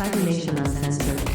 Cybernation Uncensored.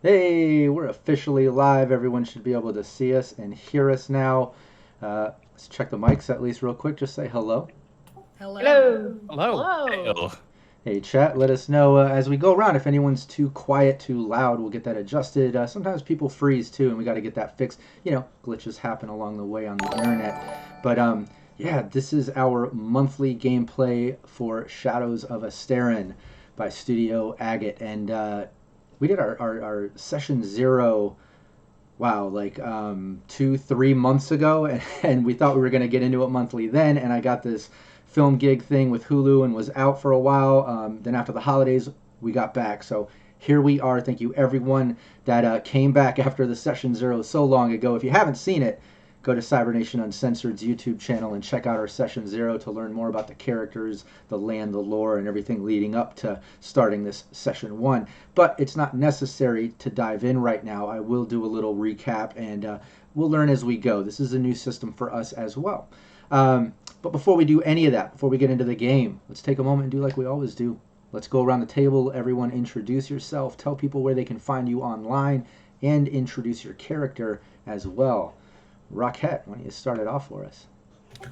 Hey, we're officially live. Everyone should be able to see us and hear us now. Let's check the mics at least real quick. Just say hello. Hello. Hello. Hello. Hey, chat, let us know as we go around if anyone's too quiet, too loud. We'll get that adjusted. Sometimes people freeze too, and we got to get that fixed. You know, glitches happen along the way on the internet. But yeah, this is our monthly gameplay for Shadows of Esteren by Studio Agate. And we did our session 0, wow, like 2-3 months ago, and we thought we were going to get into it monthly then, and I got this film gig thing with Hulu and was out for a while. Then after the holidays, we got back. So here we are. Thank you everyone that came back after the session 0 so long ago. If you haven't seen it, go to Cybernation Uncensored's YouTube channel and check out our session 0 to learn more about the characters, the land, the lore, and everything leading up to starting this session 1. But it's not necessary to dive in right now. I will do a little recap, and we'll learn as we go. This is a new system for us as well. But before we do any of that, before we get into the game, let's take a moment and do like we always do. Let's go around the table. Everyone introduce yourself. Tell people where they can find you online, and introduce your character as well. Rockette, why don't you start it off for us?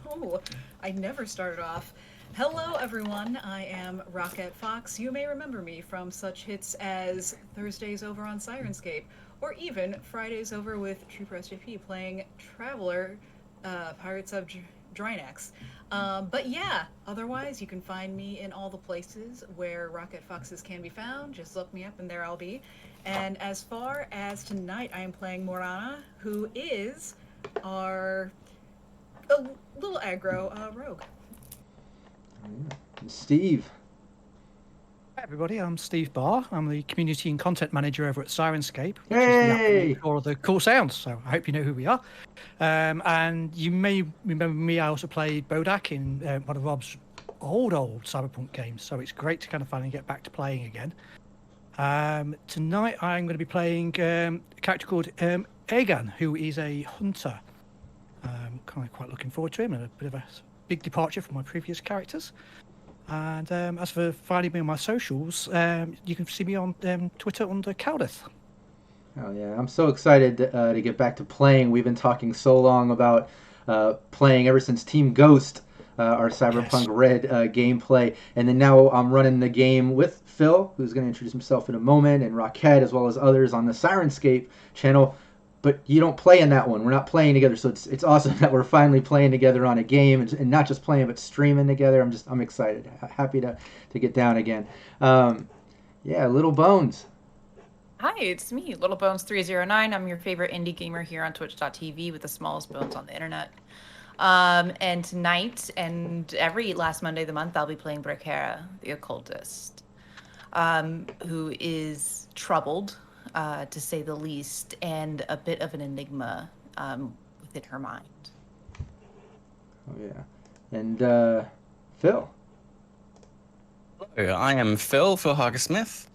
Oh, I never started off. Hello, everyone. I am Rockette Fox. You may remember me from such hits as Thursdays over on Sirenscape, or even Fridays over with Trooper SJP playing Traveler, Pirates of Drynax. But yeah, otherwise you can find me in all the places where Rockette Foxes can be found. Just look me up and there I'll be. And as far as tonight, I am playing Morana, who is our a little aggro rogue. Steve. Hi everybody, I'm Steve Barr. I'm the Community and Content Manager over at Sirenscape, which Hey! is the for all the cool sounds, so I hope you know who we are. And you may remember me, I also played Bodak in one of Rob's old Cyberpunk games, so it's great to kind of finally get back to playing again. Tonight I'm going to be playing a character called Aegon, who is a hunter. Kind of quite looking forward to him, and a bit of a big departure from my previous characters. And as for finding me on my socials, you can see me on Twitter under Cowdith. Oh yeah, I'm so excited to get back to playing. We've been talking so long about playing ever since Team Ghost, our Cyberpunk Red gameplay, and then now I'm running the game with Phil, who's going to introduce himself in a moment, and Rockette, as well as others on the Sirenscape channel. But you don't play in that one. We're not playing together, so it's awesome that we're finally playing together on a game, and not just playing but streaming together. I'm excited, happy to get down again. Yeah, Little Bones. Hi, it's me, Little Bones 309. I'm your favorite indie gamer here on Twitch.tv with the smallest bones on the internet. And tonight and every last Monday of the month, I'll be playing Brekera, the occultist, who is troubled, to say the least, and a bit of an enigma within her mind. Oh yeah, and Phil. Hello, I am Phil Harker-Smith.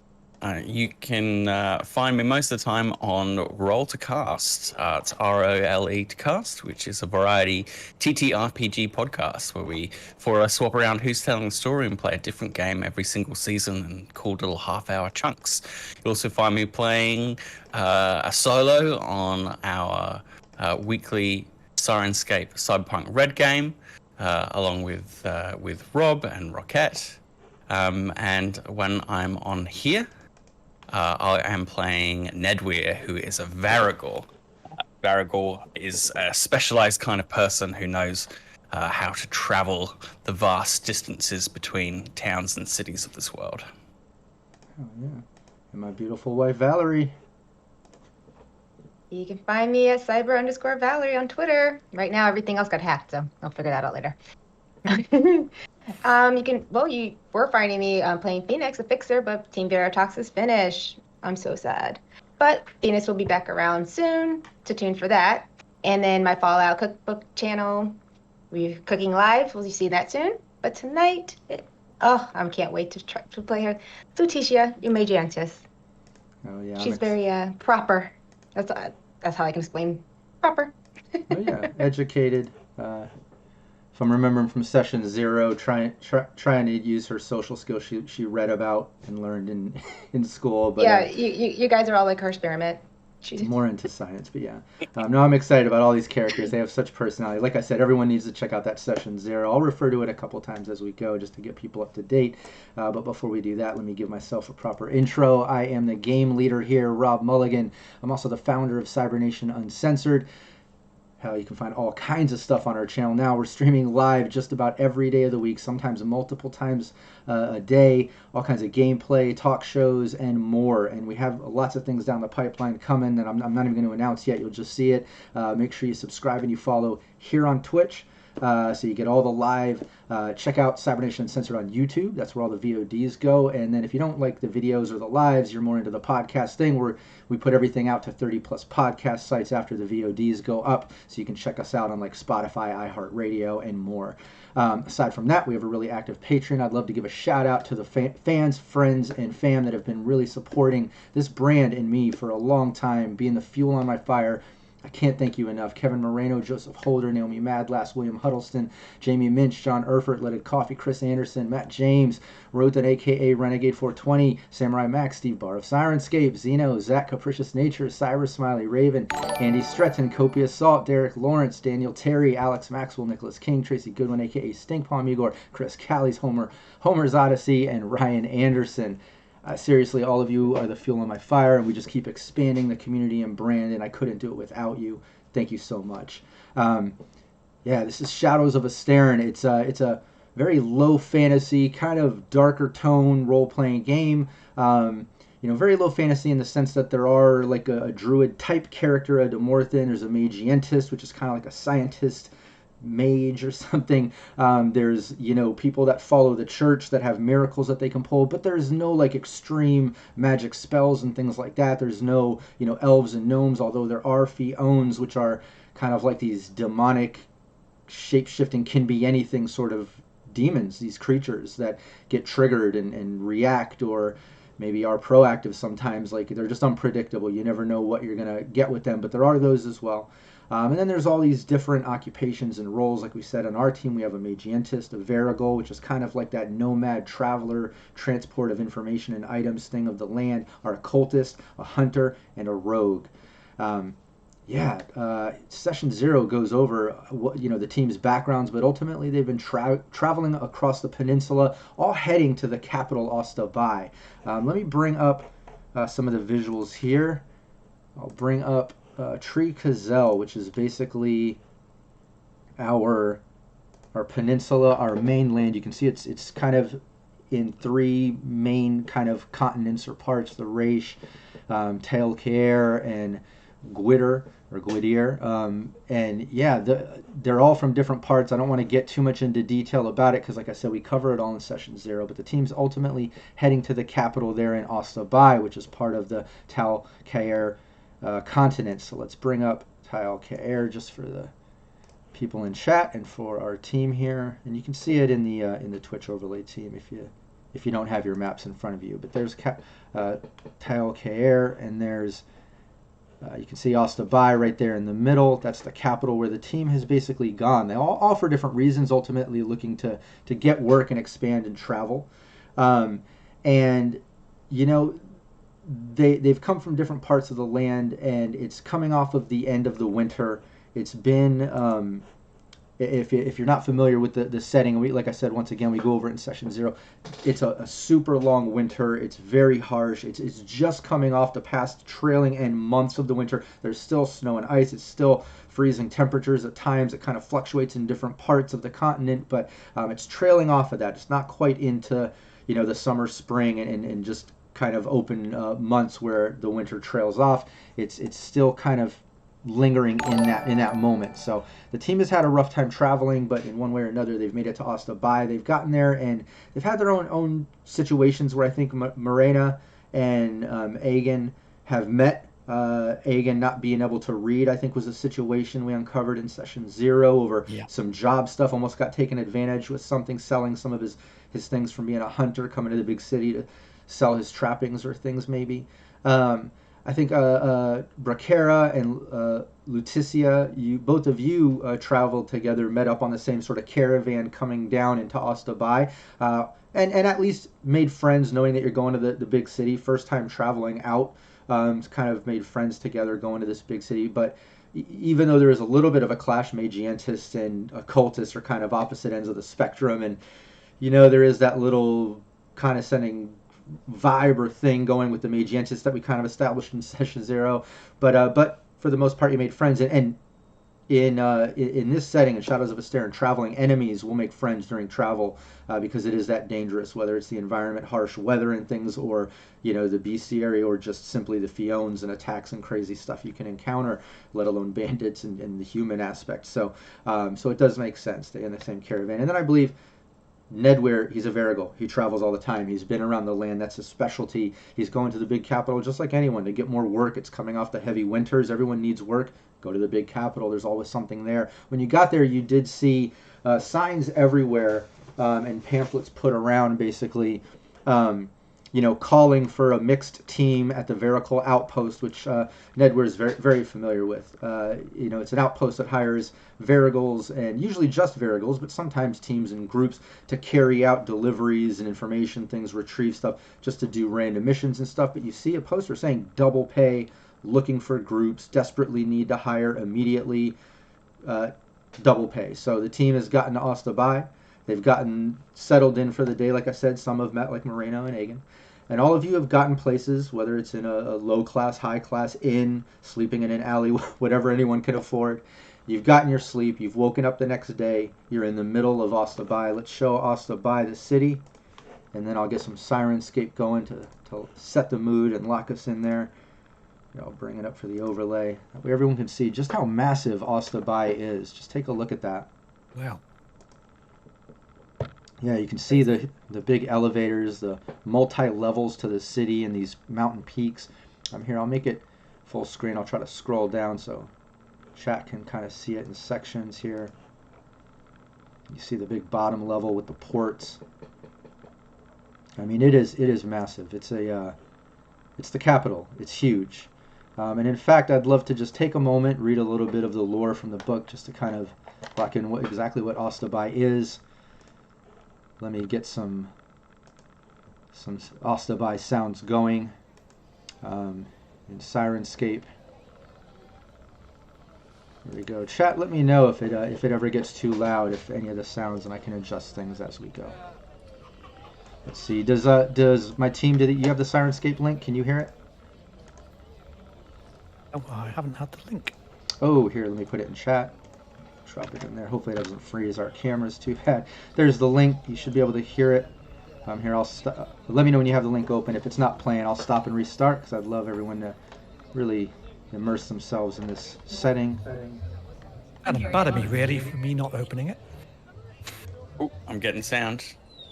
You can find me most of the time on Roll to Cast. It's ROLE to Cast, which is a variety TTRPG podcast where we swap around who's telling the story and play a different game every single season in cool little half-hour chunks. You'll also find me playing a solo on our weekly Sirenscape Cyberpunk Red game. along with Rob and Roquette. And when I'm on here, I am playing Nedweir, who is a Varigor. Varigor is a specialized kind of person who knows how to travel the vast distances between towns and cities of this world. Oh, yeah. And my beautiful wife, Valerie. You can find me at cyber_Valerie on Twitter. Right now, everything else got hacked, so I'll figure that out later. You were finding me playing Phoenix, a fixer, but Team Vera Talks is finished. I'm so sad. But Phoenix will be back around soon, to tune for that. And then my Fallout cookbook channel, we're cooking live. Will you see that soon? But tonight, I can't wait to play her. Lutetia Umejiantis. Oh, yeah. She's very proper. That's how I can explain proper. Oh, yeah. Educated. If I'm remembering from session 0, trying to use her social skills she read about and learned in school. But yeah, you guys are all like her experiment. She's more into science, but yeah. No, I'm excited about all these characters. They have such personality. Like I said, everyone needs to check out that session 0. I'll refer to it a couple times as we go just to get people up to date. But before we do that, let me give myself a proper intro. I am the game leader here, Rob Mulligan. I'm also the founder of Cybernation Uncensored. Hell, you can find all kinds of stuff on our channel now. We're streaming live just about every day of the week, sometimes multiple times a day, all kinds of gameplay, talk shows, and more. And we have lots of things down the pipeline coming that I'm not even going to announce yet. You'll just see it. Make sure you subscribe and you follow here on Twitch. So you get all the live. Check out Cybernation Uncensored on YouTube. That's where all the VODs go. And then if you don't like the videos or the lives, you're more into the podcast thing where we put everything out to 30 plus podcast sites after the VODs go up. So you can check us out on like Spotify, iHeartRadio, and more. Aside from that, we have a really active Patreon. I'd love to give a shout out to the fans, friends, and fam that have been really supporting this brand and me for a long time, being the fuel on my fire. I can't thank you enough. Kevin Moreno, Joseph Holder, Naomi Madlass, William Huddleston, Jamie Minch, John Erfurt, Leaded Coffee, Chris Anderson, Matt James, Rotan, a.k.a. Renegade 420, Samurai Max, Steve Barr of Sirenscape, Zeno, Zach Capricious Nature, Cyrus Smiley, Raven, Andy Stretton, Copious Salt, Derek Lawrence, Daniel Terry, Alex Maxwell, Nicholas King, Tracy Goodwin, a.k.a. Stink Palm Igor, Chris Callies, Homer's Odyssey, and Ryan Anderson. Seriously, all of you are the fuel on my fire, and we just keep expanding the community and brand, and I couldn't do it without you. Thank you so much. This is Shadows of Esteren. It's a very low fantasy, kind of darker tone role-playing game. Very low fantasy in the sense that there are like a druid type character, a Demorthin. There's a magientist, which is kind of like a scientist mage or something. There's people that follow the church that have miracles that they can pull, but there's no like extreme magic spells and things like that. There's no elves and gnomes, although there are Fions, which are kind of like these demonic shape-shifting, can be anything sort of demons, these creatures that get triggered and react, or maybe are proactive sometimes. Like, they're just unpredictable. You never know what you're gonna get with them, but there are those as well. And then there's all these different occupations and roles. Like we said, on our team, we have a magientist, a varigol, which is kind of like that nomad traveler, transport of information and items thing of the land, our occultist, a hunter, and a rogue. Session 0 goes over the team's backgrounds, but ultimately they've been traveling across the peninsula, all heading to the capital, Ostabai. Let me bring up some of the visuals here. I'll bring up Tree Kazel, which is basically our peninsula, our mainland. You can see it's kind of in 3 main kind of continents or parts: the Raish, Tael Caer, and Gwydir or Gwydir. They're all from different parts. I don't want to get too much into detail about it because, like I said, we cover it all in session 0. But the team's ultimately heading to the capital there in Ostabai, which is part of the Tael Caer continent. So let's bring up Tael Caer just for the people in chat and for our team here, and you can see it in the Twitch overlay team if you don't have your maps in front of you. But there's Tael Caer, and there's you can see Ostabai right there in the middle. That's the capital where the team has basically gone. They all for different reasons, ultimately looking to get work and expand and travel. They've come from different parts of the land, and it's coming off of the end of the winter. It's been if you're not familiar with the setting, like I said, once again, we go over it in session 0. It's a super long winter. It's very harsh. It's just coming off the past trailing end months of the winter. There's still snow and ice. It's still freezing temperatures at times. It kind of fluctuates in different parts of the continent, but it's trailing off of that. It's not quite into, the summer, spring, and just kind of open months where the winter trails off. It's still kind of lingering in that moment. So the team has had a rough time traveling, but in one way or another, they've made it to Ostabai. They've gotten there, and they've had their own situations where I think Morena and Agan have met. Agan not being able to read, I think, was a situation we uncovered in session 0 over some job stuff. Almost got taken advantage with something, selling some of his things from being a hunter, coming to the big city to sell his trappings or things maybe. I think Bracara and Lutetia, both of you traveled together, met up on the same sort of caravan coming down into Ostabai, and at least made friends knowing that you're going to the big city. First time traveling out, kind of made friends together going to this big city. But even though there is a little bit of a clash, Magiantists and occultists are kind of opposite ends of the spectrum, and there is that little condescending vibe or thing going with the Magiantists that we kind of established in session 0, but for the most part you made friends, and in this setting in Shadows of Esteren, traveling enemies will make friends during travel because it is that dangerous, whether it's the environment, harsh weather and things, or the bestiary, or just simply the Fiones and attacks and crazy stuff you can encounter, let alone bandits and the human aspect. So it does make sense. They're in the same caravan. And then I believe Nedware, he's a Varigal. He travels all the time. He's been around the land. That's his specialty. He's going to the big capital just like anyone to get more work. It's coming off the heavy winters. Everyone needs work. Go to the big capital. There's always something there. When you got there, you did see signs everywhere and pamphlets put around basically, calling for a mixed team at the Verical Outpost, which Nedware is very, very familiar with. It's an outpost that hires Varigals, and usually just Varigals, but sometimes teams and groups to carry out deliveries and information things, retrieve stuff, just to do random missions and stuff. But you see a poster saying double pay, looking for groups, desperately need to hire immediately, double pay. So the team has gotten to Ostabai. They've gotten settled in for the day. Like I said, some have met like Moreno and Agan. And all of you have gotten places, whether it's in a low-class, high-class inn, sleeping in an alley, whatever anyone can afford. You've gotten your sleep. You've woken up the next day. You're in the middle of Ostabai. Let's show Ostabai, the city. And then I'll get some Sirenscape going to set the mood and lock us in there. I'll bring it up for the overlay. That way everyone can see just how massive Ostabai is. Just take a look at that. Wow. Yeah, you can see the big elevators, the multi-levels to the city, and these mountain peaks. Here, I'll make it full screen. I'll try to scroll down so chat can kind of see it in sections here. You see the big bottom level with the ports. I mean, it is massive. It's the capital. It's huge. And in fact, I'd love to just take a moment, read a little bit of the lore from the book, just to kind of lock in exactly what Ostabai is. Let me get some Ostabai sounds going in Sirenscape. There we go. Chat, let me know if it ever gets too loud, if any of the sounds, and I can adjust things as we go. Let's see. Does my team? You have the Sirenscape link? Can you hear it? Oh, I haven't had the link. Oh, here. Let me put it in chat. Drop it in there. Hopefully it doesn't freeze our cameras too bad. There's the link. You should be able to hear it. Here, let me know when you have the link open. If it's not playing, I'll stop and restart because I'd love everyone to really immerse themselves in this setting. And bad of me, really, for me not opening it. Oh, I'm getting sound.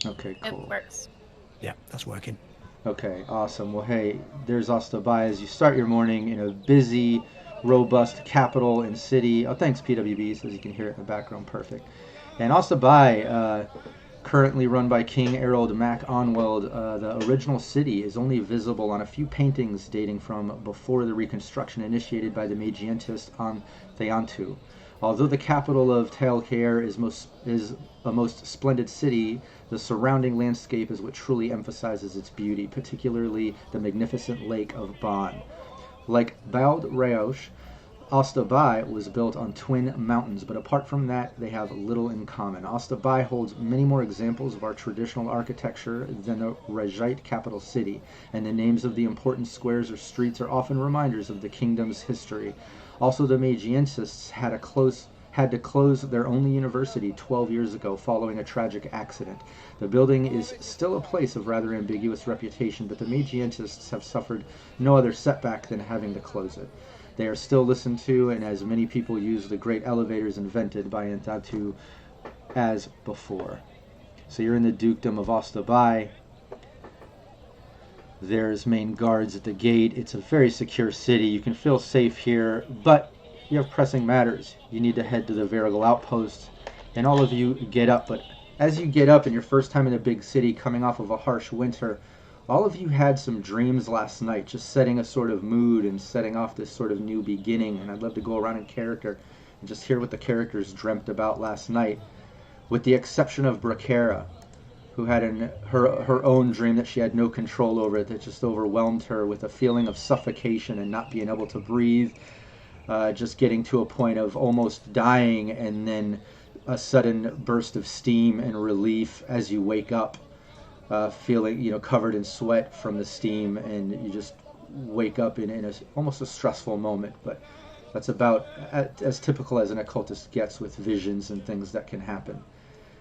Okay, cool. It works. Yeah, that's working. Okay, awesome. Well, hey, there's Ostabai as you start your morning in a busy, robust capital and city. Oh, thanks, PWB, so you can hear it in the background. Perfect. And Ostabai, currently run by King Errol Mac Onweld, the original city is only visible on a few paintings dating from before the reconstruction initiated by the Magiantists on Theantu. Although the capital of Taelcair is a most splendid city, the surrounding landscape is what truly emphasizes its beauty, particularly the magnificent lake of Ban. Like Baud Rauch, Ostabai was built on twin mountains, but apart from that, they have little in common. Ostabai holds many more examples of our traditional architecture than the Rajite capital city, and the names of the important squares or streets are often reminders of the kingdom's history. Also, the Magiensists had to close their only university 12 years ago following a tragic accident. The building is still a place of rather ambiguous reputation, but the Magientists have suffered no other setback than having to close it. They are still listened to, and as many people use the great elevators invented by Entatu as before. So you're in the dukedom of Ostabai. There's main guards at the gate. It's a very secure city. You can feel safe here, but you have pressing matters. You need to head to the Varigal outpost, and all of you get up. But as you get up in your first time in a big city, coming off of a harsh winter, all of you had some dreams last night, just setting a sort of mood and setting off this sort of new beginning. And I'd love to go around in character and just hear what the characters dreamt about last night, with the exception of Bracara, who had her own dream that she had no control over, that just overwhelmed her with a feeling of suffocation and not being able to breathe, just getting to a point of almost dying, and then a sudden burst of steam and relief as you wake up. Feeling, covered in sweat from the steam, and you just wake up in almost a stressful moment. But that's about as typical as an occultist gets with visions and things that can happen.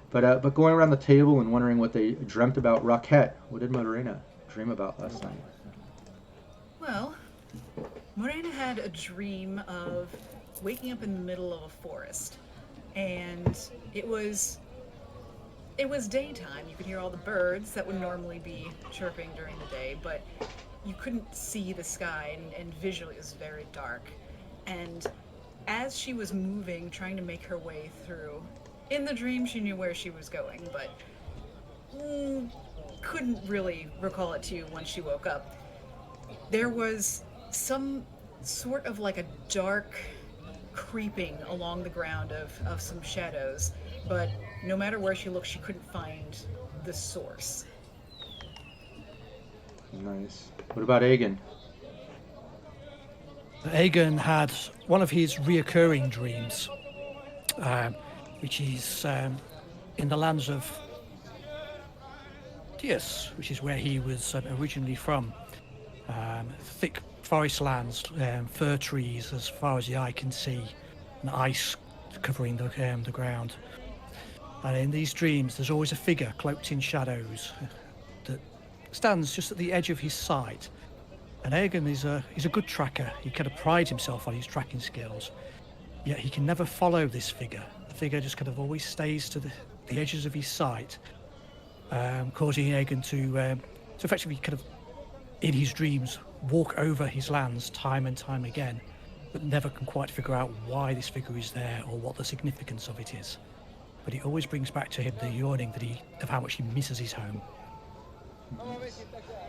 But going around the table and wondering what they dreamt about. Rocket, what did Morena dream about last night? Well, Morena had a dream of waking up in the middle of a forest, and it was daytime. You could hear all the birds that would normally be chirping during the day, but you couldn't see the sky, and visually it was very dark. And as she was moving, trying to make her way through, in the dream she knew where she was going, but couldn't really recall it to you when she woke up. There was some sort of like a dark creeping along the ground of some shadows, but no matter where she looked, she couldn't find the source. Nice. What about Aegon? Aegon had one of his reoccurring dreams, which is in the lands of Dias, which is where he was originally from. Thick forest lands, fir trees as far as the eye can see, and ice covering the ground. And in these dreams, there's always a figure cloaked in shadows that stands just at the edge of his sight. And Aegon is a good tracker. He kind of prides himself on his tracking skills. Yet he can never follow this figure. The figure just kind of always stays to the edges of his sight, causing Aegon to effectively kind of, in his dreams, walk over his lands time and time again, but never can quite figure out why this figure is there or what the significance of it is. But it always brings back to him the yearning of how much he misses his home.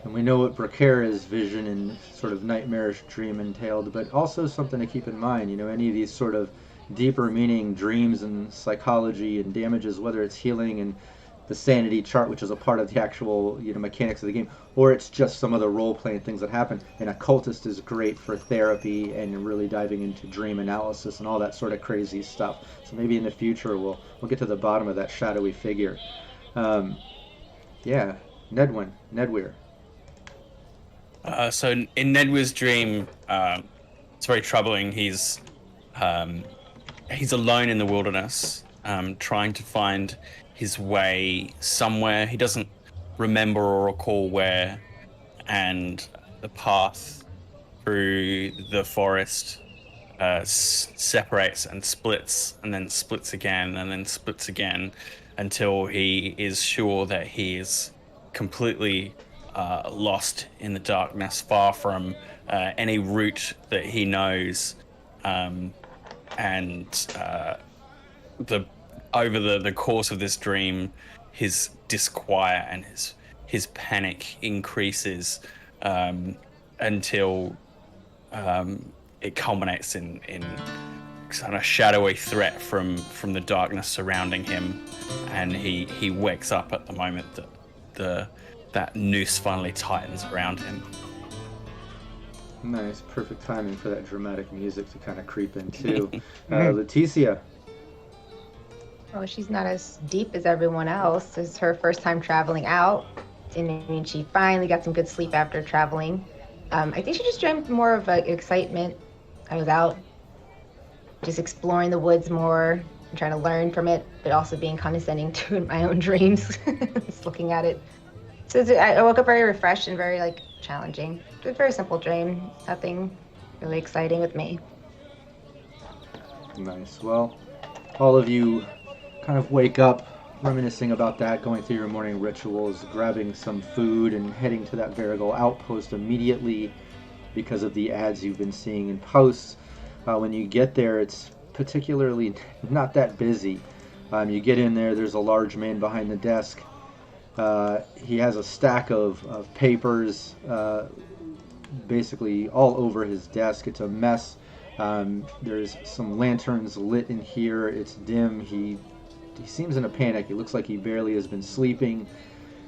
And we know what Bracara's vision and sort of nightmarish dream entailed, but also something to keep in mind, any of these sort of deeper meaning dreams and psychology and damages, whether it's healing and the sanity chart, which is a part of the actual mechanics of the game, or it's just some of the role-playing things that happen. An occultist is great for therapy and really diving into dream analysis and all that sort of crazy stuff. So maybe in the future we'll get to the bottom of that shadowy figure. Yeah, Nedweir. So in Nedweir's dream, it's very troubling. He's alone in the wilderness, trying to find his way somewhere. He doesn't remember or recall where, and the path through the forest separates and splits, and then splits again, and then splits again, until he is sure that he is completely lost in the darkness, far from any route that he knows, over the course of this dream, his disquiet and his panic increases until it culminates in kind of shadowy threat from the darkness surrounding him, and he wakes up at the moment that that noose finally tightens around him. Nice, perfect timing for that dramatic music to kind of creep in too. Leticia. Oh, she's not as deep as everyone else. It's her first time traveling out. And I mean, she finally got some good sleep after traveling. I think she just dreamt more of excitement. I was out just exploring the woods more and trying to learn from it, but also being condescending to my own dreams, just looking at it. So I woke up very refreshed and very challenging. It was a very simple dream, nothing really exciting with me. Nice. Well, all of you kind of wake up reminiscing about that, going through your morning rituals, grabbing some food, and heading to that Varigal outpost immediately because of the ads you've been seeing in posts. When you get there, it's particularly not that busy. You get in there, there's a large man behind the desk. He has a stack of papers basically all over his desk. It's a mess. There's some lanterns lit in here. It's dim. He seems in a panic. It looks like he barely has been sleeping.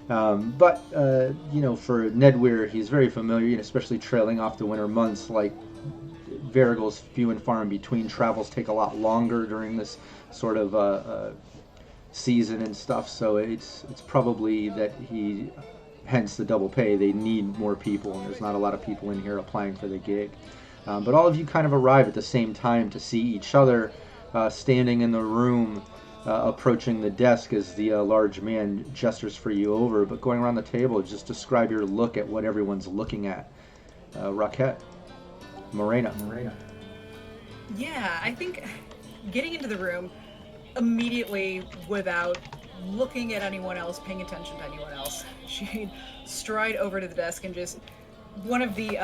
But for Nedweir, he's very familiar, especially trailing off the winter months. Like, Varigal's few and far in between. Travels take a lot longer during this sort of season and stuff, so it's probably that hence the double pay. They need more people, and there's not a lot of people in here applying for the gig. But all of you kind of arrive at the same time to see each other standing in the room, approaching the desk as the large man gestures for you over. But going around the table, just describe your look at what everyone's looking at. Rocket. Morena. Yeah, I think getting into the room immediately without looking at anyone else, paying attention to anyone else, she'd stride over to the desk and just one of the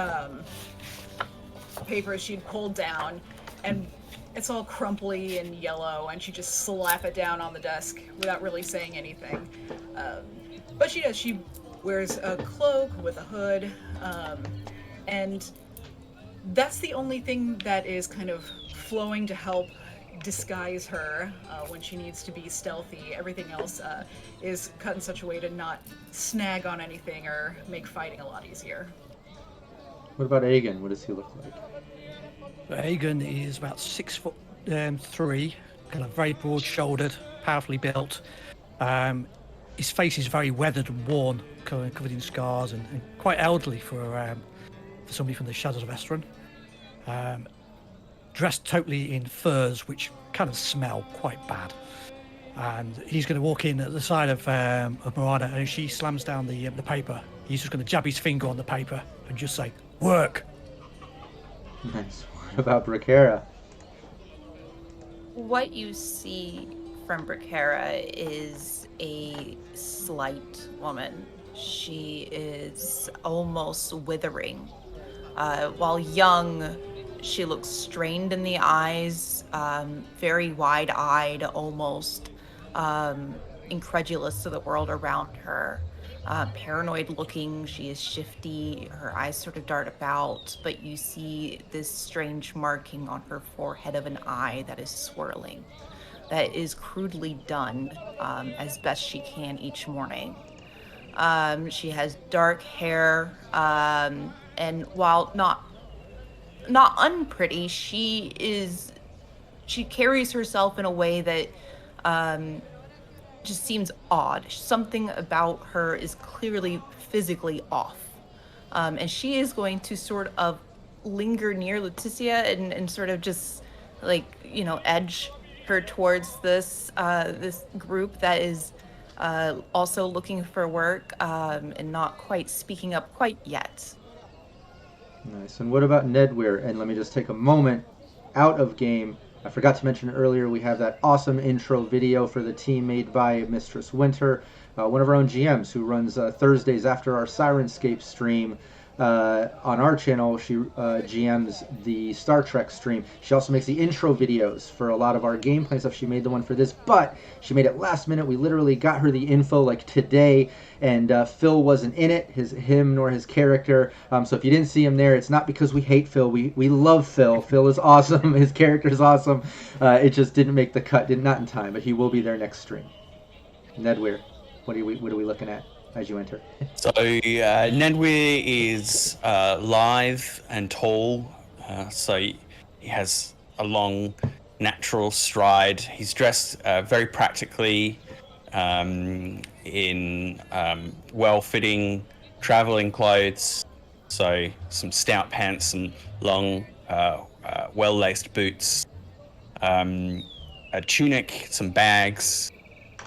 papers she'd pulled down, and it's all crumply and yellow, and she'd just slap it down on the desk without really saying anything. But she does. She wears a cloak with a hood, and that's the only thing that is kind of flowing to help disguise her when she needs to be stealthy. Everything else is cut in such a way to not snag on anything or make fighting a lot easier. What about Aegon? What does he look like? Aegon is about 6'3", kind of very broad-shouldered, powerfully built. His face is very weathered and worn, covered in scars, and quite elderly for somebody from the Shadows of Esteren. Dressed totally in furs, which kind of smell quite bad. And he's going to walk in at the side of Miranda, and if she slams down the paper, he's just going to jab his finger on the paper and just say, "Work." Nice. What about Bracara? What you see from Bracara is a slight woman. She is almost withering. While young, she looks strained in the eyes, very wide-eyed, almost incredulous to the world around her. Paranoid-looking, she is shifty, her eyes sort of dart about, but you see this strange marking on her forehead of an eye that is swirling, that is crudely done as best she can each morning. She has dark hair, and while not unpretty, she carries herself in a way that just seems odd. Something about her is clearly physically off, and she is going to sort of linger near Leticia and sort of just edge her towards this group that is also looking for work and not quite speaking up quite yet. Nice. And what about Nedweir? And let me just take a moment out of game. I forgot to mention earlier, we have that awesome intro video for the team made by Mistress Winter, one of our own GMs who runs Thursdays after our Sirenscape stream. On our channel, she GMs the Star Trek stream. She also makes the intro videos for a lot of our gameplay stuff. She made the one for this, but she made it last minute. We literally got her the info like today, and Phil wasn't in it, him nor his character. So if you didn't see him there, it's not because we hate Phil. We love Phil. Phil is awesome. His character is awesome. It just didn't make the cut, not in time, but he will be there next stream. Nedweir, what are we looking at? as you enter. So Nedweir is lithe and tall, so he has a long, natural stride. He's dressed very practically in well-fitting traveling clothes. So some stout pants, some long, well-laced boots, a tunic, some bags,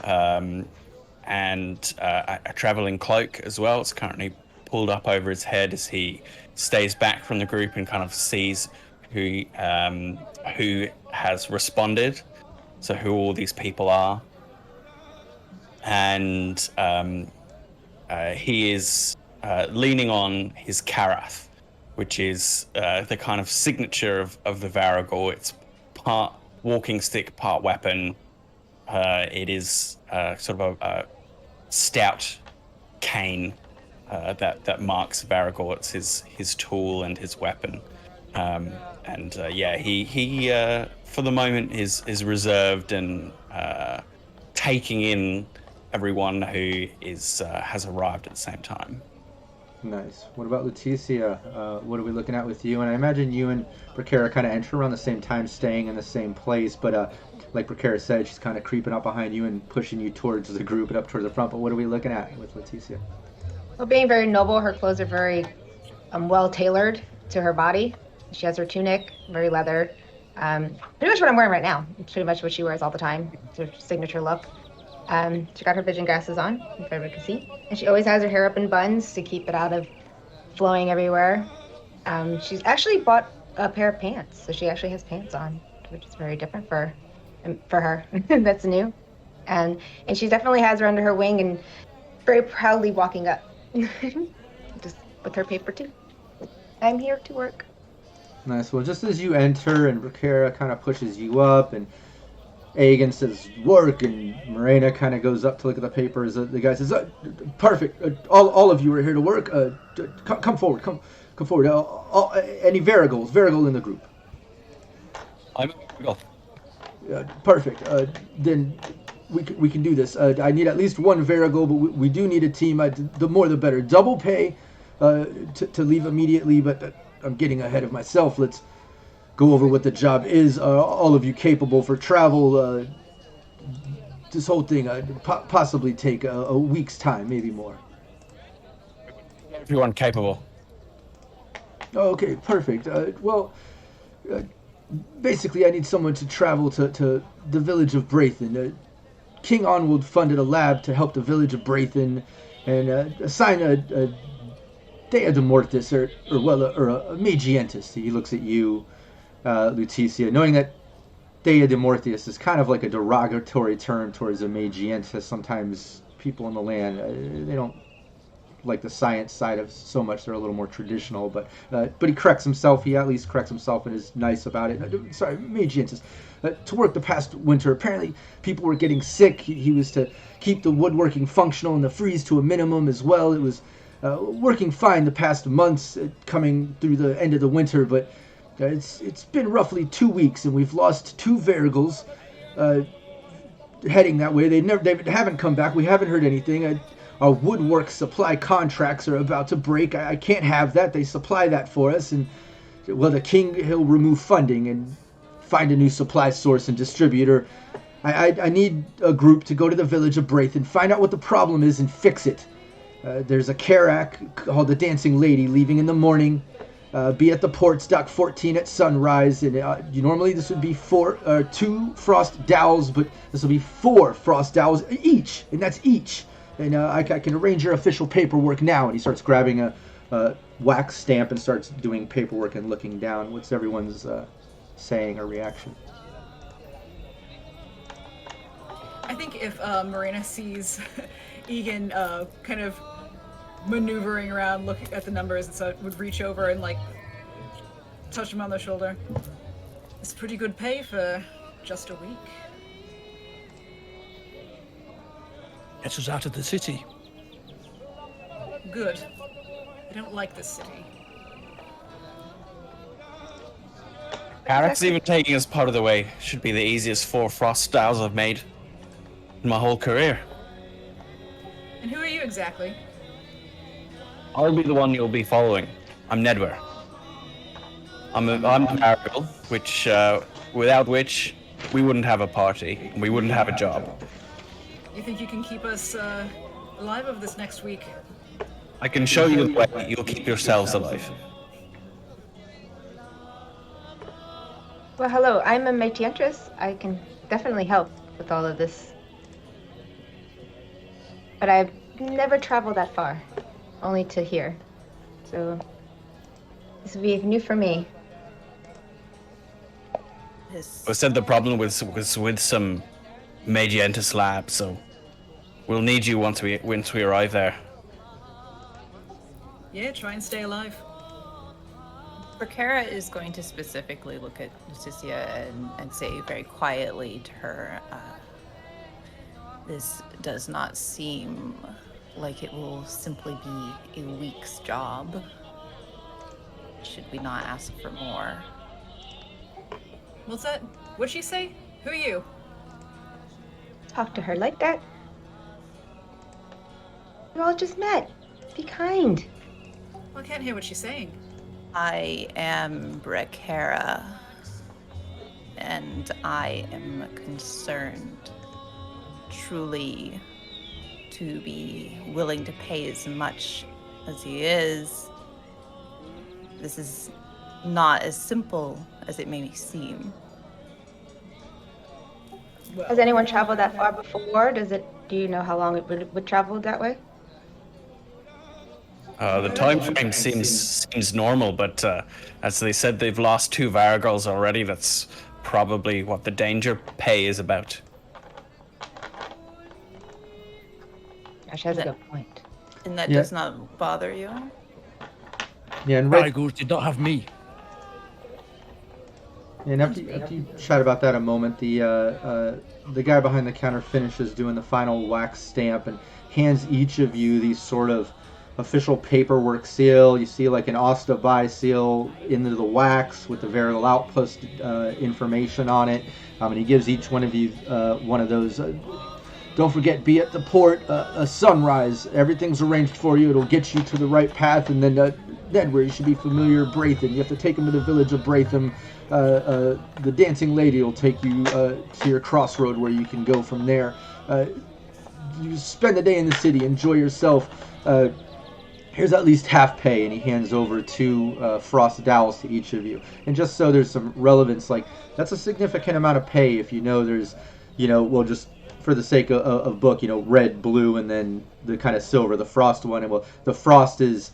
and a traveling cloak as well. It's currently pulled up over his head as he stays back from the group and kind of sees who has responded, so who all these people are. And he is leaning on his carath, which is the kind of signature of the Varigor. It's part walking stick, part weapon. It is sort of a stout cane that marks Varigor. It's his tool and his weapon. He for the moment is reserved and taking in everyone who has arrived at the same time. Nice. What about Leticia? What are we looking at with you? And I imagine you and Bracara kind of enter around the same time, staying in the same place. But like Bracara said, she's kind of creeping up behind you and pushing you towards the group and up towards the front. But what are we looking at with Leticia? Well, being very noble, her clothes are very well tailored to her body. She has her tunic, very leather. Pretty much what I'm wearing right now. It's pretty much what she wears all the time. It's her signature look. She got her vision glasses on, if everyone can see. And she always has her hair up in buns to keep it out of flowing everywhere. She's actually bought a pair of pants, so she actually has pants on, which is very different for her. That's new. And she definitely has her under her wing and very proudly walking up. Just with her paper too. I'm here to work. Nice. Well, just as you enter and Bracara kind of pushes you up and Aegon says, work, and Morena kind of goes up to look at the papers. The guy says, perfect. All of you are here to work. Come forward. Come forward. Any Varigol in the group? I'm Varigol. Perfect. Then we can do this. I need at least one Varigol, but we do need a team. The more the better. Double pay to leave immediately, but I'm getting ahead of myself. Let's go over what the job is. All of you capable for travel. This whole thing possibly take a week's time, maybe more. Everyone capable. Okay, perfect. Basically, I need someone to travel to the village of Braithen. King Onwald funded a lab to help the village of Braithen and assign a Dea de Mortis or a Magientis. He looks at you, Leticia, knowing that Dea de Mortis is kind of like a derogatory term towards a Magientis. Sometimes people in the land, they don't like the science side of so much. They're a little more traditional, but he corrects himself. He at least corrects himself and is nice about it. Sorry, Magientis. To work the past winter, apparently people were getting sick. He was to keep the woodworking functional and the freeze to a minimum as well. It was working fine the past months, coming through the end of the winter, but it's been roughly 2 weeks and we've lost 2 Varigols heading that way. They haven't come back. We haven't heard anything. Our woodwork supply contracts are about to break. I can't have that. They supply that for us, and well, the king, he'll remove funding and find a new supply source and distributor. I need a group to go to the village of Braithen, find out what the problem is, and fix it. There's a Karak called the Dancing Lady leaving in the morning. Be at the ports, dock 14 at sunrise. And normally this would be 2 frost dowels, but this will be 4 frost dowels each, and that's each. And I can arrange your official paperwork now. And he starts grabbing a wax stamp and starts doing paperwork and looking down. What's everyone's saying or reaction? I think if Morena sees Egan kind of maneuvering around, looking at the numbers, and so would reach over and like touch him on the shoulder. It's pretty good pay for just a week. Gets us out of the city. Good. I don't like this city. Karak's even taking us part of the way. Should be the easiest 4 frost styles I've made in my whole career. And who are you? exactly? I'll be the one you'll be following. I'm Nedwer. I'm the variable, which, without which, we wouldn't have a party, and we wouldn't have a job. You think you can keep us alive over this next week? I can show you the way you'll keep yourselves alive. Well, hello, I'm a Matrientress. I can definitely help with all of this. But I've never traveled that far, only to here. So this will be new for me. This I said the problem was with some Magientus labs, so we'll need you once we arrive there. Yeah, try and stay alive. Kara is going to specifically look at Lucicia and say very quietly to her, this does not seem like it will simply be a week's job. Should we not ask for more? What's that? What'd she say? Who are you? Talk to her like that? You all just met. Be kind. Well, I can't hear what she's saying. I am Brekara, and I am concerned truly to be willing to pay as much as he is. This is not as simple as it may seem. Well, Has anyone traveled that far before? Do you know how long it would travel that way? The time frame seems normal, but as they said, they've lost 2 Varagals already. That's probably what the danger pay is about. Gosh, that's a good point. And that Yeah. does not bother you? Yeah, and Red, Varagals did not have me. and after you chat about that a moment, the guy behind the counter finishes doing the final wax stamp and hands each of you these sort of official paperwork seal. You see like an Osta buy seal into the wax with the variable outpost information on it, and he gives each one of you one of those. Don't forget, be at the port a sunrise. Everything's arranged for you. It'll get you to the right path, and then where you should be familiar, Braithen. You have to take him to the village of Braitham. The dancing lady will take you to your crossroad where you can go from there. You spend the day in the city. Enjoy yourself. Here's at least half pay, and he hands over 2 frost dowels to each of you. And just so there's some relevance, like, that's a significant amount of pay if you know there's, well, just for the sake of book, red, blue, and then the kind of silver, the frost one. And well, the frost is,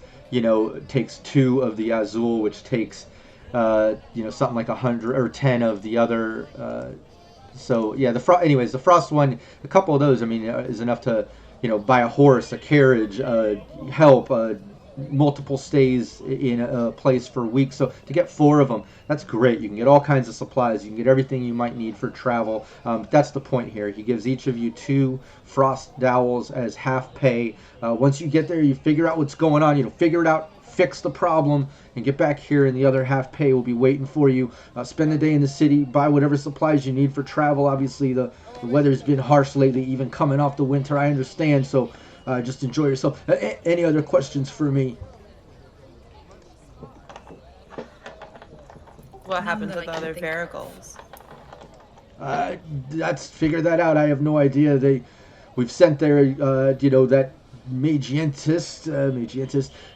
takes 2 of the azul, which takes, something like 100 or 10 of the other. So yeah, anyways, the frost one, a couple of those, is enough to, buy a horse, a carriage, help, multiple stays in a place for weeks. So to get 4 of them, that's great. You can get all kinds of supplies. You can get everything you might need for travel. That's the point here. He gives each of you 2 frost dowels as half pay. Once you get there, you figure out what's going on. Figure it out, fix the problem, and get back here, and the other half pay will be waiting for you. Spend the day in the city, buy whatever supplies you need for travel. Obviously, the weather's been harsh lately, even coming off the winter, I understand, so just enjoy yourself. Any other questions for me? What happens that with I can other think of. Varagals? Let's figure that out. I have no idea. We've sent there, that Magientus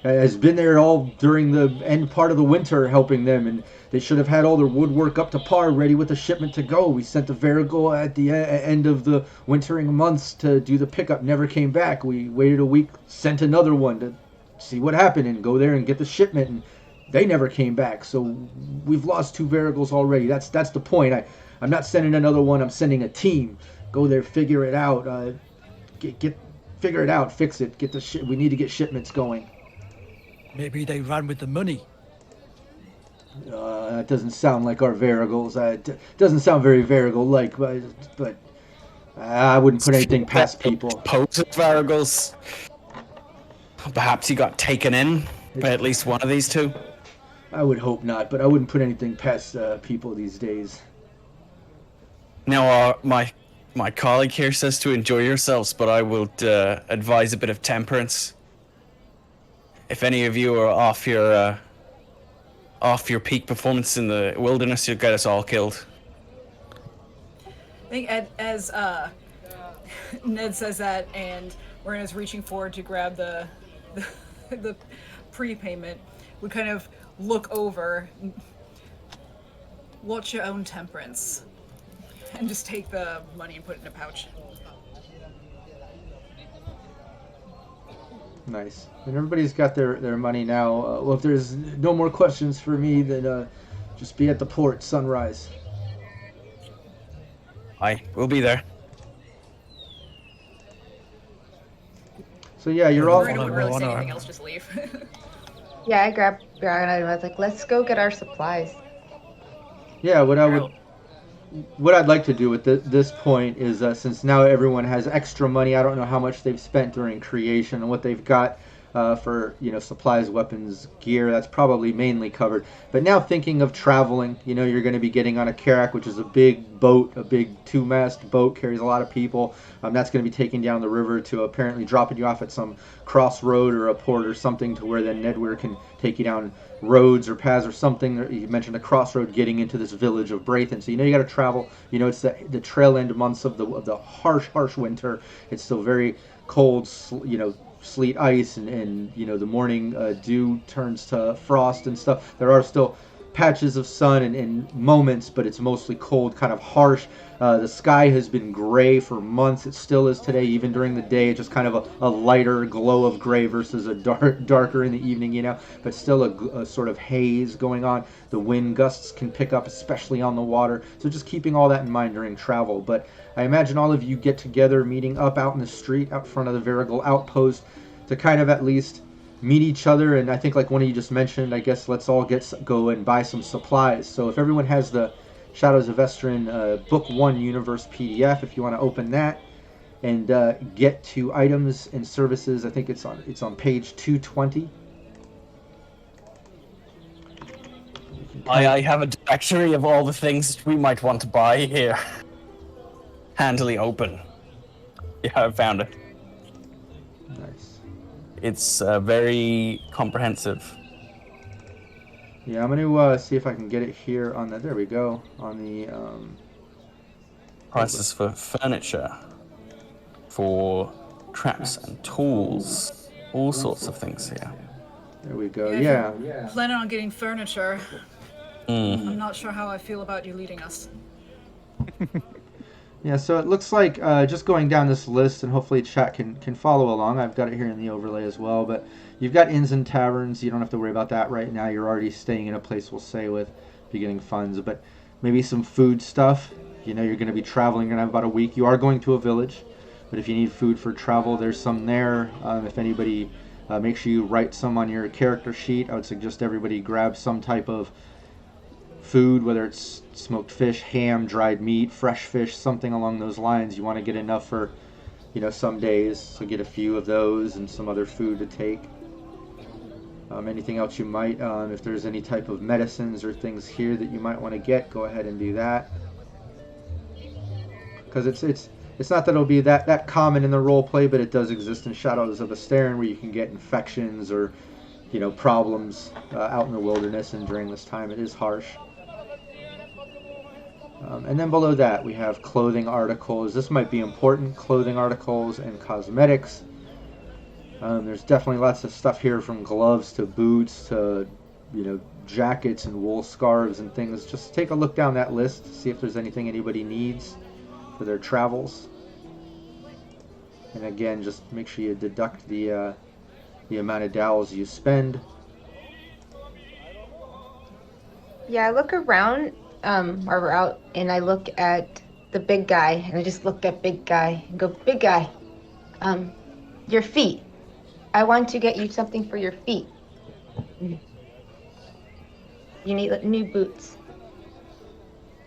has been there all during the end part of the winter helping them, and they should have had all their woodwork up to par, ready with the shipment to go. We sent the Varigal at the end of the wintering months to do the pickup, never came back. We waited a week, sent another one to see what happened and go there and get the shipment, and they never came back. So we've lost 2 Varigals already. That's the point. I'm not sending another one, I'm sending a team. Go there, figure it out, figure it out, fix it, get the we need to get shipments going. Maybe they ran with the money. That doesn't sound like our Varigals. Doesn't sound very Varigal-like, but I wouldn't put anything past people. Potent Varagals. Perhaps he got taken in by at least one of these 2. I would hope not, but I wouldn't put anything past people these days. Now, my My colleague here says to enjoy yourselves, but I will advise a bit of temperance. If any of you are off your peak performance in the wilderness, you'll get us all killed. I think as Ned says that, and Morena's reaching forward to grab the prepayment, we kind of look over, watch your own temperance, and just take the money and put it in a pouch. Nice. And everybody's got their money now. Well, if there's no more questions for me, then just be at the port, sunrise. Aye, we'll be there. So yeah, you're all... Morena wouldn't really say anything else, just leave. Yeah, I grabbed Brian and I was like, let's go get our supplies. Yeah, what I'd like to do at this point is, since now everyone has extra money, I don't know how much they've spent during creation and what they've got for, supplies, weapons, gear. That's probably mainly covered. But now thinking of traveling, you're going to be getting on a carrack, which is a big boat, a big 2-mast boat, carries a lot of people. That's going to be taking down the river to apparently dropping you off at some crossroad or a port or something, to where then Nedware can take you down roads or paths or something. You mentioned a crossroad getting into this village of Braithen. So you got to travel. It's the trail end months of the harsh winter. It's still very cold, sleet, ice, and the morning dew turns to frost and stuff. There are still patches of sun and moments, but it's mostly cold, kind of harsh. The sky has been gray for months. It still is today, even during the day. It's just kind of a lighter glow of gray versus a darker in the evening, but still a sort of haze going on. The wind gusts can pick up, especially on the water. So just keeping all that in mind during travel. But I imagine all of you get together, meeting up out in the street, out front of the Varigal outpost, to kind of at least meet each other. And I think, like one of you just mentioned, I guess let's all go and buy some supplies. So if everyone has the Shadows of Esteren Book 1 Universe PDF, if you want to open that and get to items and services, I think it's on page 220. I have a directory of all the things we might want to buy here. Handily open. Yeah, I found it. Nice. It's very comprehensive. Yeah, I'm going to see if I can get it here on the... There we go. On the... Prices for furniture, for traps and tools, all sorts of things here. There we go. Yeah, Yeah. Planning on getting furniture. Mm. I'm not sure how I feel about you leading us. Yeah, so it looks like just going down this list, and hopefully chat can follow along. I've got it here in the overlay as well, but you've got inns and taverns. You don't have to worry about that right now. You're already staying in a place, we'll say, with beginning funds, but maybe some food stuff. You're going to be traveling. You're going to have about a week. You are going to a village, but if you need food for travel, there's some there. If anybody, make sure you write some on your character sheet. I would suggest everybody grab some type of food, whether it's smoked fish, ham, dried meat, fresh fish, something along those lines. You want to get enough for, some days, so get a few of those and some other food to take. Anything else you might, if there's any type of medicines or things here that you might want to get, go ahead and do that. Because it's not that it'll be that common in the role play, but it does exist in Shadows of Esteren, where you can get infections or problems out in the wilderness, and during this time it is harsh. And then below that we have clothing articles. This might be important. Clothing articles and cosmetics. There's definitely lots of stuff here, from gloves to boots to jackets and wool scarves and things. Just take a look down that list, see if there's anything anybody needs for their travels. And again, just make sure you deduct the amount of dowels you spend. Yeah, I look around while we're out, and I look at the big guy, and I just look at big guy and go, big guy, your feet. I want to get you something for your feet. You need new boots.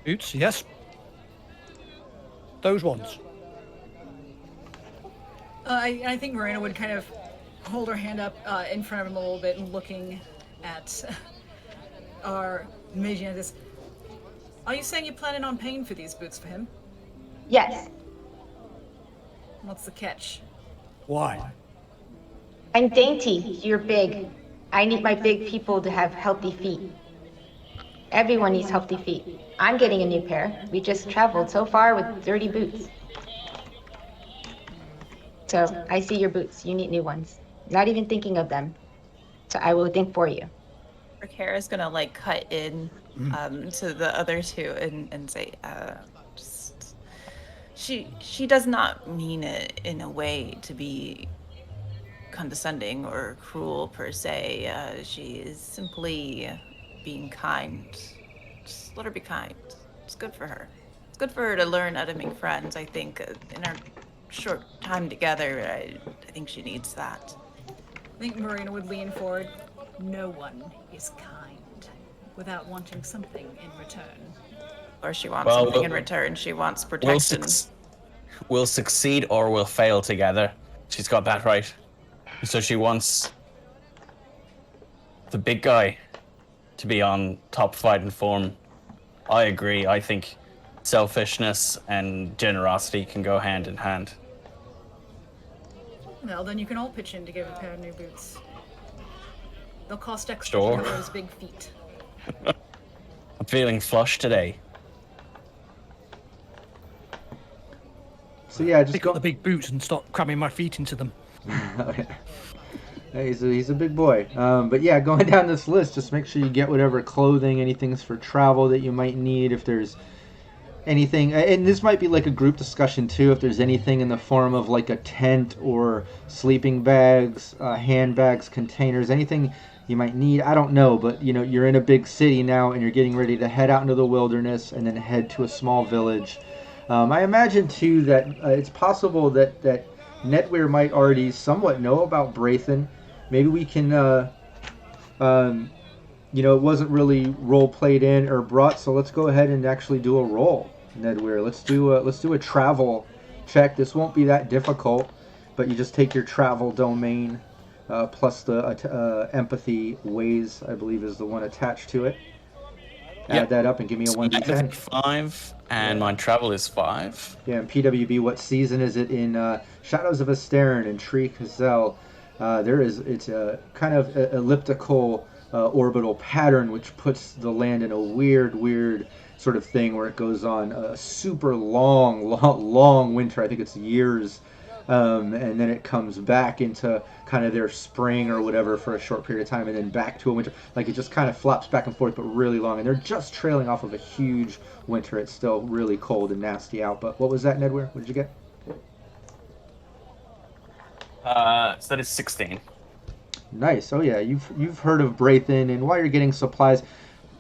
Boots, yes. Those ones. I think Morena would kind of hold her hand up in front of him a little bit and looking at our Magian. Are you saying you're planning on paying for these boots for him? Yes. What's the catch? Why? I'm dainty. You're big. I need my big people to have healthy feet. Everyone needs healthy feet. I'm getting a new pair. We just traveled so far with dirty boots. So I see your boots. You need new ones. Not even thinking of them. So I will think for you. Kara's gonna like cut in to the other two and say, just she does not mean it in a way to be condescending or cruel per se. She is simply being kind. Just let her be kind. It's good for her. It's good for her to learn how to make friends. I think in our short time together, I think she needs that. I think Marina would lean forward. No one is kind without wanting something in return. Or she wants something in return. She wants protection. We'll succeed or we'll fail together. She's got that right. So she wants the big guy to be on top fighting form. I agree. I think selfishness and generosity can go hand in hand. Well, then you can all pitch in to give a pair of new boots. They'll cost extra Sure. for those big feet. I'm feeling flush today. So yeah, just Pick up the big boots and start cramming my feet into them. Oh, yeah. He's a big boy. But yeah, going down this list, just make sure you get whatever clothing, anything's for travel that you might need. If there's anything, and this might be like a group discussion too, if there's anything in the form of like a tent or sleeping bags, handbags, containers, anything you might need. I don't know, but you know, you're in a big city now and you're getting ready to head out into the wilderness and then head to a small village. I imagine too that it's possible that Netweir might already somewhat know about Braithen. Maybe we can, you know, it wasn't really role played in or brought, so let's go ahead and actually do a roll, Netweir. Let's do a travel check. This won't be that difficult, but you just take your travel domain plus the empathy ways, I believe, is the one attached to it. Add that up and give me a 1d10. 5, and my travel is 5. Yeah, and PWB, what season is it in Shadows of Esteren and Tree Hazel? It's a kind of elliptical orbital pattern which puts the land in a weird sort of thing where it goes on a super long winter. I think it's years. And then it comes back into kind of their spring or whatever for a short period of time, and then back to a winter. Like, it just kind of flops back and forth, but really long. And they're just trailing off of a huge winter. It's still really cold and nasty out. But what was that, Nedweir? What did you get? So that is 16. Nice. Oh yeah, you've heard of Braithen, and while you're getting supplies,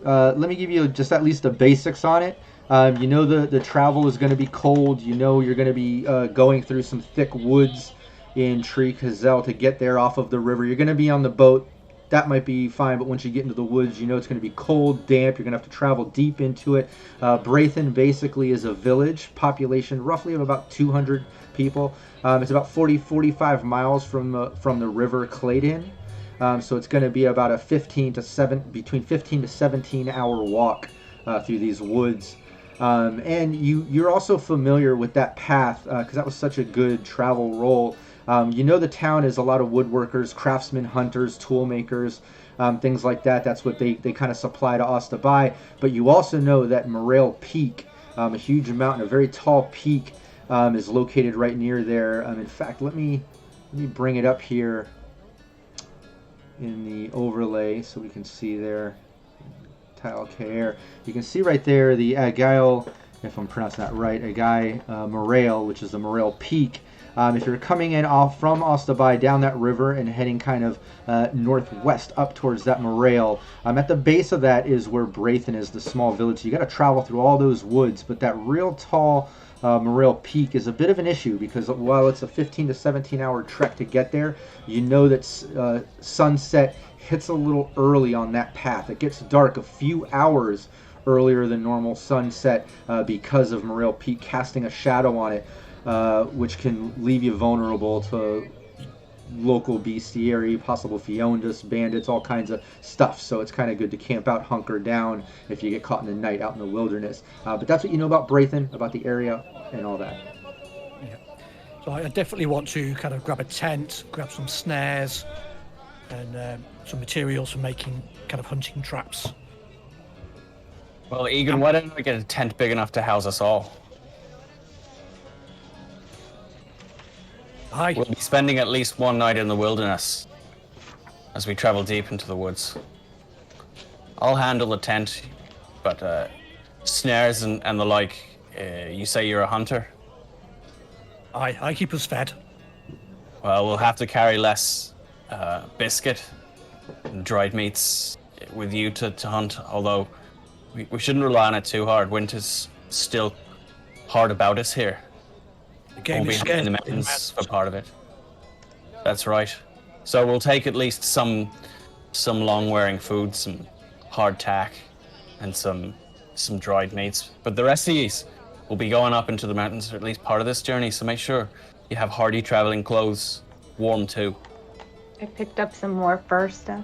let me give you just at least the basics on it. You know the travel is going to be cold. You know you're going to be going through some thick woods in Tree Hazel to get there off of the river. You're going to be on the boat. That might be fine, but once you get into the woods, you know it's going to be cold, damp. You're going to have to travel deep into it. Braithen basically is a village, population roughly of about 200 people. It's about 45 miles from the river Claydon. So it's going to be about a between 15 to 17 hour walk through these woods. And you're also familiar with that path because that was such a good travel roll. You know the town is a lot of woodworkers, craftsmen, hunters, tool makers, things like that. That's what they kind of supply to Ostabai. But you also know that Morale Peak, a huge mountain, a very tall peak, is located right near there. In fact, let me bring it up here in the overlay so we can see there. Tile care. You can see right there the Agile, if I'm pronouncing that right, Morale, which is the Morale Peak. If you're coming in off from Ostabai down that river and heading kind of northwest up towards that Morale, at the base of that is where Braithen is, the small village. You got to travel through all those woods, but that real tall Morale Peak is a bit of an issue because while it's a 15 to 17 hour trek to get there, you know that sunset hits a little early on that path. It gets dark a few hours earlier than normal sunset because of Morale Peak casting a shadow on it, which can leave you vulnerable to local bestiary, possible Fiondas, bandits, all kinds of stuff. So it's kind of good to camp out, hunker down if you get caught in the night out in the wilderness. But that's what you know about Braithen, about the area and all that. Yeah. Right, I definitely want to kind of grab a tent, grab some snares, and some materials for making kind of hunting traps. Well, Egan, why don't I get a tent big enough to house us all? Aye. We'll be spending at least one night in the wilderness as we travel deep into the woods. I'll handle the tent, but snares and the like, you say you're a hunter? Aye, I keep us fed. Well, we'll have to carry less biscuit and dried meats with you to hunt, although we shouldn't rely on it too hard. Winter's still hard about us here. The game We'll is be in scarce the in mountains for part of it. That's right. So we'll take at least some long-wearing food, some hardtack, and some dried meats. But the rest of these will be going up into the mountains for at least part of this journey, so make sure you have hardy traveling clothes, warm too. I picked up some more fur stuff.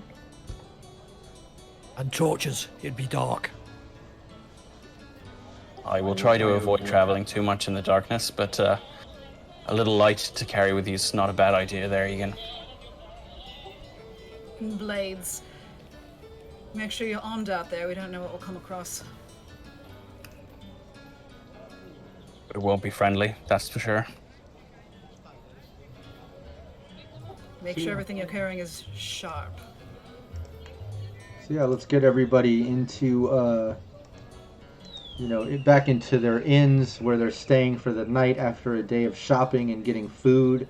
And torches. It'd be dark. I will try to avoid traveling too much in the darkness, but a little light to carry with you is not a bad idea there, Egan. Blades. Make sure you're armed out there. We don't know what we'll come across. It won't be friendly, that's for sure. Make sure everything you're carrying is sharp. So yeah, let's get everybody into, back into their inns where they're staying for the night after a day of shopping and getting food.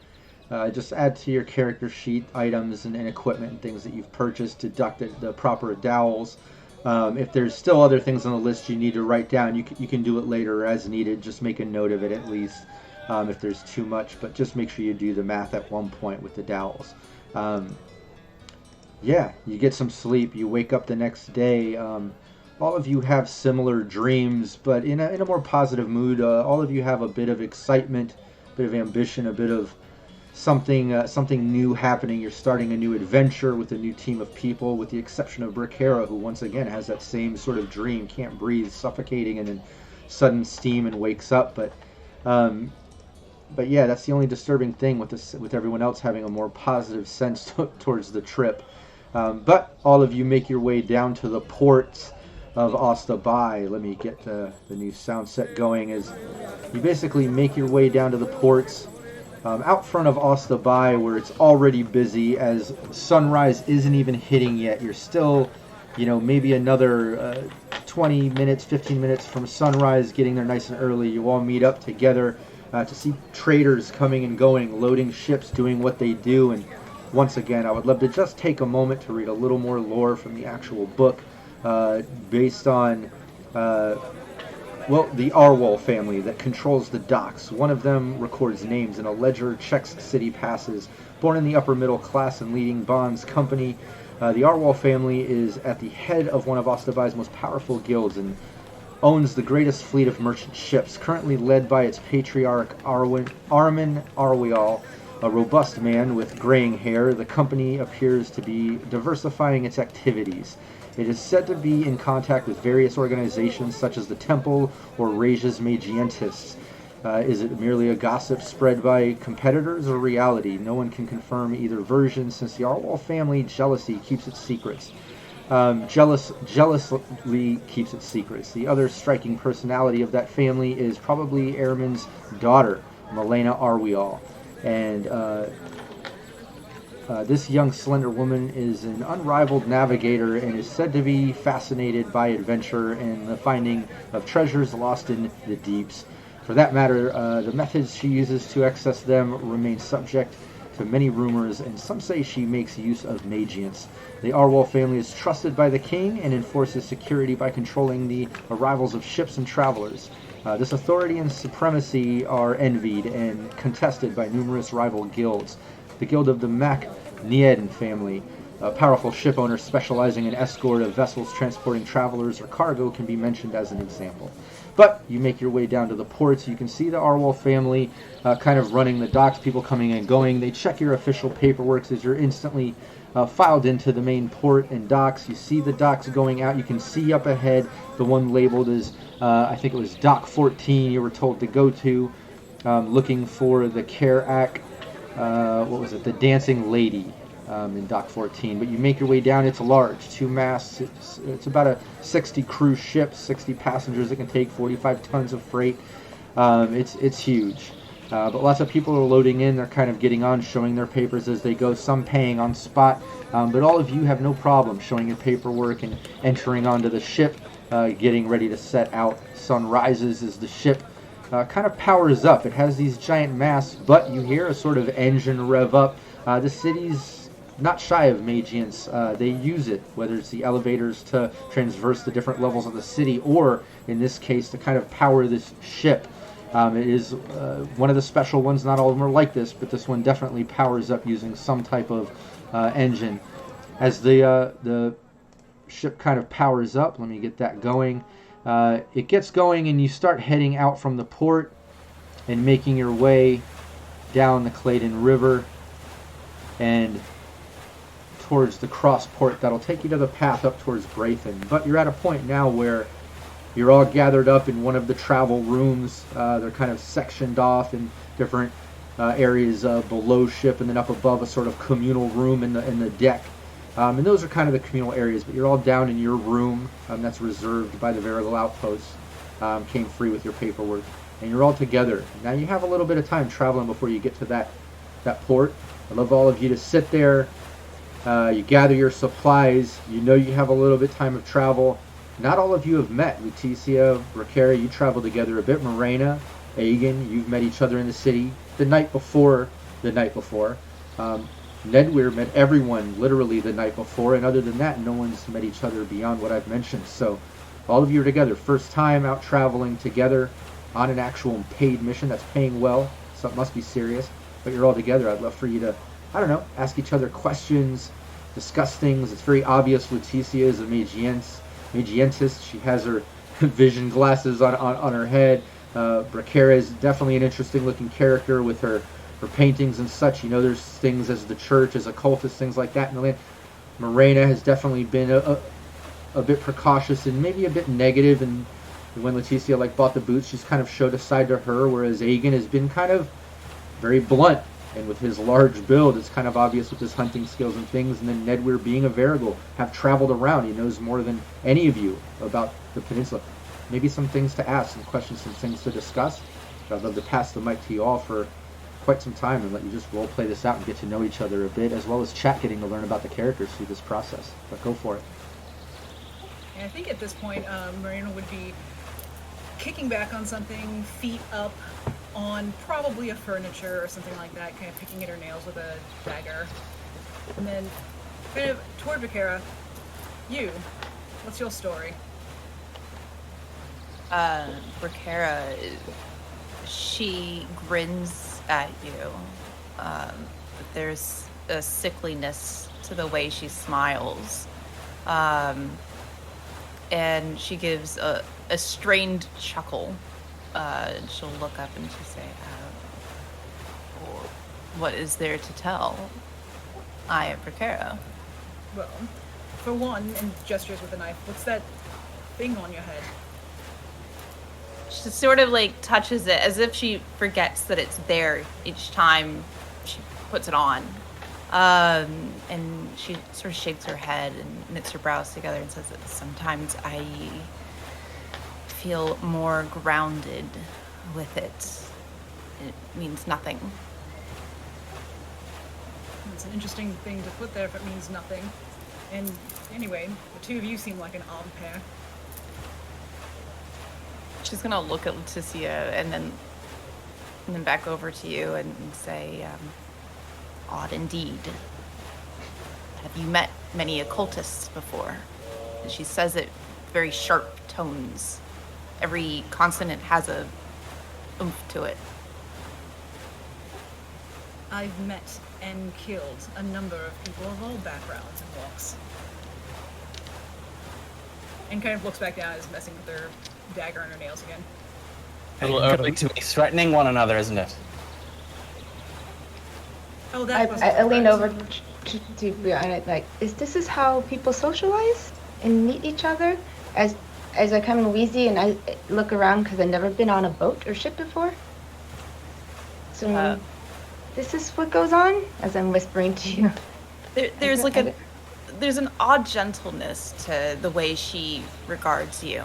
Just add to your character sheet items and equipment and things that you've purchased, deduct the proper dowels. If there's still other things on the list you need to write down, you can do it later as needed. Just make a note of it at least if there's too much, but just make sure you do the math at one point with the dowels. Yeah, you get some sleep, you wake up the next day. All of you have similar dreams, but in a more positive mood. All of you have a bit of excitement, a bit of ambition, a bit of something new happening. You're starting a new adventure with a new team of people, with the exception of Brickera, who once again has that same sort of dream, can't breathe, suffocating, and then sudden steam and wakes up. But yeah, that's the only disturbing thing with everyone else having a more positive sense towards the trip. But all of you make your way down to the ports of Ostabai. Let me get the new sound set going. As you basically make your way down to the ports out front of Ostabai, where it's already busy, as sunrise isn't even hitting yet. You're still, maybe another 20 minutes, 15 minutes from sunrise, getting there nice and early. You all meet up together to see traders coming and going, loading ships, doing what they do. And once again, I would love to just take a moment to read a little more lore from the actual book based on the Arwol family that controls the docks. One of them records names in a ledger, checks city passes. Born in the upper middle class and leading Bond's company, the Arwol family is at the head of one of Ostabai's most powerful guilds and owns the greatest fleet of merchant ships, currently led by its patriarch Armin Arwial, a robust man with graying hair. The company appears to be diversifying its activities. It is said to be in contact with various organizations such as the Temple or Regius Magientis. Is it merely a gossip spread by competitors or reality? No one can confirm either version, since the Arwol family jealously keeps its secrets. Jealously keeps its secrets. The other striking personality of that family is probably Ehrman's daughter, Milena Arwial. And this young, slender woman is an unrivaled navigator and is said to be fascinated by adventure and the finding of treasures lost in the deeps. For that matter, the methods she uses to access them remain subject to many rumors, and some say she makes use of magients. The Arwol family is trusted by the king and enforces security by controlling the arrivals of ships and travelers. This authority and supremacy are envied and contested by numerous rival guilds. The Guild of the Mac Nieden family, a powerful ship owner specializing in escort of vessels transporting travelers or cargo, can be mentioned as an example. But you make your way down to the ports. You can see the Arwol family kind of running the docks, people coming and going. They check your official paperwork as you're instantly filed into the main port and docks. You see the docks going out. You can see up ahead the one labeled as, I think it was Dock 14 you were told to go to. looking for the Karac, the Dancing Lady in Dock 14. But you make your way down. It's large, 2 masts. It's about a 60 cruise ship, 60 passengers. It can take 45 tons of freight. It's huge. But lots of people are loading in. They're kind of getting on, showing their papers as they go, some paying on spot. But all of you have no problem showing your paperwork and entering onto the ship, getting ready to set out. Sun rises as the ship kind of powers up. It has these giant masts, but you hear a sort of engine rev up. The city's not shy of Magians. They use it, whether it's the elevators to traverse the different levels of the city, or in this case to kind of power this ship. It is one of the special ones. Not all of them are like this, but this one definitely powers up using some type of engine. As the ship kind of powers up, let me get that going. It gets going, and you start heading out from the port and making your way down the Clayton River and towards the cross port that'll take you to the path up towards Braithen. But you're at a point now where you're all gathered up in one of the travel rooms. They're kind of sectioned off in different areas below ship, and then up above a sort of communal room in the deck. And those are kind of the communal areas, but you're all down in your room that's reserved by the Variable Outpost. Came free with your paperwork, and you're all together. Now you have a little bit of time traveling before you get to that port. I'd love all of you to sit there. You gather your supplies. You know you have a little bit time of travel. Not all of you have met. Leticia, Rakera, you traveled together a bit. Morena, Aegon, you've met each other in the city the night before. Nedweir met everyone literally the night before, and other than that, no one's met each other beyond what I've mentioned. So all of you are together. First time out traveling together on an actual paid mission that's paying well, so it must be serious. But you're all together. I'd love for you to, I don't know, ask each other questions, discuss things. It's very obvious Leticia is a Magientist. She has her vision glasses on her head. Bracara is definitely an interesting looking character with her paintings and such. You know, there's things as the church, as occultists, things like that in the land. Morena has definitely been a bit precautious and maybe a bit negative, and when Leticia bought the boots, she's kind of showed a side to her, whereas Aegon has been kind of very blunt, and with his large build, it's kind of obvious with his hunting skills and things. And then Nedweir, being a Variable, have traveled around. He knows more than any of you about the peninsula. Maybe some things to ask, some questions, some things to discuss. But I'd love to pass the mic to you all for quite some time and let you just role play this out and get to know each other a bit, as well as chat, getting to learn about the characters through this process. But go for it. And I think at this point, Morena would be kicking back on something, feet up on probably a furniture or something like that, kind of picking at her nails with a dagger. And then kind of toward Vakera, what's your story? Vakera, she grins at you, but there's a sickliness to the way she smiles, and she gives a strained chuckle. She'll look up and she'll say, what is there to tell? I am Vakera. Well, for one, and gestures with a knife, what's that thing on your head? She sort of touches it as if she forgets that it's there each time she puts it on. And she sort of shakes her head and knits her brows together and says that sometimes I feel more grounded with it. It means nothing. It's an interesting thing to put there if it means nothing. And anyway, the two of you seem like an odd pair. She's gonna look at Leticia and then back over to you and say, odd indeed. Have you met many occultists before? And she says it very sharp tones. Every consonant has a oomph to it. I've met and killed a number of people of all backgrounds and walks. And kind of looks back down, is messing with her dagger and her nails again. A little early to be threatening one another, isn't it? Oh, that was. I lean over to be on it. This is how people socialize and meet each other? As I come in wheezy and I look around because I've never been on a boat or ship before. So this is what goes on as I'm whispering to you. There's there's an odd gentleness to the way she regards you,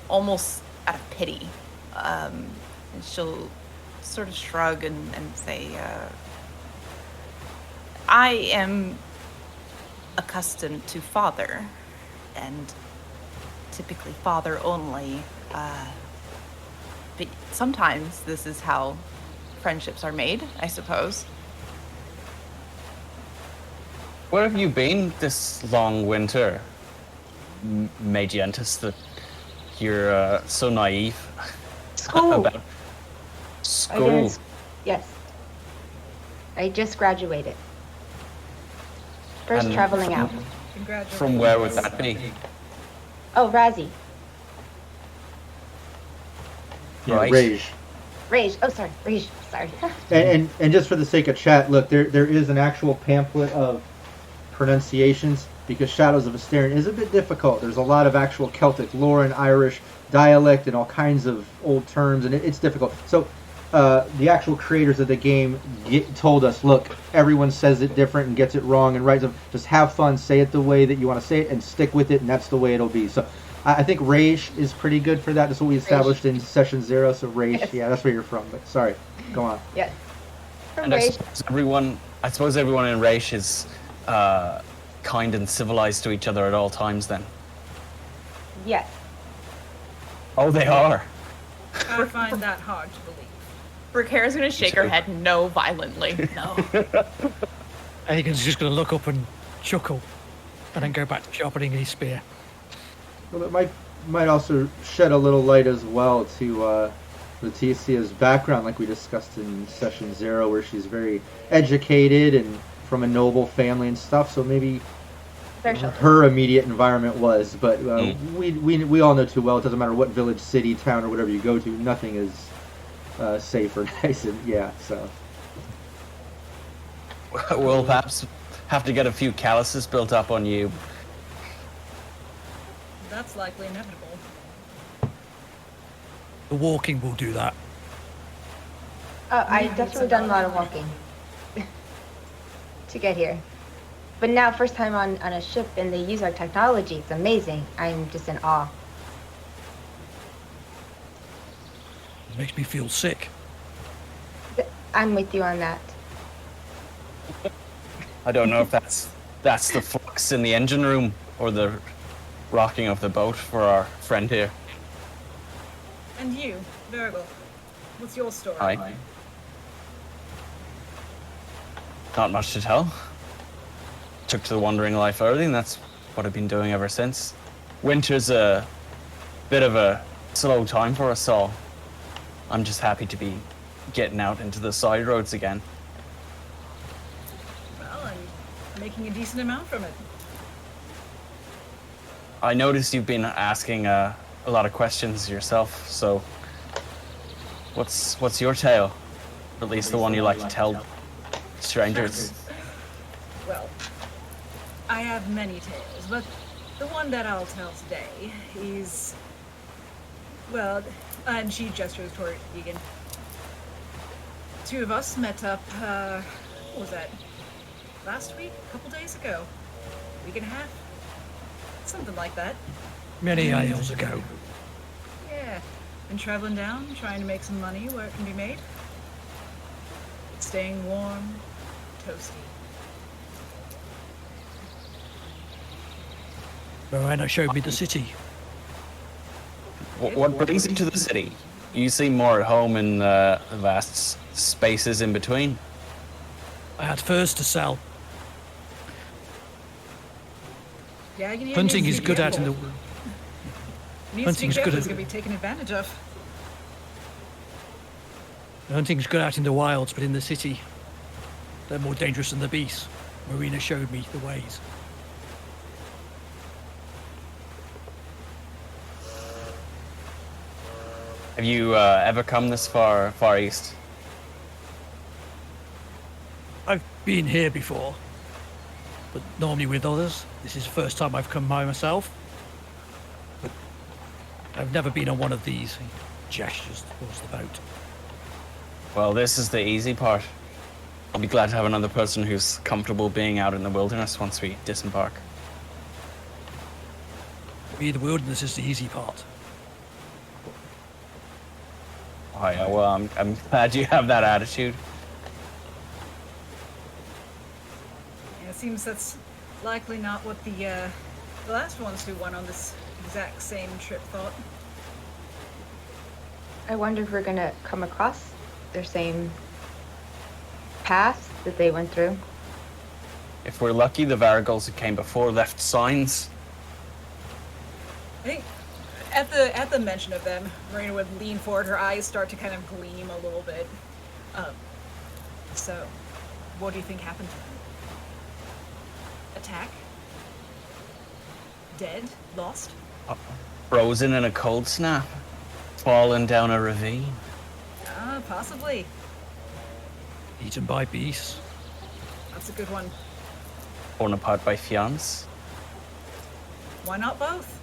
almost out of pity. And she'll sort of shrug and say, I am accustomed to father, and typically father only. But sometimes this is how friendships are made, I suppose. Where have you been this long winter, Magientus, that you're so naive School. about school? Yes. I just graduated. First And traveling out. Congratulations. From where would that be? Oh, Razzie. Yeah, Right. Rage. Rage. Oh, sorry. Rage. Sorry. And just for the sake of chat, look, there is an actual pamphlet of pronunciations because Shadows of Esteren is a bit difficult. There's a lot of actual Celtic lore and Irish dialect and all kinds of old terms, and it's difficult. So the actual creators of the game told us, look, everyone says it different and gets it wrong and writes them. Just have fun, say it the way that you want to say it, and stick with it, and that's the way it'll be. So I think Rage is pretty good for that. That's what we established in session 0. So Rage, Yes. yeah, that's where you're from. But sorry, go on. Yes. From And I Rage. suppose everyone in Raish is kind and civilized to each other at all times then. Yes. Oh, they are. I find that hard to believe. Rakara's gonna shake her head no violently. No. Aegon's just going to look up and chuckle, and then go back to sharpening his spear. Well, it might also shed a little light as well to Leticia's background, like we discussed in session 0, where she's very educated and from a noble family and stuff. So maybe Very sheltered. her immediate environment was, but we all know too well. It doesn't matter what village, city, town, or whatever you go to. Nothing is safe or nice. And yeah, so We'll perhaps have to get a few calluses built up on you. That's likely inevitable. The walking will do that. Oh, I definitely done a lot of walking to get here. But now, first time on a ship and they use our technology. It's amazing. I'm just in awe. It makes me feel sick. I'm with you on that. I don't know if that's the flux in the engine room or the rocking of the boat for our friend here. And you, Virgil, what's your story? Hi. Not much to tell. Took to the wandering life early, and that's what I've been doing ever since. Winter's a bit of a slow time for us all. I'm just happy to be getting out into the side roads again. Well, I'm making a decent amount from it. I noticed you've been asking a lot of questions yourself, so what's your tale? At least the one you like to tell strangers. Well, I have many tales, but the one that I'll tell today is, well, and she gestures toward Egan. Two of us met up, what was that, last week? A couple days ago? Week and a half? Something like that. Many aisles ago. Yeah. Been traveling down, trying to make some money where it can be made. Staying warm, toasty. Rowena showed me the city. What brings you to the city? You seem more at home in the vast spaces in between. I had furs to sell. Yeah, you need Hunting to is be good out in the... careful. Needs to be hunting's good careful, at- it's gonna be taken advantage of. Hunting's good out in the wilds, but in the city, they're more dangerous than the beasts. Marina showed me the ways. Have you ever come this far east? I've been here before, but normally with others. This is the first time I've come by myself. But I've never been on one of these. He gestures towards the boat. Well, this is the easy part. I'll be glad to have another person who's comfortable being out in the wilderness once we disembark. Me, the wilderness is the easy part. Oh, yeah, well, I'm glad you have that attitude. Yeah, it seems that's likely not what the last ones who went on this exact same trip thought. I wonder if we're gonna come across their same path that they went through. If we're lucky, the Varigals who came before left signs. I think at the mention of them, Marina would lean forward, her eyes start to kind of gleam a little bit. So, what do you think happened to them? Attack? Dead? Lost? Frozen in a cold snap. Fallen down a ravine. Ah, possibly. Eaten by beasts. That's a good one. Torn apart by fiance. Why not both?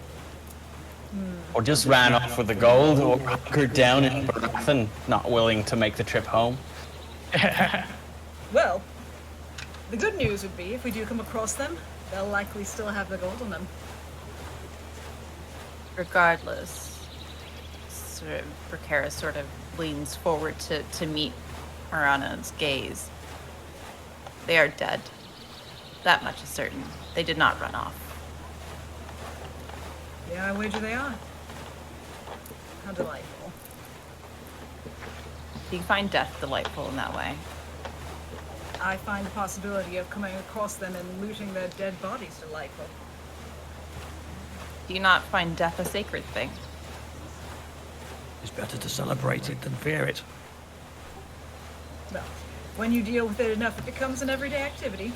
Or just ran off with the gold, or hunkered down in Barathon, not willing to make the trip home. Well, the good news would be if we do come across them, they'll likely still have the gold on them. Regardless, Bracara sort of leans forward to meet Marana's gaze. They are dead. That much is certain. They did not run off. Yeah, I wager they are. How delightful. Do you find death delightful in that way? I find the possibility of coming across them and looting their dead bodies delightful. Do you not find death a sacred thing? It's better to celebrate it than fear it. Well, when you deal with it enough, it becomes an everyday activity.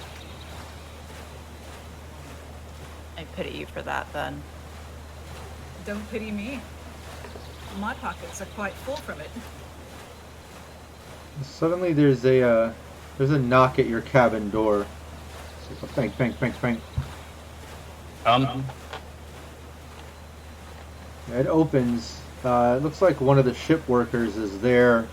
I pity you for that, then. Don't pity me. My pockets are quite full from it. Suddenly there's a knock at your cabin door. It's like a bang, bang, bang, bang. It opens. It looks like one of the ship workers is there.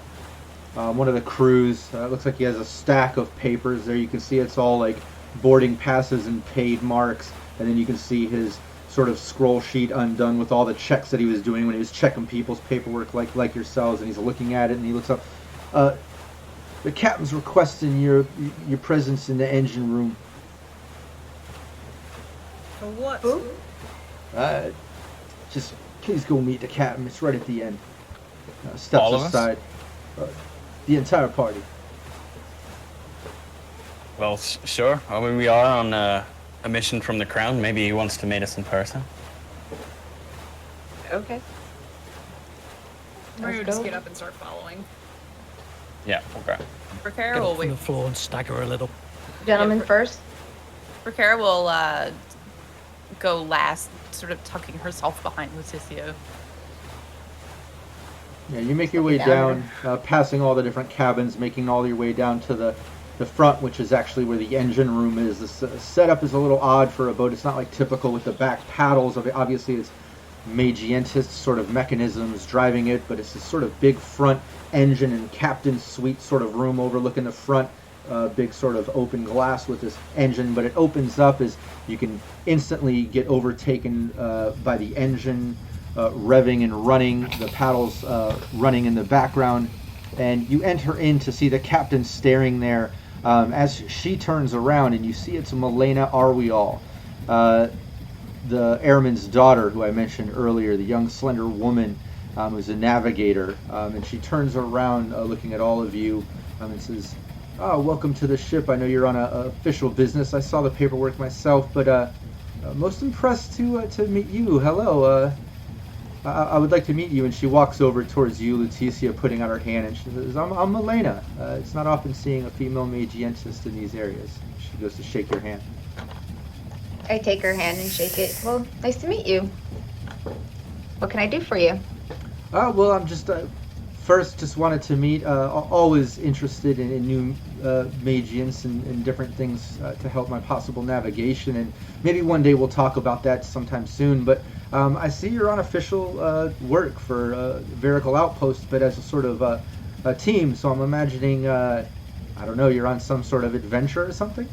One of the crews. It looks like he has a stack of papers there. You can see it's all like boarding passes and paid marks. And then you can see his sort of scroll sheet undone with all the checks that he was doing when he was checking people's paperwork like yourselves. And he's looking at it and he looks up. The captain's requesting your presence in the engine room. For what? Just please go meet the captain. It's right at the end. Steps All of us? aside. The entire party. Well, sure. I mean, we are on a mission from the Crown. Maybe he wants to meet us in person. Okay. Mario Let's just go. get up and start following. Yeah, okay. Bracara Get will up from wait. the floor and stagger a little. Gentlemen Yeah, first. Bracara will go last, sort of tucking herself behind Leticia. Yeah, you make your way Down down, passing all the different cabins, making all your way down to the front, which is actually where the engine room is. The setup is a little odd for a boat. It's not like typical with the back paddles. Obviously, it's Magientist sort of mechanisms driving it, but it's this sort of big front engine and captain's suite sort of room overlooking the front. Big sort of open glass with this engine, but it opens up as you can instantly get overtaken by the engine revving and running, the paddles running in the background, and you enter in to see the captain staring there as she turns around, and you see it's Milena Arweall, the airman's daughter who I mentioned earlier, the young slender woman who's a navigator, and she turns around looking at all of you and says, "Oh, welcome to the ship. I know you're on a official business. I saw the paperwork myself, but most impressed to meet you. Hello. I would like to meet you." And she walks over towards you, Leticia, putting out her hand, and she says, I'm Milena. It's not often seeing a female magientist in these areas. She goes to shake your hand. I take her hand and shake it. Well, nice to meet you. What can I do for you? Well, I'm just first just wanted to meet. Always interested in new magients and different things to help my possible navigation, and maybe one day we'll talk about that sometime soon. But I see you're on official work for Verical Outpost, but as a sort of team, so I'm imagining, I don't know, you're on some sort of adventure or something?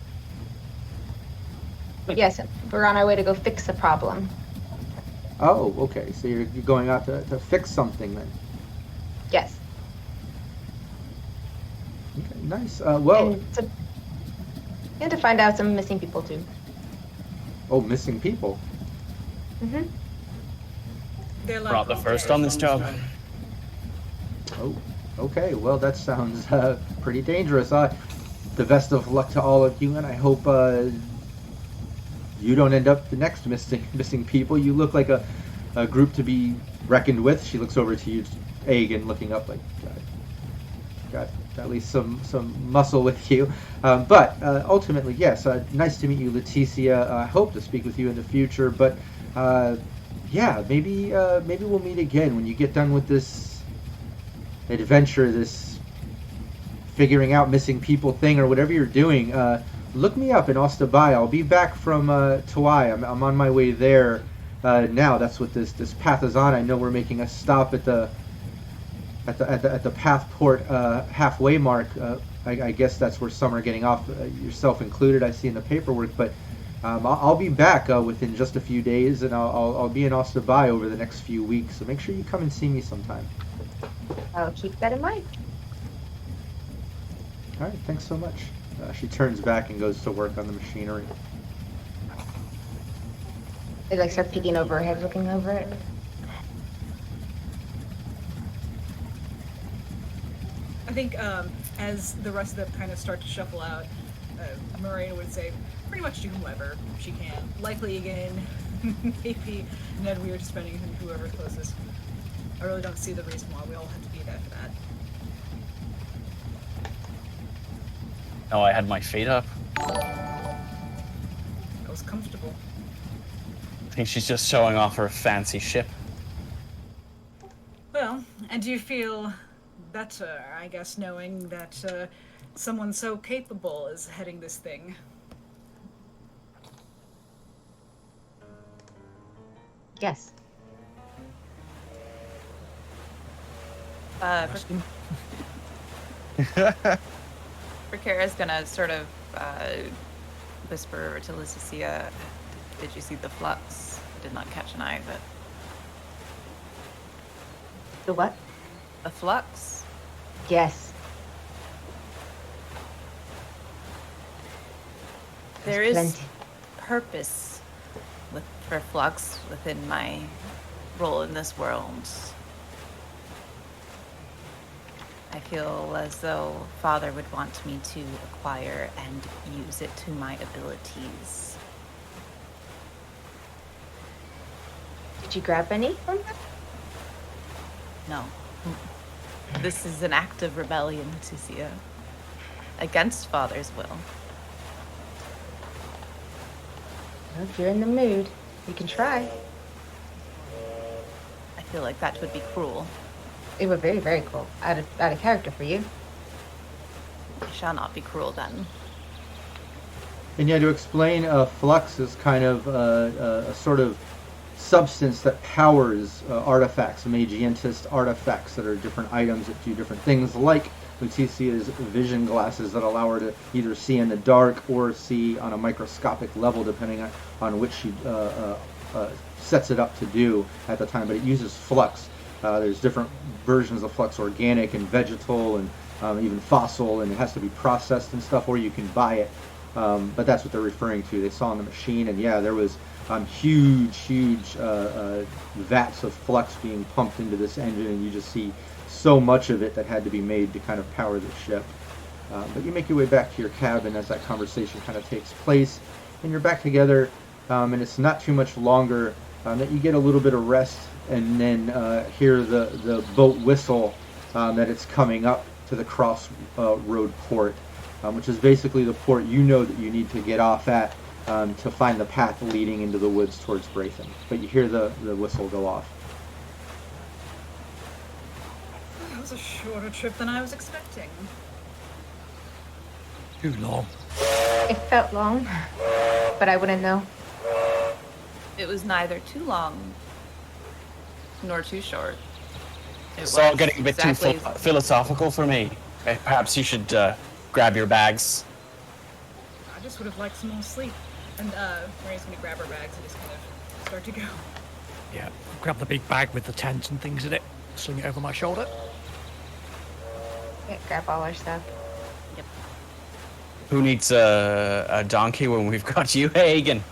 Yes, we're on our way to go fix a problem. Oh, okay, so you're going out to fix something then. Yes. Okay, nice. Well, And to find out some missing people too. oh, missing people. Mm-hmm. They're like Brought the first on this job. Oh, okay. Well, that sounds pretty dangerous. The best of luck to all of you, and I hope you don't end up the next missing people. You look like a group to be reckoned with. She looks over to you, Agan, looking up like, got at least some muscle with you. But ultimately, yes, nice to meet you, Leticia. I hope to speak with you in the future. But yeah, maybe we'll meet again when you get done with this adventure, this figuring out missing people thing, or whatever you're doing. Look me up in Ostabai. I'll be back from Tawai. I'm on my way there now. That's what this path is on. I know we're making a stop at the Pathport halfway mark. I guess that's where some are getting off, yourself included. I see in the paperwork, but I'll be back within just a few days, and I'll be in Ostabai over the next few weeks. So make sure you come and see me sometime. I'll keep that in mind. All right, thanks so much. She turns back and goes to work on the machinery. They like start peeking over her head, looking over it. I think as the rest of them kind of start to shuffle out, Marina would say pretty much to whoever she can. Likely again, maybe Ned Weir to spending whoever's closest. I really don't see the reason why we all have to be there for that. Oh, I had my feet up. I was comfortable. I think she's just showing off her fancy ship. Well, and do you feel better, I guess, knowing that someone so capable is heading this thing? Yes. Ricara's gonna sort of whisper to Leticia, did you see the flux? I did not catch an eye, but... The what? The flux? Yes. There is plenty. purpose for flux within my role in this world. I feel as though Father would want me to acquire and use it to my abilities. Did you grab any from them? No. This is an act of rebellion, Leticia. Against Father's will. Well, if you're in the mood, you can try. I feel like that would be cruel. It was very, very cool. Out of character for you. I shall not be cruel then. And yeah, to explain, flux is kind of a sort of substance that powers artifacts, magientist artifacts that are different items that do different things, like Leticia's vision glasses that allow her to either see in the dark or see on a microscopic level, depending on which she sets it up to do at the time. But it uses flux. There's different versions of flux, organic and vegetal and even fossil, and it has to be processed and stuff, or you can buy it. But that's what they're referring to. They saw in the machine, and yeah, there was huge vats of flux being pumped into this engine, and you just see so much of it that had to be made to kind of power the ship. But you make your way back to your cabin as that conversation kind of takes place, and you're back together, and it's not too much longer that you get a little bit of rest, and then hear the boat whistle that it's coming up to the crossroad port, which is basically the port you know that you need to get off at to find the path leading into the woods towards Braithen. But you hear the whistle go off. That was a shorter trip than I was expecting. Too long. It felt long, but I wouldn't know. It was neither too long nor too short. It's all was getting a bit exactly- too philosophical for me. Perhaps you should grab your bags. I just would have liked some more sleep. And Maria's gonna grab her bags and just kind of start to go. Yeah, grab the big bag with the tent and things in it, sling it over my shoulder. Yeah, grab all our stuff. Who needs a donkey when we've got you, Hagen?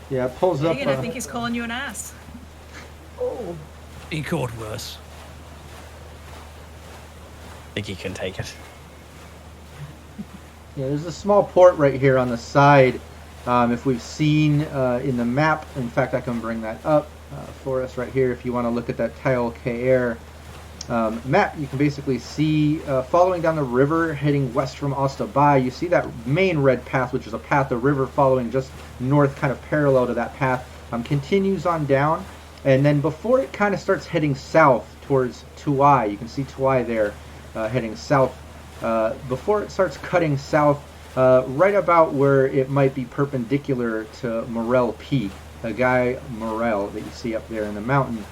Yeah, it pulls up. Hagen, I think he's calling you an ass. Oh. He called worse. I think he can take it. Yeah, there's a small port right here on the side. If we've seen in the map, in fact, I can bring that up for us right here. If you want to look at that Tile KR map, you can basically see following down the river, heading west from Ostabai, you see that main red path, which is a path the river following just north, kind of parallel to that path, continues on down. And then before it kind of starts heading south towards Tuai, you can see Tuai there heading south. Before it starts cutting south, right about where it might be perpendicular to Morel Peak, a guy Morel that you see up there in the mountain,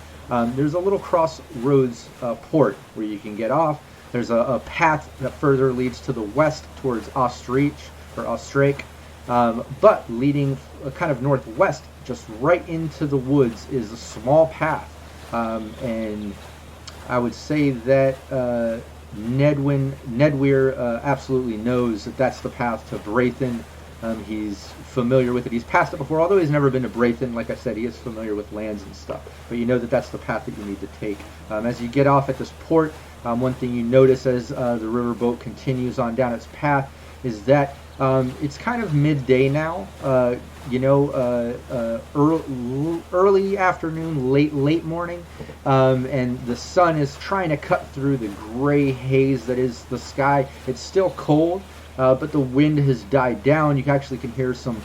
there's a little crossroads port where you can get off. There's a path that further leads to the west towards Ostrich or Ostrake, but leading kind of northwest, just right into the woods, is a small path, and I would say that Nedweir absolutely knows that that's the path to Braithen. He's familiar with it. He's passed it before, although he's never been to Braithen. Like I said, he is familiar with lands and stuff. But you know that that's the path that you need to take. As you get off at this port, one thing you notice as the riverboat continues on down its path is that it's kind of midday now. Early afternoon, late morning, and the sun is trying to cut through the gray haze that is the sky. It's still cold, but the wind has died down. You actually can hear some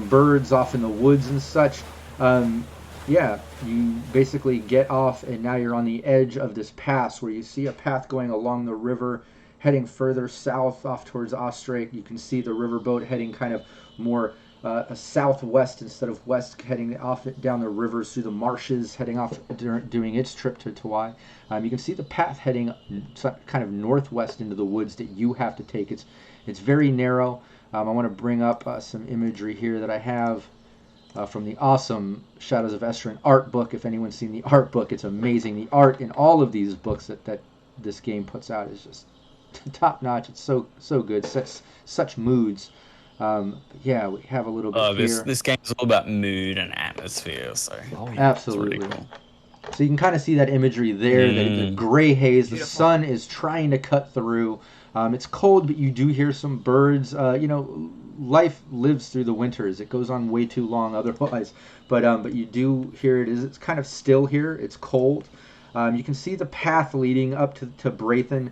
birds off in the woods and such. Yeah, you basically get off, and now you're on the edge of this pass where you see a path going along the river, heading further south off towards Ostrake. You can see the riverboat heading kind of more southwest instead of west, heading off down the rivers through the marshes, heading off doing its trip to Tuai. You can see the path heading kind of northwest into the woods that you have to take. It's very narrow. I want to bring up some imagery here that I have from the awesome Shadows of Esteren art book. If anyone's seen the art book, it's amazing. The art in all of these books that this game puts out is just top notch. It's so good. Such moods. Yeah, we have a little bit here. This game is all about mood and atmosphere, so Absolutely. It's really cool. So you can kind of see that imagery there, the gray haze. Beautiful. The sun is trying to cut through. It's cold, but you do hear some birds. Life lives through the winters. It goes on way too long otherwise. But you do hear it. It's kind of still here. It's cold. You can see the path leading up to Braithen.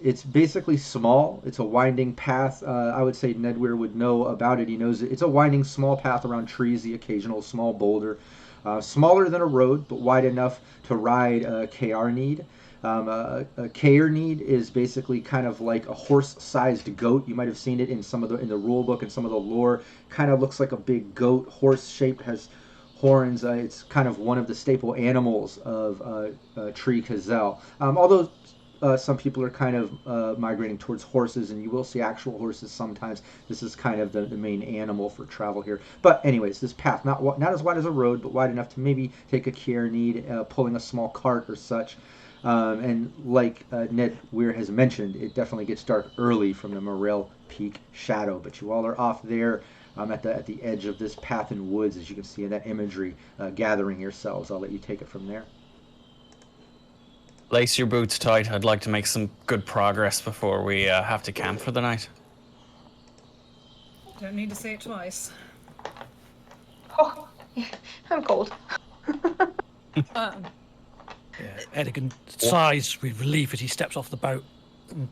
It's basically small. It's a winding path. I would say Nedweir would know about it. He knows it. It's a winding small path around trees, the occasional small boulder. Smaller than a road, but wide enough to ride a KR need. A KR need is basically kind of like a horse-sized goat. You might have seen it in in the rule book and some of the lore. Kind of looks like a big goat, horse-shaped, has horns. It's kind of one of the staple animals of Tree Kazel. Although some people are kind of migrating towards horses, and you will see actual horses sometimes. This is kind of the main animal for travel here. But anyways, this path, not as wide as a road, but wide enough to maybe take a care need, pulling a small cart or such. And like Ned Weir has mentioned, it definitely gets dark early from the Morel Peak shadow. But you all are off there at the edge of this path in woods, as you can see in that imagery, gathering yourselves. I'll let you take it from there. Lace your boots tight. I'd like to make some good progress before we have to camp for the night. Don't need to say it twice. Oh, I'm cold. Edigan sighs with relief as he steps off the boat and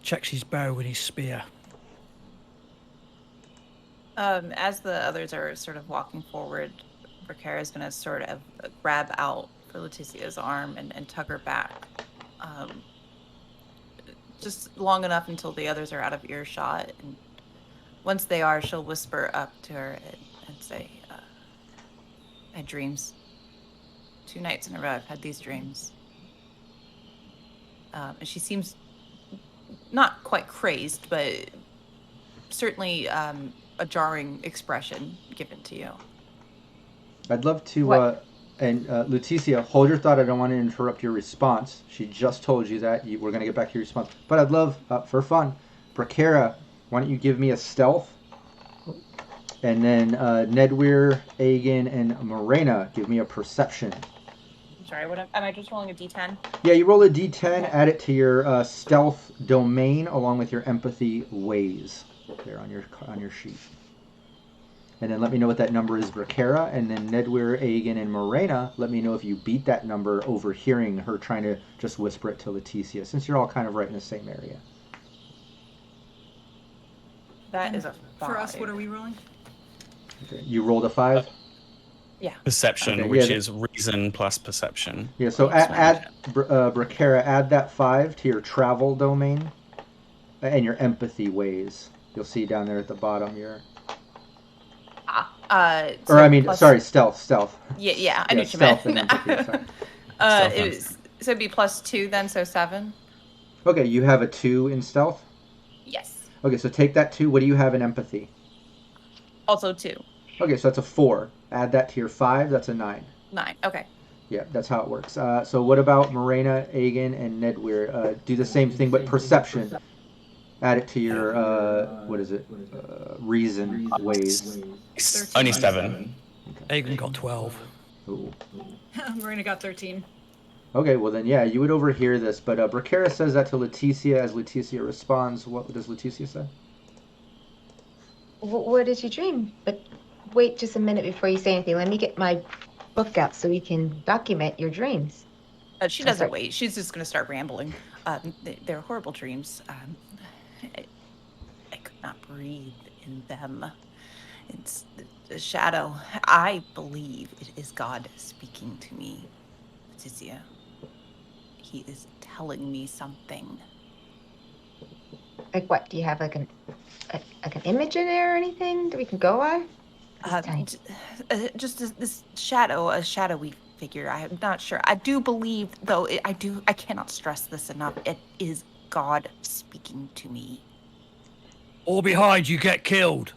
checks his bow and his spear. As the others are sort of walking forward, Bracara is going to sort of grab out for Leticia's arm and tug her back. Just long enough until the others are out of earshot. And once they are, she'll whisper up to her and say, had dreams. 2 nights in a row I've had these dreams. And she seems not quite crazed, but certainly a jarring expression given to you. I'd love to, and Leticia, hold your thought. I don't want to interrupt your response. She just told you that. We're going to get back to your response. But I'd love, for fun, Bracara, why don't you give me a stealth? And then Nedweir, Aegon, and Morena, give me a perception. Sorry, am I just rolling a d10? Yeah, you roll a d10, add it to your stealth domain along with your empathy ways there on your sheet. And then let me know what that number is, Bracara. And then Nedweir, Aegon, and Morena, let me know if you beat that number overhearing her trying to just whisper it to Leticia, since you're all kind of right in the same area. That is a 5. For us, what are we rolling? Okay. You rolled a 5? Yeah. Perception, Okay, which yeah, is reason plus perception. Yeah, so add Bracara, add that 5 to your travel domain and your empathy ways. You'll see down there at the bottom your... stealth. Yeah, I knew what you meant. And empathy, sorry. It'd be +2 then, so 7. Okay, you have a 2 in stealth? Yes. Okay, so take that 2. What do you have in empathy? Also 2. Okay, so that's a 4. Add that to your 5. That's a 9. 9. Okay. Yeah, that's how it works. So what about Morena, Aegon, and Nedweir? Do the same thing, but perception. Add it to your, reason ways. Only 7. Okay. Aegon got 12. Ooh. Marina got 13. Okay, well then, yeah, you would overhear this, but Bracara says that to Leticia. As Leticia responds, what does Leticia say? What did you dream? But wait just a minute before you say anything. Let me get my book out so we can document your dreams. She doesn't wait. She's just going to start rambling. They're horrible dreams. I could not breathe in them. It's the shadow. I believe it is God speaking to me, Leticia. He is telling me something. Like what? Do you have like an image in there or anything that we can go by? Just this shadow, a shadowy figure. I am not sure. I do believe, though. I cannot stress this enough. It is God speaking to me. All behind you get killed.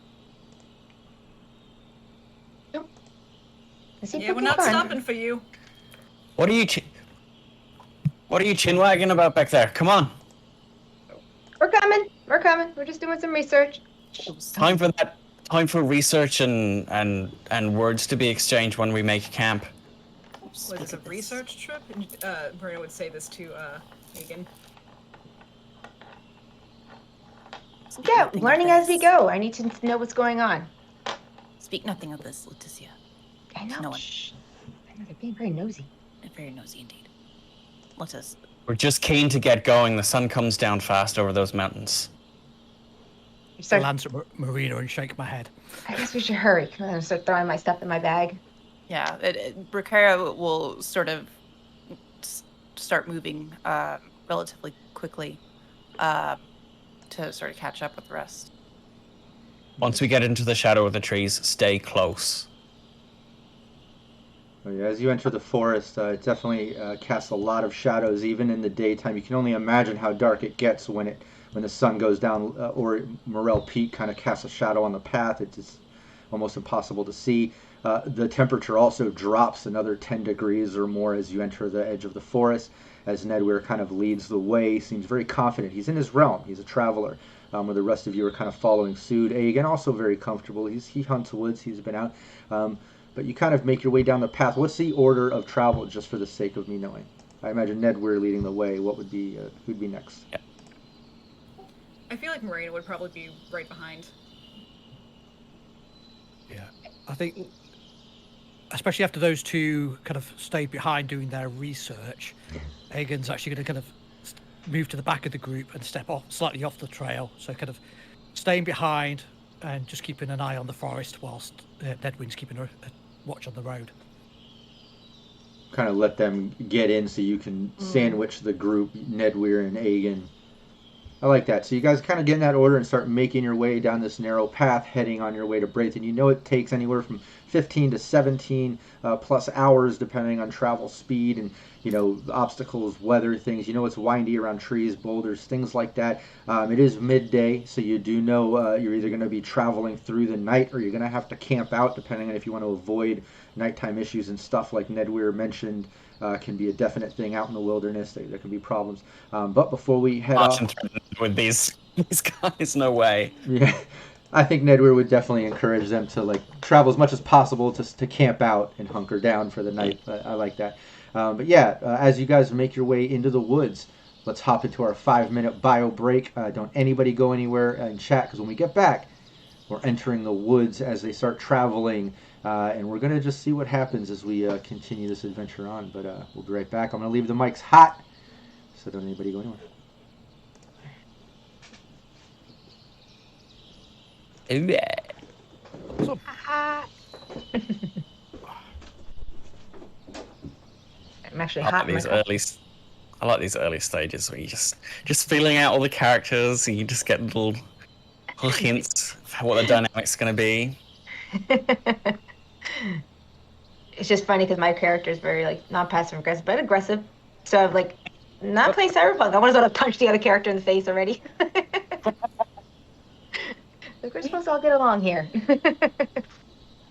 Yeah, we're not stopping for you. What are you chinwagging about back there? Come on. We're coming. We're just doing some research. Time for research and words to be exchanged when we make camp. Was this a research trip? Marina would say this to Aegon. Yeah, learning as we go. I need to know what's going on. Speak nothing of this, Leticia. I know. No one. Shh. I know they're being very nosy. Very nosy indeed. Let us. We're just keen to get going. The sun comes down fast over those mountains. I glance at Marina and shake my head. I guess we should hurry. I'm gonna start throwing my stuff in my bag. Yeah, Bracara will sort of start moving relatively quickly to sort of catch up with the rest. Once we get into the shadow of the trees, stay close. Oh, yeah, as you enter the forest, it definitely casts a lot of shadows, even in the daytime. You can only imagine how dark it gets when the sun goes down, or Morel Peak kind of casts a shadow on the path. It's almost impossible to see. The temperature also drops another 10 degrees or more as you enter the edge of the forest, as Nedweir kind of leads the way, seems very confident. He's in his realm. He's a traveler, where the rest of you are kind of following suit. Aegon also very comfortable. He hunts woods. He's been out. But you kind of make your way down the path. What's the order of travel, just for the sake of me knowing? I imagine Nedweir leading the way. What would be who'd be next? Yeah. I feel like Marina would probably be right behind. Yeah, I think, especially after those two kind of stayed behind doing their research, Aegon's actually going to kind of move to the back of the group and step off slightly off the trail. So kind of staying behind and just keeping an eye on the forest whilst Nedwin's keeping a watch on the road. Kind of let them get in so you can sandwich the group, Nedweir and Aegon. I like that. So you guys kind of get in that order and start making your way down this narrow path, heading on your way to Braithen. You know it takes anywhere from 15 to 17 plus hours, depending on travel speed and obstacles, weather, things. It's windy around trees, boulders, things like that. It is midday, so you do know you're either going to be traveling through the night or you're going to have to camp out, depending on if you want to avoid nighttime issues and stuff like Ned Weir mentioned. Can be a definite thing out in the wilderness. There can be problems. But before we head off with these guys, no way. Yeah, I think Ned Weir would definitely encourage them to travel as much as possible to camp out and hunker down for the night. I like that. But yeah, as you guys make your way into the woods, let's hop into our 5-minute bio break. Don't anybody go anywhere in chat, because when we get back, we're entering the woods as they start traveling, and we're going to just see what happens as we continue this adventure on. But we'll be right back. I'm going to leave the mics hot, so don't anybody go anywhere. I'm actually I hot. like these early stages where you just feeling out all the characters, and you just get little hints of what the dynamic's going to be. It's just funny because my character is very not passive aggressive, but aggressive. So I'm not playing Cyberpunk. I want to punch the other character in the face already. We're supposed to all get along here.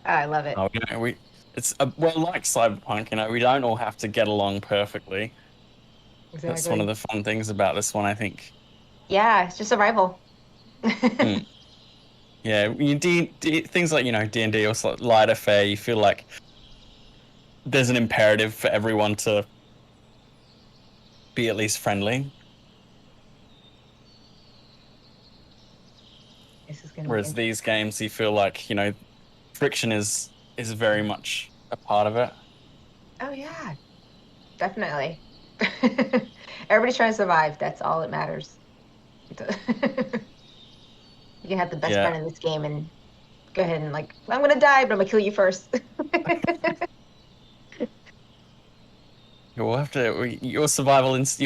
I love it. Oh, it's like Cyberpunk. We don't all have to get along perfectly. Exactly. That's one of the fun things about this one, I think. Yeah, it's just survival. Yeah, things like D&D or lighter fare, you feel like there's an imperative for everyone to be at least friendly. Whereas these games, you feel like friction is very much a part of it. Oh yeah, definitely. Everybody's trying to survive. That's all that matters. You can have the best friend in this game and go ahead and I'm gonna die, but I'm gonna kill you first. You'll have to. Your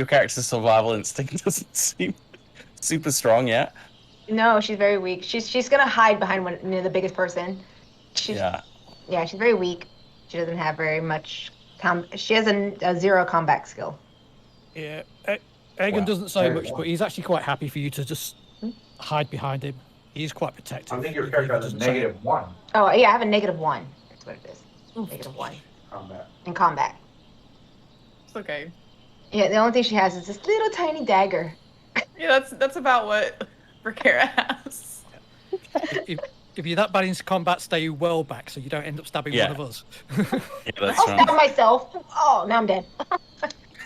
character's survival instinct doesn't seem super strong yet. No, she's very weak. She's gonna hide behind the biggest person. She's very weak. She doesn't have very much. She has a 0 combat skill. Yeah, Egan doesn't say much, but he's actually quite happy for you to just hide behind him. He's quite protective. I think your character has a -1. Oh yeah, I have a -1. That's what it is. -1. In combat. It's okay. Yeah, the only thing she has is this little tiny dagger. Yeah, that's about what Bracara has. If you're that bad in combat, stay well back so you don't end up stabbing one of us. Yeah, that's I'll stab myself. Oh, now I'm dead.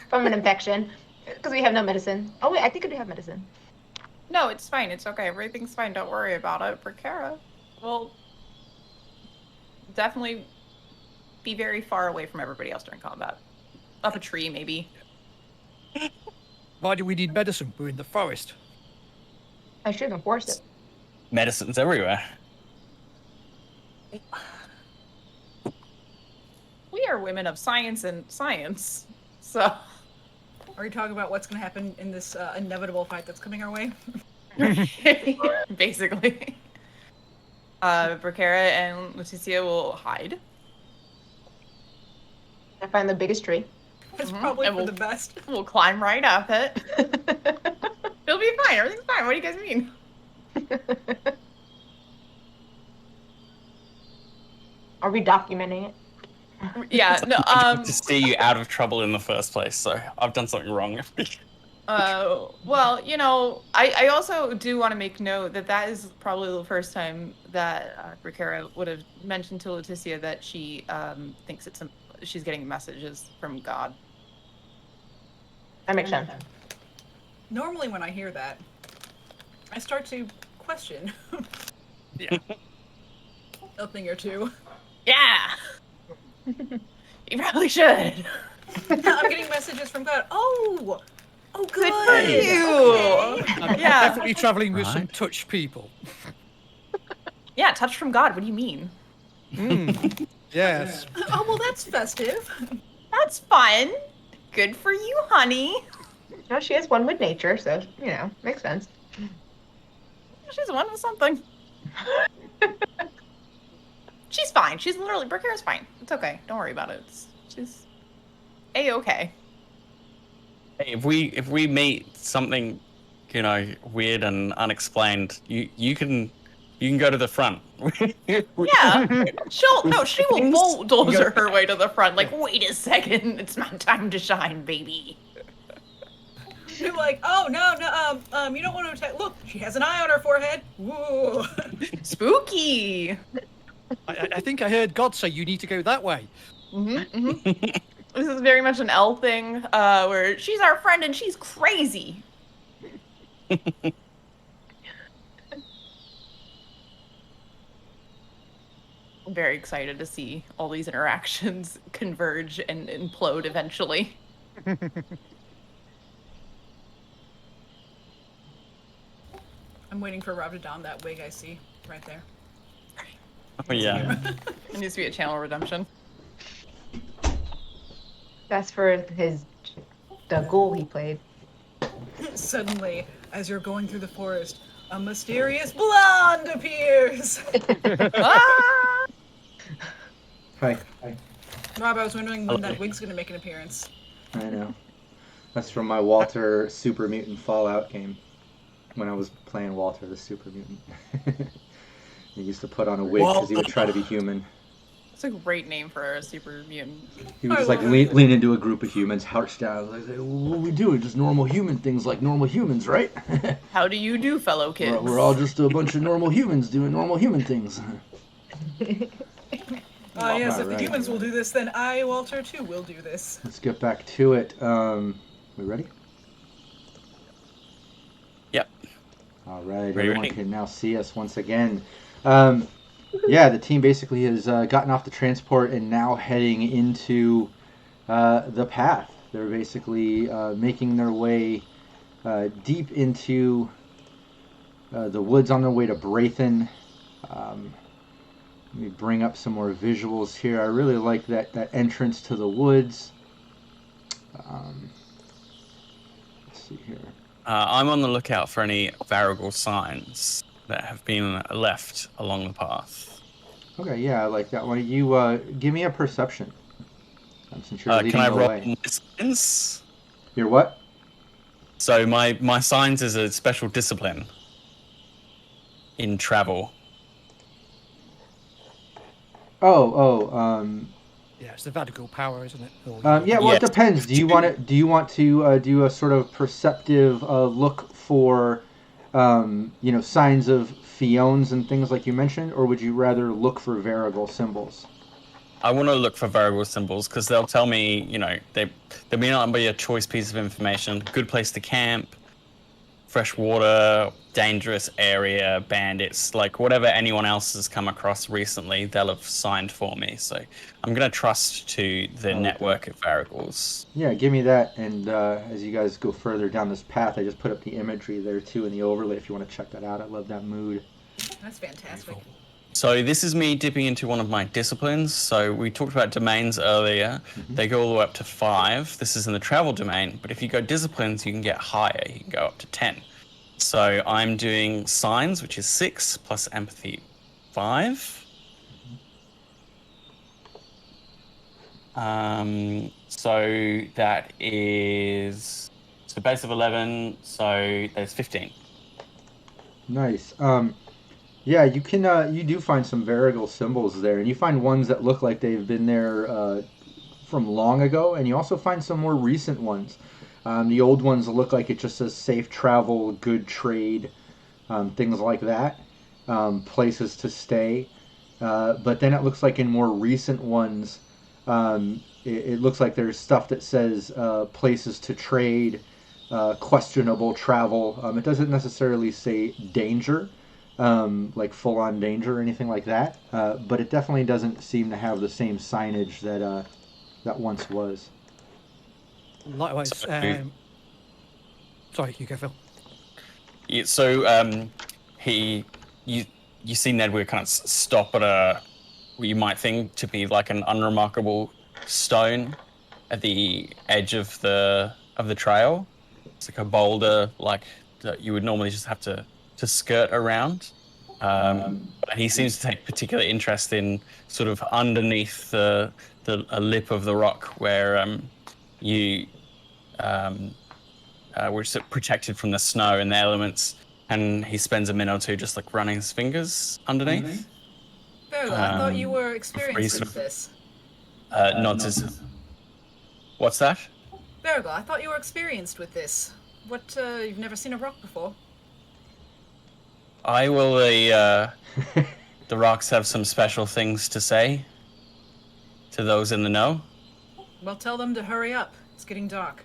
From an infection. Because we have no medicine. Oh wait, I think I do have medicine. No, it's fine. It's okay. Everything's fine. Don't worry about it. Bracara will definitely be very far away from everybody else during combat. Up a tree, maybe. Why do we need medicine? We're in the forest. I should have forced it. Medicine's everywhere. We are women of science and science, so. Are you talking about what's going to happen in this inevitable fight that's coming our way? Basically. Bracara and Leticia will hide. I find the biggest tree. It's probably for the best. We'll climb right up it. It'll be fine. Everything's fine. What do you guys mean? Are we documenting it? Yeah, no, to steer you out of trouble in the first place, so I've done something wrong. Well, I also do want to make note that is probably the first time that Bracara would have mentioned to Leticia that she thinks she's getting messages from God. That makes sense. Normally when I hear that, I start to question. Yeah. A thing or two. Yeah! You probably should. I'm getting messages from God. Oh, good. Good for you. Okay. I'm definitely traveling with some touch people. Yeah, touch from God. What do you mean? Yes. Oh, well, that's festive. That's fun. Good for you, honey. No, she has one with nature, so, makes sense. She's one with something. She's fine. She's literally Brickhair's fine. It's okay. Don't worry about it. She's A-okay. Hey, if we meet something, weird and unexplained, you can go to the front. Yeah. She will bulldozer her way to the front. Like, wait a second, it's my time to shine, baby. You're like, oh no, you don't want to attack. Look, she has an eye on her forehead. Whoa. Spooky. I think I heard God say you need to go that way. This is very much an L thing, where she's our friend and she's crazy. I'm very excited to see all these interactions converge and implode eventually. I'm waiting for Rob to don that wig I see right there. Oh yeah. It needs to be a channel redemption. That's for the ghoul he played. Suddenly, as you're going through the forest, a mysterious blonde appears. Ah! Hi. Rob, I was wondering when that wig's gonna make an appearance. I know. That's from my Walter Super Mutant Fallout game. When I was playing Walter the Super Mutant. He used to put on a wig because he would try to be human. It's a great name for a super mutant. He would just like lean into a group of humans, crouch down, like, what are we doing? Just normal human things like normal humans, right? How do you do, fellow kids? We're all just a bunch of normal humans doing normal human things. Yes, if the Right. humans will do this, then I, Walter, too, will do this. Let's get back to it. We ready? Yep. All right, Ready. everyone can now see us once again. Yeah, the team basically has gotten off the transport and now heading into the path. They're basically making their way deep into the woods on their way to Braithen. Let me bring up some more visuals here. I really like that entrance to the woods. Let's see here. I'm on the lookout for any variable signs that have been left along the path. Okay, yeah, I like that one. You give me a perception. Since you're leading Can I the roll way. my signs? Your what? So my signs is a special discipline in travel. Yeah, it's the Vadigal power, isn't it? Yeah, well, it depends. Do you want to do a sort of perceptive look for, signs of Fiones and things like you mentioned, or would you rather look for variable symbols? I want to look for variable symbols because they'll tell me, there may not be a choice piece of information. Good place to camp, fresh water, dangerous area, bandits, like whatever anyone else has come across recently, they'll have signed for me. So I'm going to trust to the network of variables. Yeah, give me that. And as you guys go further down this path, I just put up the imagery there too in the overlay if you want to check that out. I love that mood. That's fantastic. So this is me dipping into one of my disciplines. So we talked about domains earlier. Mm-hmm. They go all the way up to 5. This is in the travel domain. But if you go disciplines, you can get higher. You can go up to 10. So I'm doing signs, which is 6, plus empathy 5. So that is base of 11. So there's 15. Nice. Yeah, you can. You do find some variable symbols there, and you find ones that look like they've been there from long ago, and you also find some more recent ones. The old ones look like it just says safe travel, good trade, things like that, places to stay. But then it looks like in more recent ones, it looks like there's stuff that says places to trade, questionable travel. It doesn't necessarily say danger. Like full-on danger or anything like that, but it definitely doesn't seem to have the same signage that once was. Likewise, sorry, you go, Phil. Yeah, so you see Nedward kind of stop at what you might think to be like an unremarkable stone at the edge of the trail. It's like a boulder, like that you would normally just have to skirt around. But he seems to take particular interest in sort of underneath the a lip of the rock where you we're sort of protected from the snow and the elements, and he spends a minute or two just like running his fingers underneath. Berla, I thought you were Before he experienced sort with of this. nods his. What's that? Berla, I thought you were experienced with this. What, you've never seen a rock before? I will. The rocks have some special things to say to those in the know. Well, tell them to hurry up. It's getting dark.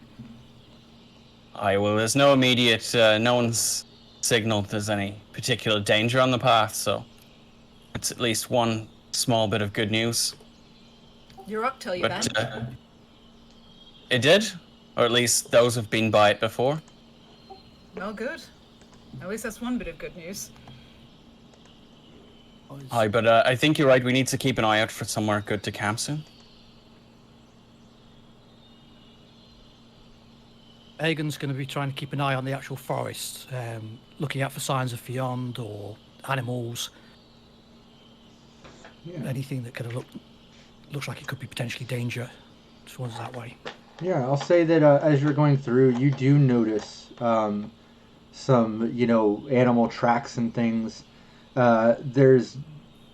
I will. There's no immediate. No one's signaled there's any particular danger on the path, so it's at least one small bit of good news. Your rock tell you that? It did, or at least those who've been by it before. Well, good. At least that's one bit of good news. Aye, but I think you're right. We need to keep an eye out for somewhere good to camp soon. Aegon's going to be trying to keep an eye on the actual forest, looking out for signs of Fionn or animals. Yeah. Anything that kind of looks like it could be potentially danger towards that way. Yeah, I'll say that as you're going through, you do notice some, animal tracks and things. There's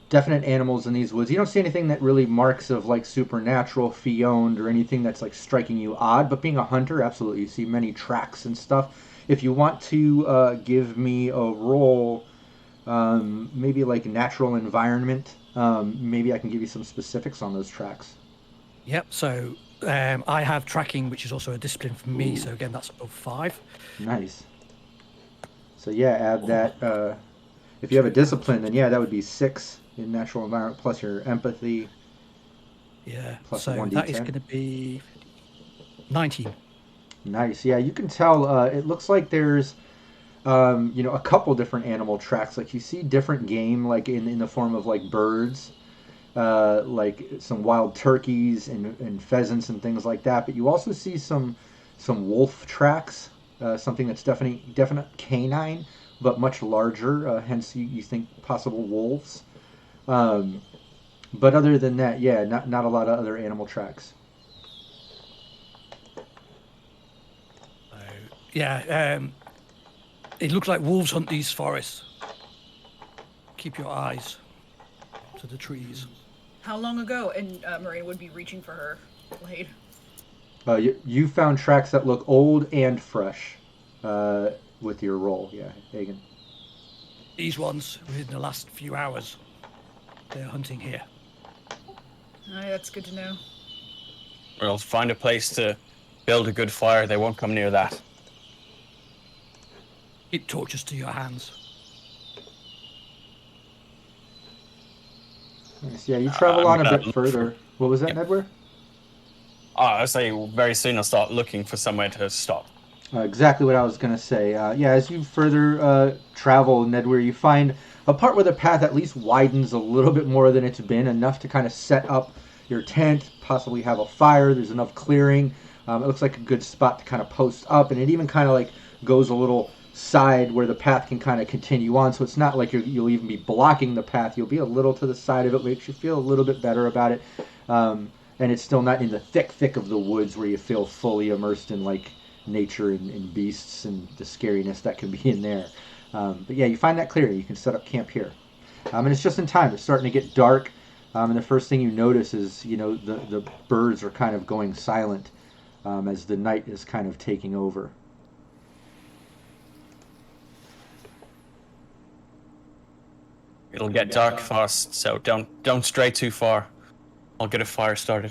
definite animals in these woods. You don't see anything that really marks of like supernatural, Fionn, or anything that's like striking you odd. But being a hunter, absolutely, you see many tracks and stuff. If you want to give me a roll, maybe like natural environment, maybe I can give you some specifics on those tracks. Yep. So I have tracking, which is also a discipline for me. So again, that's above 5. Nice. So yeah, add that. If you have a discipline, then yeah, that would be 6 in natural environment plus your empathy. Yeah. Plus So 1d10. that is going to be 19. Nice. Yeah, you can tell. It looks like there's, a couple different animal tracks. Like you see different game, like in the form of like birds, like some wild turkeys and pheasants and things like that. But you also see some wolf tracks. Something that's definite canine, but much larger. Hence, you think possible wolves. But other than that, yeah, not a lot of other animal tracks. Yeah. It looks like wolves hunt these forests. Keep your eyes to the trees. How long ago? And Marina would be reaching for her blade. You found tracks that look old and fresh with your roll. Yeah, Hagen. These ones within the last few hours. They're hunting here. Aye, that's good to know. We'll find a place to build a good fire. They won't come near that. Keep torches to your hands. Nice. Yeah, you travel on a gonna bit look further. What was that, Nedware? I say very soon I'll start looking for somewhere to stop. Exactly what I was going to say. Yeah, as you further travel, Nedware, you find a part where the path at least widens a little bit more than it's been, enough to kind of set up your tent, possibly have a fire. There's enough clearing. It looks like a good spot to kind of post up, and it even kind of like goes a little side where the path can kind of continue on, so it's not like you'll even be blocking the path. You'll be a little to the side of it, makes you feel a little bit better about it. And it's still not in the thick of the woods where you feel fully immersed in like nature and beasts and the scariness that can be in there. But yeah, you find that clearing. You can set up camp here. And it's just in time. It's starting to get dark. And the first thing you notice is, the birds are kind of going silent as the night is kind of taking over. It'll get dark fast, so don't stray too far. I'll get a fire started.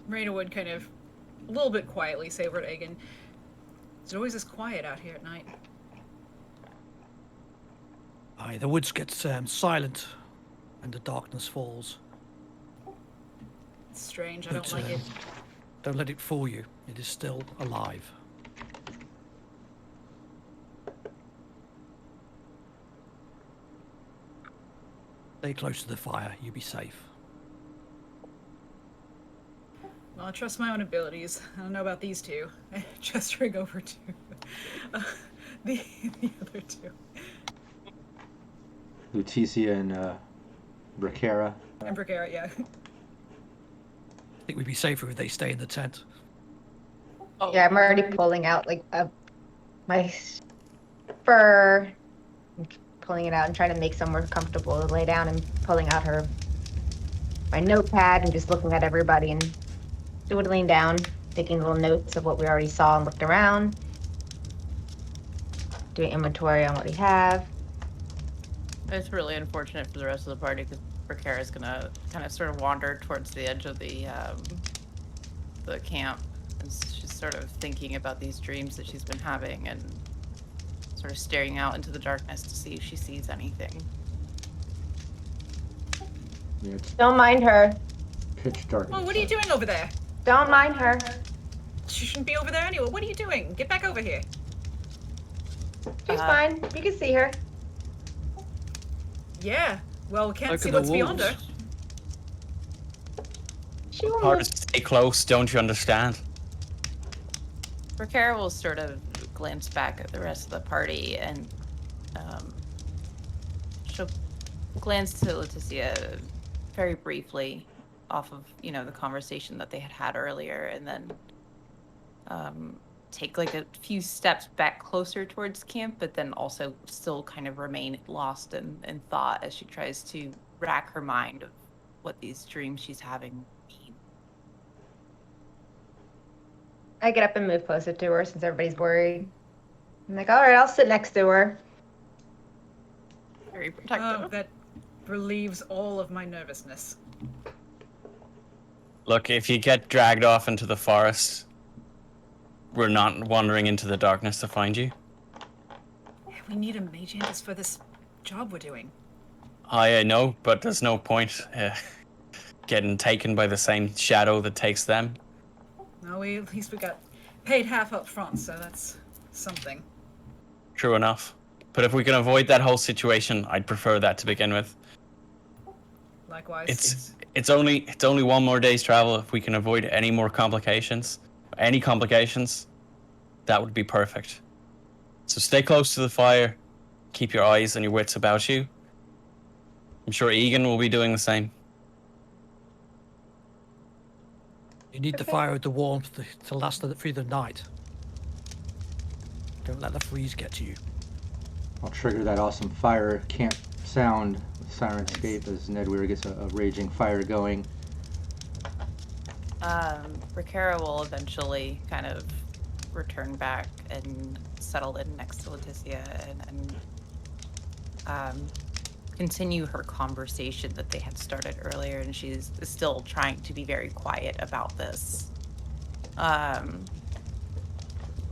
Marina would kind of, a little bit quietly say over to Aegon, it's always this quiet out here at night. Aye, the woods get silent and the darkness falls. It's strange, I don't But, like it. Don't let it fool you. It is still alive. Stay close to the fire. You be safe. Well, I trust my own abilities. I don't know about these two. Gesturing over to the other two. Lutetia and Bracara. And Brickera, yeah. I think we'd be safer if they stay in the tent. Oh, Yeah, I'm already pulling out like my fur, pulling it out and trying to make somewhere comfortable to lay down, and pulling out my notepad and just looking at everybody and doodling down, taking little notes of what we already saw and looked around, doing inventory on what we have. It's really unfortunate for the rest of the party because Brickera is gonna kind of sort of wander towards the edge of the camp, and she's sort of thinking about these dreams that she's been having and sort of staring out into the darkness to see if she sees anything. Yeah, it's Don't mind her. pitch dark. Oh, what are you doing over there? Don't mind her. She shouldn't be over there anyway. What are you doing? Get back over here. She's fine. You can see her. Yeah. Well, we can't Look see at the what's beyond her. wolves. She will Hard move. to stay close, don't you understand? Brickera will sort of glance back at the rest of the party, and she'll glance to Leticia very briefly off of, the conversation that they had earlier, and then take like a few steps back closer towards camp, but then also still kind of remain lost in thought as she tries to rack her mind of what these dreams she's having mean. I get up and move closer to her since everybody's worried. I'm like, all right, I'll sit next to her. Very protective. Oh, that relieves all of my nervousness. Look, if you get dragged off into the forest, we're not wandering into the darkness to find you. Yeah, we need a mage hand for this job we're doing. I know, but there's no point getting taken by the same shadow that takes them. No, at least we got paid half up front, so that's something. True enough. But if we can avoid that whole situation, I'd prefer that to begin with. Likewise. It's only one more day's travel. If we can avoid any complications, that would be perfect. So stay close to the fire. Keep your eyes and your wits about you. I'm sure Egan will be doing the same. You need the fire with the warmth to last through the night. Don't let the freeze get to you. I'll trigger that awesome fire camp sound with Sirenscape as Ned Weir gets a raging fire going. Brickera will eventually kind of return back and settle in next to Leticia and continue her conversation that they had started earlier, and she's still trying to be very quiet about this.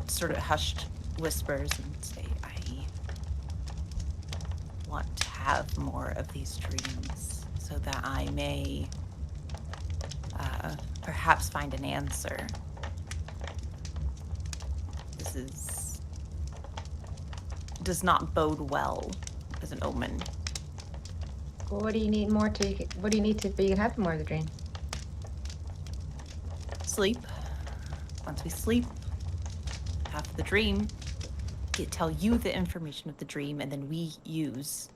Sort of hushed whispers and say, I want to have more of these dreams so that I may perhaps find an answer. This does not bode well as an omen. Well, what do you need more to? What do you need to be? You can have more of the dream. Sleep. Once we sleep, after the dream, tell you the information of the dream, and then we use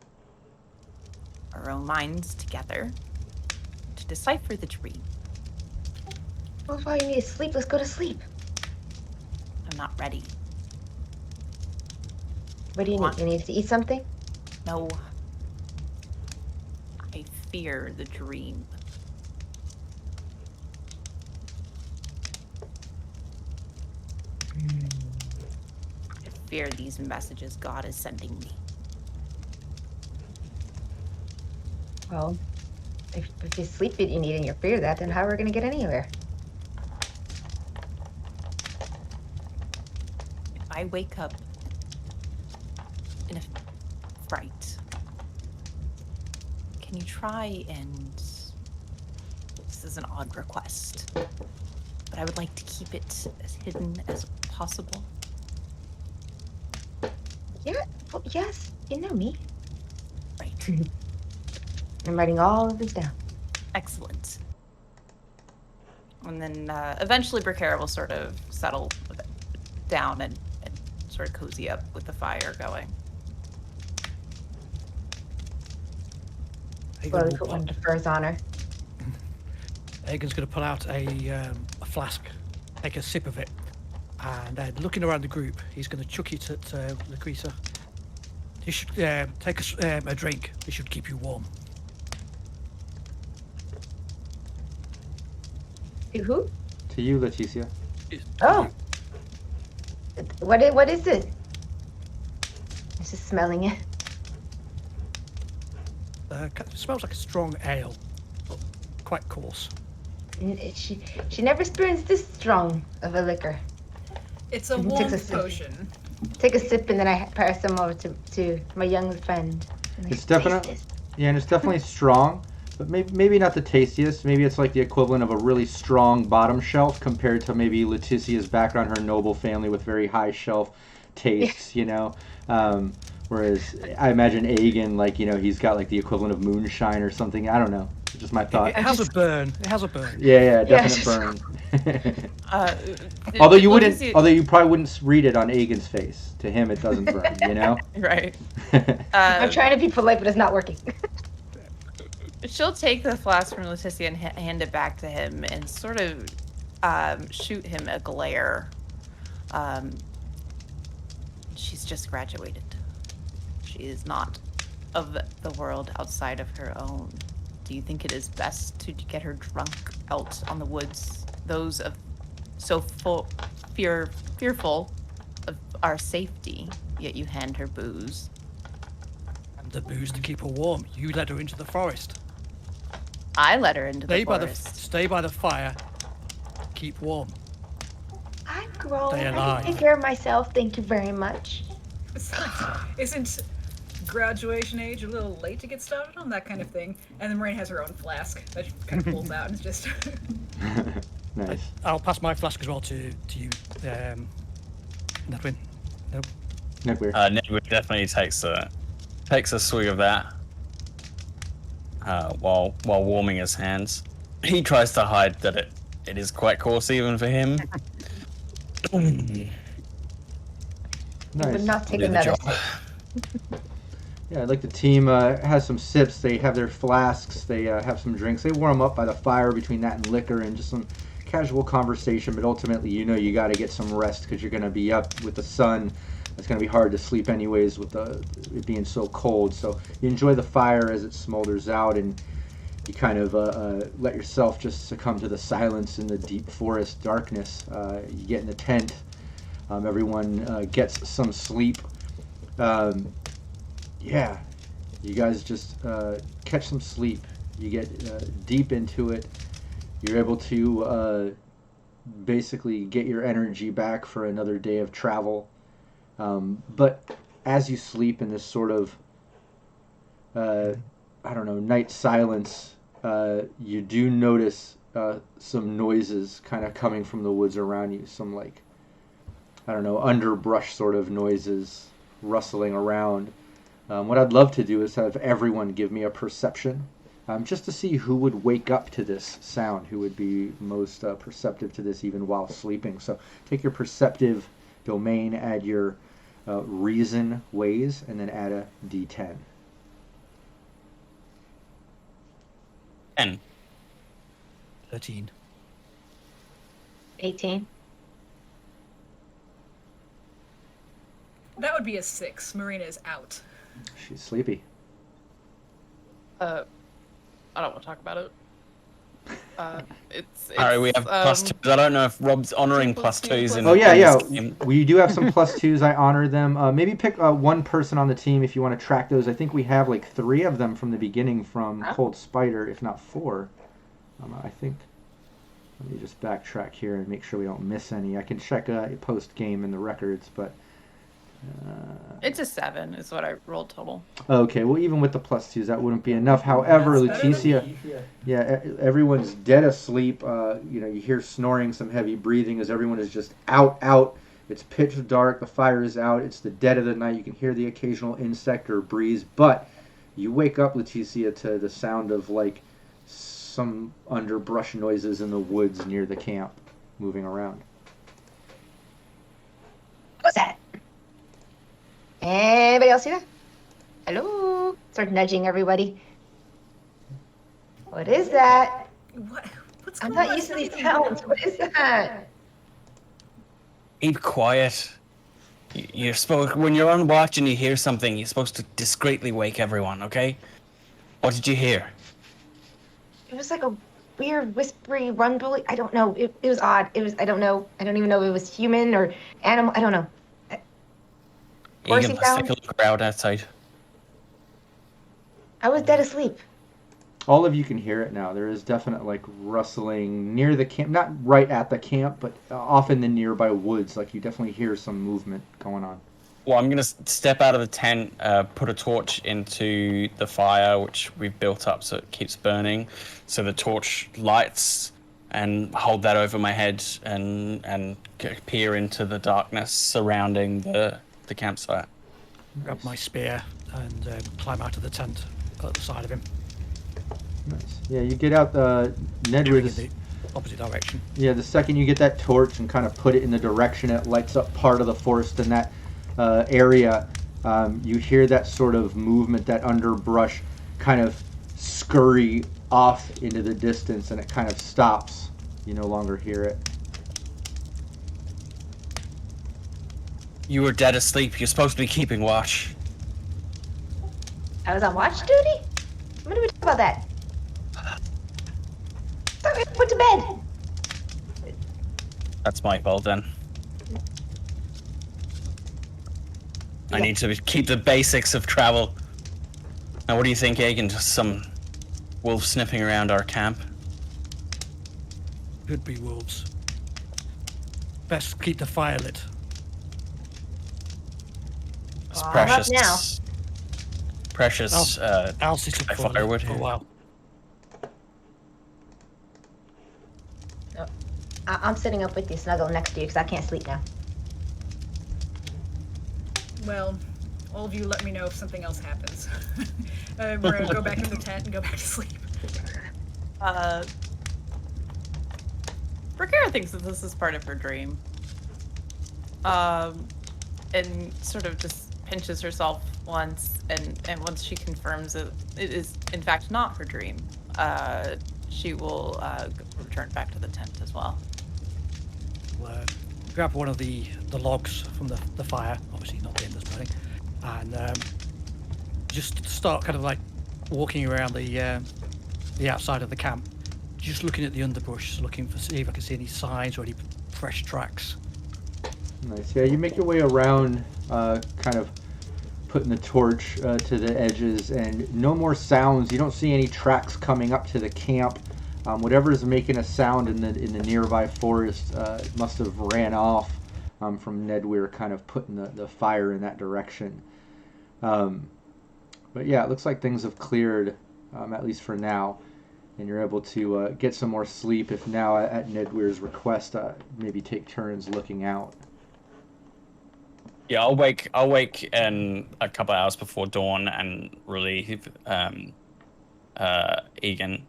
our own minds together to decipher the dream. Well, if all you need is sleep, let's go to sleep. I'm not ready. What do you need? You need to eat something? No. I fear the dream. I fear these messages God is sending me. Well, if you sleep it, you need and you fear that, then how are we going to get anywhere? If I wake up in a fright, can you try and... This is an odd request, but I would like to keep it as hidden as possible. Yeah, well, yes, you know me. Right. I'm writing all of this down. Excellent. And then eventually Brickera will sort of settle down and sort of cozy up with the fire going. Slowly will put one of the furs on her. Aegon's going to pull out a flask, take a sip of it, and then looking around the group, he's going to chuck it at Laquisa. You should take a drink. It should keep you warm. To who? To you, Leticia. Oh. What is this? I'm just smelling it. It smells like a strong ale, but quite coarse. She never experienced this strong of a liquor. It's a Takes warm a sip. potion. Take a sip and then I pass them over to my young friend. And I It's taste definitely this. yeah, and it's definitely strong, but maybe not the tastiest. Maybe it's like the equivalent of a really strong bottom shelf compared to maybe Leticia's background, her noble family with very high shelf tastes, you know. Whereas I imagine Aegon, like, you know, he's got like the equivalent of moonshine or something. I don't know. It's just my thought. It has a burn. It has a burn. Yeah, Yeah, definite burn. Did although you probably wouldn't read it on Aegon's face. To him, it doesn't burn. You know. Right. I'm trying to be polite, but it's not working. She'll take the flask from Leticia and hand it back to him and sort of shoot him a glare. She's just graduated. She is not of the world outside of her own. Do you think it is best to get her drunk out on the woods? Those of so fearful of our safety, yet you hand her booze. And the booze to keep her warm. You led her into the forest. I led her into the forest. Stay by the fire. Keep warm. I'm grown. Stay I alive. can take care of myself. Thank you very much. Isn't graduation age a little late to get started on that kind of thing? And then Moraine has her own flask that she kind of pulls out and just. Nice. I'll pass my flask as well to you, Nedwin. Nope. Nedweir. Nedweir definitely takes a swig of that while warming his hands. He tries to hide that it is quite coarse even for him. I would Nice. not take Do the another job. sip. Yeah, like the team has some sips. They have their flasks. They have some drinks. They warm up by the fire between that and liquor and just some casual conversation. But ultimately, you know, you got to get some rest because you're going to be up with the sun. It's going to be hard to sleep anyways with it being so cold. So you enjoy the fire as it smolders out, and you kind of let yourself just succumb to the silence in the deep forest darkness. You get in the tent. Everyone gets some sleep. Yeah, you guys just catch some sleep. You get deep into it. You're able to basically get your energy back for another day of travel. But as you sleep in this sort of, night silence, you do notice some noises kind of coming from the woods around you. Some underbrush sort of noises rustling around. What I'd love to do is have everyone give me a perception, just to see who would wake up to this sound, who would be most perceptive to this even while sleeping. So take your perceptive domain, add your reason ways, and then add a d10. 10. 13. 18. That would be a 6. Marina is out. She's sleepy. I don't want to talk about it. It's Alright, we have plus 2s. I don't know if Rob's honoring plus 2s in Oh yeah. this game. We do have some plus 2s. I honor them. Maybe pick one person on the team if you want to track those. I think we have like 3 of them from the beginning from Cold Spider, if not 4. I think. Let me just backtrack here and make sure we don't miss any. I can check post game in the records, but. It's a 7 is what I rolled total. Okay, well, even with the plus 2s, that wouldn't be enough. However, That's better than Leticia, yeah, everyone's dead asleep. You hear snoring, some heavy breathing as everyone is just out. It's pitch dark, the fire is out, it's the dead of the night. You can hear the occasional insect or breeze, but you wake up, Leticia, to the sound of like some underbrush noises in the woods near the camp moving around. What's that? Anybody else see that? Hello? Start nudging everybody. What is that? What's I'm going not on? used to these sounds. What is that? Keep quiet. You're supposed, when you're on watch and you hear something, you're supposed to discreetly wake everyone, okay? What did you hear? It was like a weird, whispery, rumbly. I don't know. It was odd. It was. I don't know. I don't even know if it was human or animal. I don't know. Egan, Horsey let's take sound. a look around outside. I was dead asleep. All of you can hear it now. There is definite like rustling near the camp, not right at the camp, but off in the nearby woods. Like you definitely hear some movement going on. Well, I'm going to step out of the tent, put a torch into the fire, which we've built up so it keeps burning. So the torch lights, and hold that over my head and peer into the darkness surrounding the campsite. Grab my spear and climb out of the tent at the side of him. Nice. Yeah, you get out the Ned Moving with in the opposite direction. Yeah, the second you get that torch and kind of put it in the direction it lights up part of the forest in that area, you hear that sort of movement, that underbrush kind of scurry off into the distance, and it kind of stops. You no longer hear it. You were dead asleep. You're supposed to be keeping watch. I was on watch duty. When did we talk about that? Thought we put to bed. That's my fault then. I need to keep the basics of travel. Now, what do you think, Egan? Just some wolves sniffing around our camp? Could be wolves. Best keep the fire lit. It's I'm up precious. now. Precious. I'll sit up for firewood a here. while. I'm sitting up with you, snuggle next to you, because I can't sleep now. Well, all of you let me know if something else happens. We're gonna go back in the tent and go back to sleep. Bricara thinks that this is part of her dream. And sort of just pinches herself once, and once she confirms that it is in fact not her dream, she will return back to the tent as well. We'll, grab one of the logs from the fire, obviously not the end that's burning, and just start kind of like walking around the outside of the camp, just looking at the underbrush, looking for see if I can see any signs or any fresh tracks. Nice. Yeah, you make your way around, kind of putting the torch to the edges, and no more sounds. You don't see any tracks coming up to the camp. Whatever is making a sound in the nearby forest must have ran off from Ned Weir kind of putting the fire in that direction. But yeah, it looks like things have cleared, at least for now, and you're able to get some more sleep. If now, at Ned Weir's request, maybe take turns looking out. Yeah, I'll wake in a couple hours before dawn and relieve Egan,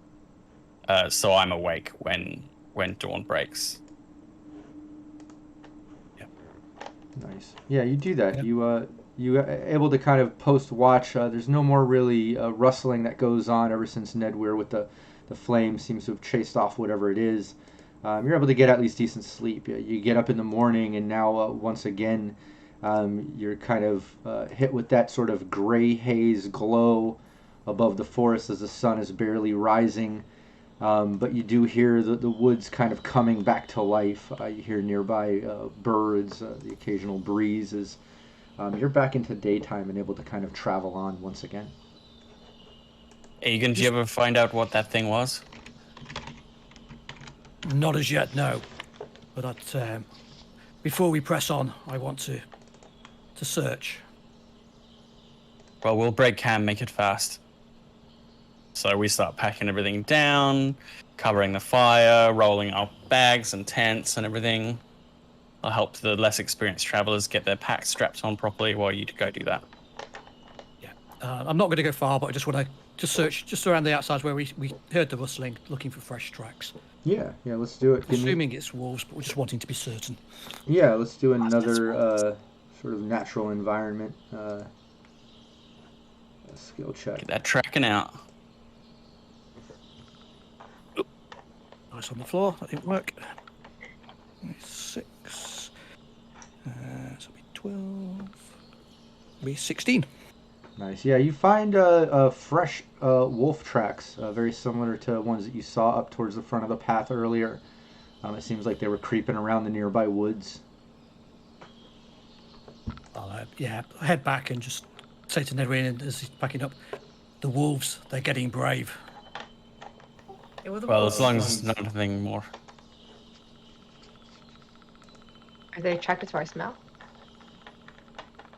so I'm awake when dawn breaks. Yeah. Nice. Yeah, you do that. Yep. You able to kind of post watch. There's no more really rustling that goes on ever since Ned Weir with the flame seems to have chased off whatever it is. You're able to get at least decent sleep. You get up in the morning, and now once again, you're kind of hit with that sort of gray haze glow above the forest as the sun is barely rising. But you do hear the woods kind of coming back to life. You hear nearby birds, the occasional breezes. You're back into daytime and able to kind of travel on once again. Egan, did you ever find out what that thing was? Not as yet, no. But before we press on, I want to search. Well, we'll break camp, make it fast. So we start packing everything down, covering the fire, rolling up bags and tents and everything. I'll help the less experienced travelers get their packs strapped on properly while you go do that. Yeah, I'm not going to go far, but I just want to search just around the outside where we heard the rustling, looking for fresh tracks. Yeah, let's do it. Assuming it's wolves, but we're just wanting to be certain. Yeah, let's do another sort of natural environment skill check. Get that tracking out. Nice on the floor. That didn't work. 6. So it'll be 12. It'll be 16. Nice. Yeah, you find fresh wolf tracks, very similar to ones that you saw up towards the front of the path earlier. It seems like they were creeping around the nearby woods. I'll head back and just say to Nedwin as he's packing up, the wolves, they're getting brave. It was Well, as long as it's not anything more. Are they attracted to our smell?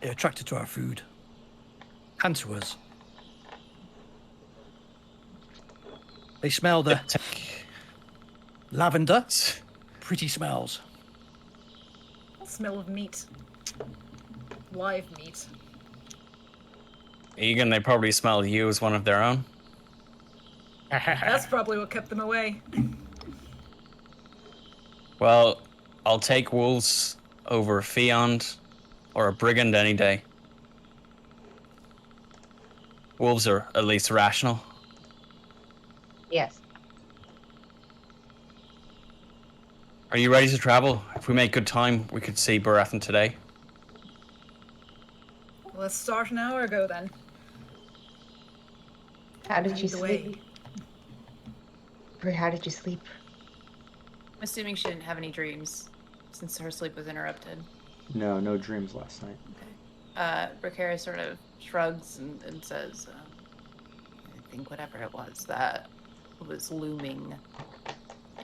They're attracted to our food. And to us. They smell the lavender. Pretty smells. Smell of meat. Live meat. Egan, they probably smell you as one of their own. That's probably what kept them away. Well, I'll take wolves over a fiend or a brigand any day. Wolves are at least rational. Yes. Are you ready to travel? If we make good time, we could see Baratheon today. Let's start an hour ago then. How did you Lead the way. sleep? Brie, how did you sleep? I'm assuming she didn't have any dreams since her sleep was interrupted. No dreams last night. Bracara sort of shrugs and says, I think whatever it was that was looming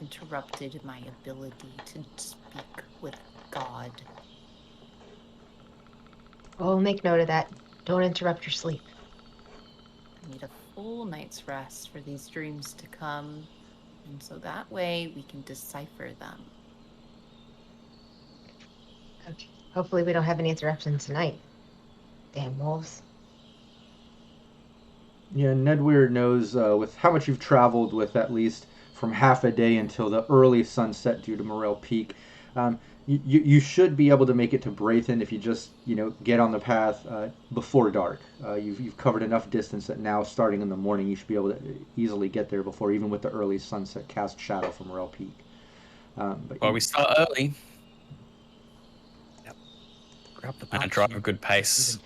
interrupted my ability to speak with God. Oh, make note of that. Don't interrupt your sleep. I need a full night's rest for these dreams to come, and so that way we can decipher them. Okay. Hopefully we don't have any interruptions tonight. Damn wolves. Yeah, Nedweir knows with how much you've traveled with at least from half a day until the early sunset due to Morel Peak. You should be able to make it to Braithen if you just get on the path before dark. You've covered enough distance that now, starting in the morning, you should be able to easily get there before even with the early sunset cast shadow from Morel Peak. Well, we start early. Yep. Grab the And packs drive a good pace.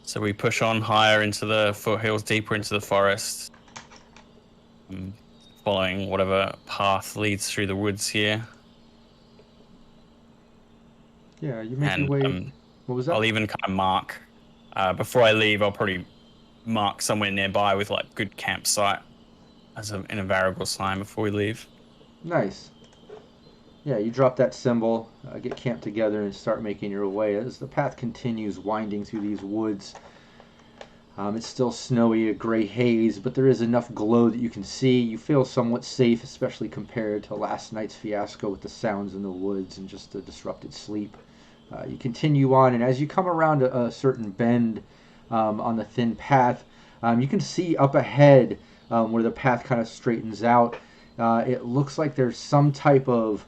So we push on higher into the foothills, deeper into the forest, following whatever path leads through the woods here. Yeah, you make your way. What was that? I'll even kind of mark before I leave. I'll probably mark somewhere nearby with like good campsite as in a variable sign before we leave. Nice. Yeah, you drop that symbol, get camped together, and start making your way. As the path continues winding through these woods, it's still snowy, a gray haze, but there is enough glow that you can see. You feel somewhat safe, especially compared to last night's fiasco with the sounds in the woods and just the disrupted sleep. You continue on, and as you come around a certain bend on the thin path, you can see up ahead where the path kind of straightens out. It looks like there's some type of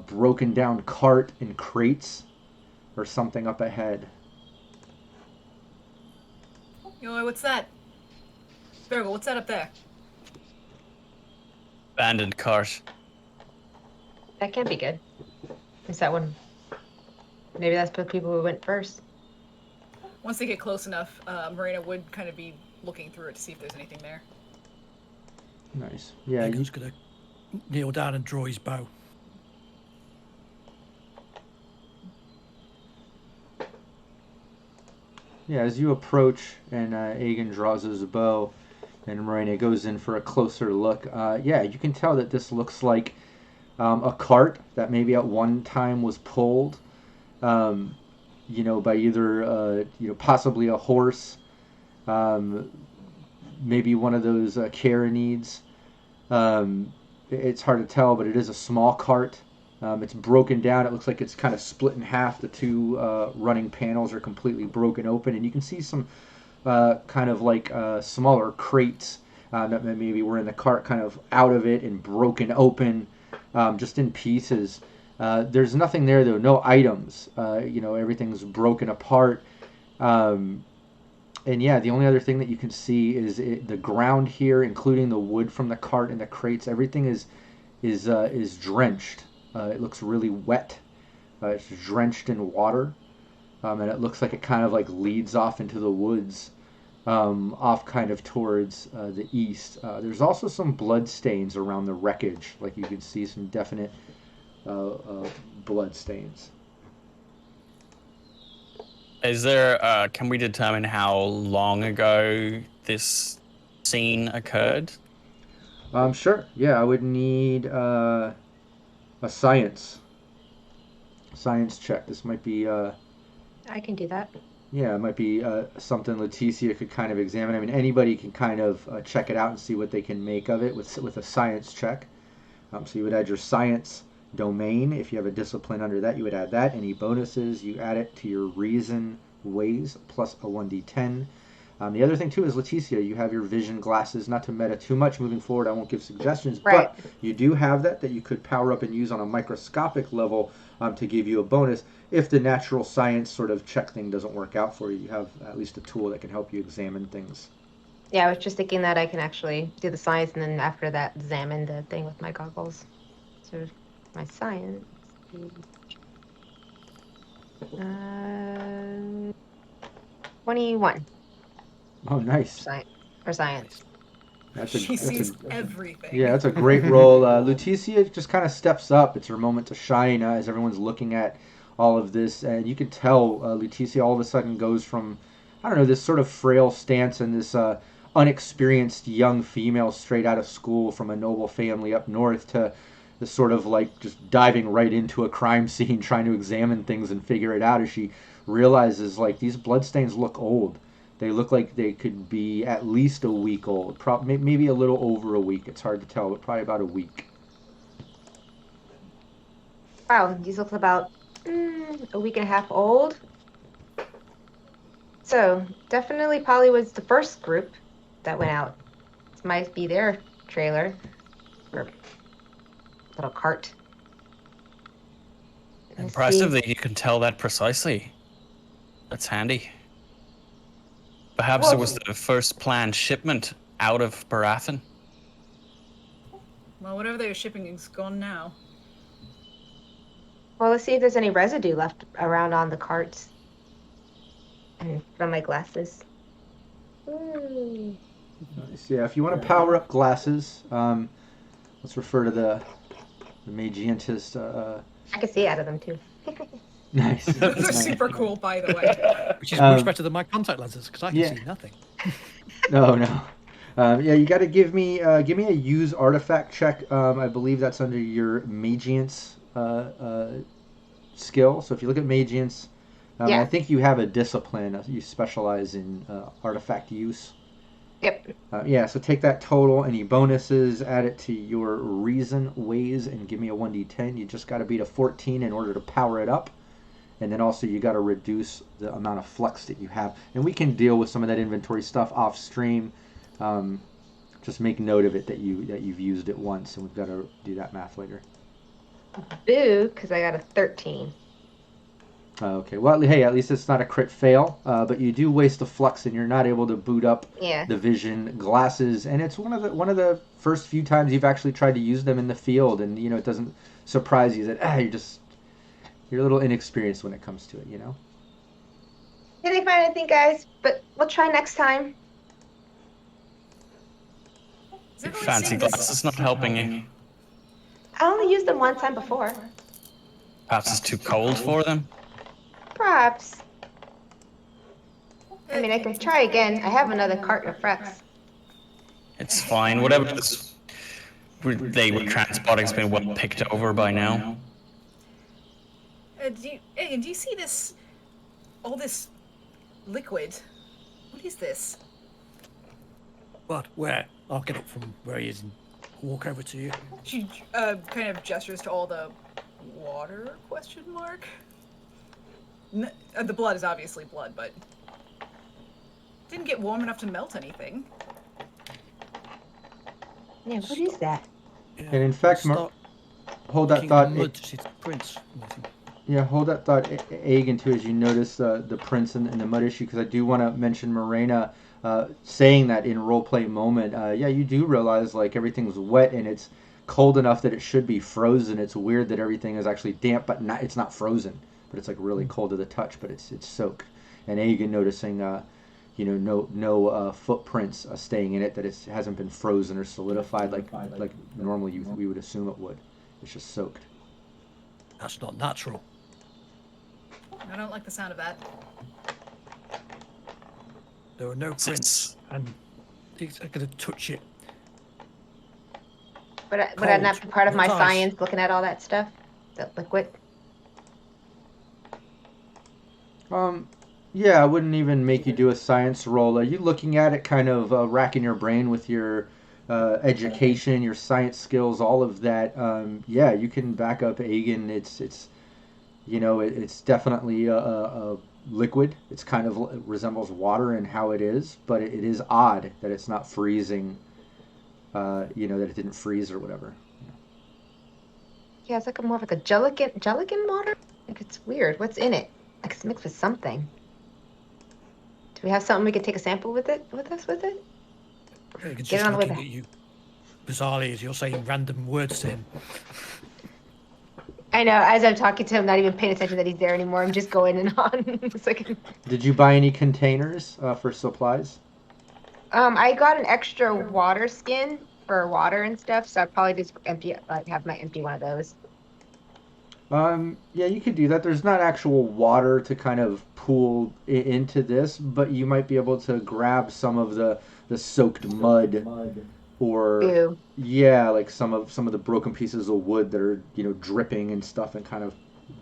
broken down cart and crates or something up ahead. Yo, what's that? Virgo, what's that up there? Abandoned cart. That can't be good. Is that one? Maybe that's the people who went first. Once they get close enough, Marina would kind of be looking through it to see if there's anything there. Nice. Yeah, Egan's going to kneel down and draw his bow. Yeah, as you approach and Aegon draws his bow and Marina goes in for a closer look, yeah, you can tell that this looks like a cart that maybe at one time was pulled, by either, possibly a horse, maybe one of those Caranids. It's hard to tell, but it is a small cart. It's broken down. It looks like it's kind of split in half. The two running panels are completely broken open, and you can see some kind of like smaller crates that maybe were in the cart kind of out of it and broken open, just in pieces. There's nothing there, though. No items. Everything's broken apart. And yeah, the only other thing that you can see is the ground here, including the wood from the cart and the crates. Everything is drenched. It looks really wet. It's drenched in water, and it looks like it kind of like leads off into the woods, off kind of towards the east. There's also some blood stains around the wreckage. Like you can see some definite blood stains. Is there? Can we determine how long ago this scene occurred? Sure. Yeah, I would need a science check. This might be I can do that. yeah, it might be something Leticia could kind of examine. I mean, anybody can kind of check it out and see what they can make of it with a science check. So you would add your science domain. If you have a discipline under that, you would add that. Any bonuses, you add it to your reason ways plus a 1d10. The other thing too is Leticia, you have your vision glasses. Not to meta too much moving forward, I won't give suggestions, Right. but you do have that you could power up and use on a microscopic level to give you a bonus. If the natural science sort of check thing doesn't work out for you, you have at least a tool that can help you examine things. Yeah, I was just thinking that I can actually do the science and then after that examine the thing with my goggles. So my science. 21 Oh, nice. science. She sees everything. Yeah, that's a great roll. Leticia just kind of steps up. It's her moment to shine as everyone's looking at all of this. And you can tell Leticia all of a sudden goes from, I don't know, this sort of frail stance and this unexperienced young female straight out of school from a noble family up north to this sort of like just diving right into a crime scene, trying to examine things and figure it out as she realizes like these bloodstains look old. They look like they could be at least a week old, maybe a little over a week. It's hard to tell, but probably about a week. Wow, these look about a week and a half old. So definitely probably was the first group that went out. This might be their trailer or little cart. Let's Impressive see. that you can tell that precisely. That's handy. Perhaps Well, it was the first planned shipment out of Baratheon. Well, whatever they were shipping is gone now. Well, let's see if there's any residue left around on the carts. And from my glasses. Ooh. Nice. Yeah, if you want to power up glasses, let's refer to the Magientist. I can see out of them too. Nice. Those are Nice. super cool, by the way. Which is much better than my contact lenses because I can yeah. see nothing. No. Yeah, you got to give me a use artifact check. I believe that's under your Magience skill. So if you look at Magience, Yeah. I think you have a discipline. You specialize in artifact use. Yep. Yeah, so take that total, any bonuses, add it to your reason ways, and give me a 1d10. You just got to beat a 14 in order to power it up. And then also you got to reduce the amount of flux that you have. And we can deal with some of that inventory stuff off stream. Just make note of it that you've used it once, and we've got to do that math later. Boo, because I got a 13. Okay, well, hey, at least it's not a crit fail, but you do waste the flux, and you're not able to boot up Yeah. the vision glasses. And it's one of the first few times you've actually tried to use them in the field, and it doesn't surprise you that you're a little inexperienced when it comes to it, Didn't find anything, guys, but we'll try next time. Is everyone Fancy seeing this? glasses not helping you. I only used them one time before. Perhaps it's too cold for them. Perhaps. I mean, I can try again. I have another carton of frets. It's fine. Whatever they were transporting's been well picked over by now. Do you see this? All this liquid? What is this? What? Where? I'll get up from where he is and walk over to you. She kind of gestures to all the water? Question mark. The blood is obviously blood, but didn't get warm enough to melt anything. Yeah, what is that? Yeah, And in fact, start hold that looking thought. in the mud to see the prints. Yeah, hold that thought, Agan, too, as you notice the prints and the mud issue, because I do want to mention Morena saying that in roleplay moment. Yeah, you do realize like everything's wet and it's cold enough that it should be frozen. It's weird that everything is actually damp, but it's not frozen. But it's like really cold to the touch, but it's soaked. And Agan noticing, no footprints staying in it, that it hasn't been frozen or solidified like normally we would assume it would. It's just soaked. That's not natural. I don't like the sound of that. There are no prints, and he's going to touch it. Would I not be part of my Nice. science looking at all that stuff? That liquid? Yeah, I wouldn't even make you do a science roll. Are you looking at it, kind of racking your brain with your education, your science skills, all of that? Yeah, you can back up Agan. It's definitely a liquid. It's kind of resembles water in how it is, but it is odd that it's not freezing. That it didn't freeze or whatever. Yeah, it's like more of like a gelatin water. Like it's weird. What's in it? Like it's mixed with something. Do we have something we could take a sample with it? It's Get just on the way looking back. at you bizarrely as you're saying random words to him. I know. As I'm talking to him, not even paying attention that he's there anymore. I'm just going and on. It's like, Did you buy any containers for supplies? I got an extra water skin for water and stuff, so I probably just have my empty one of those. Yeah, you could do that. There's not actual water to kind of pool into this, but you might be able to grab some of the soaked mud, or Ew. yeah, like some of the broken pieces of wood that are dripping and stuff, and kind of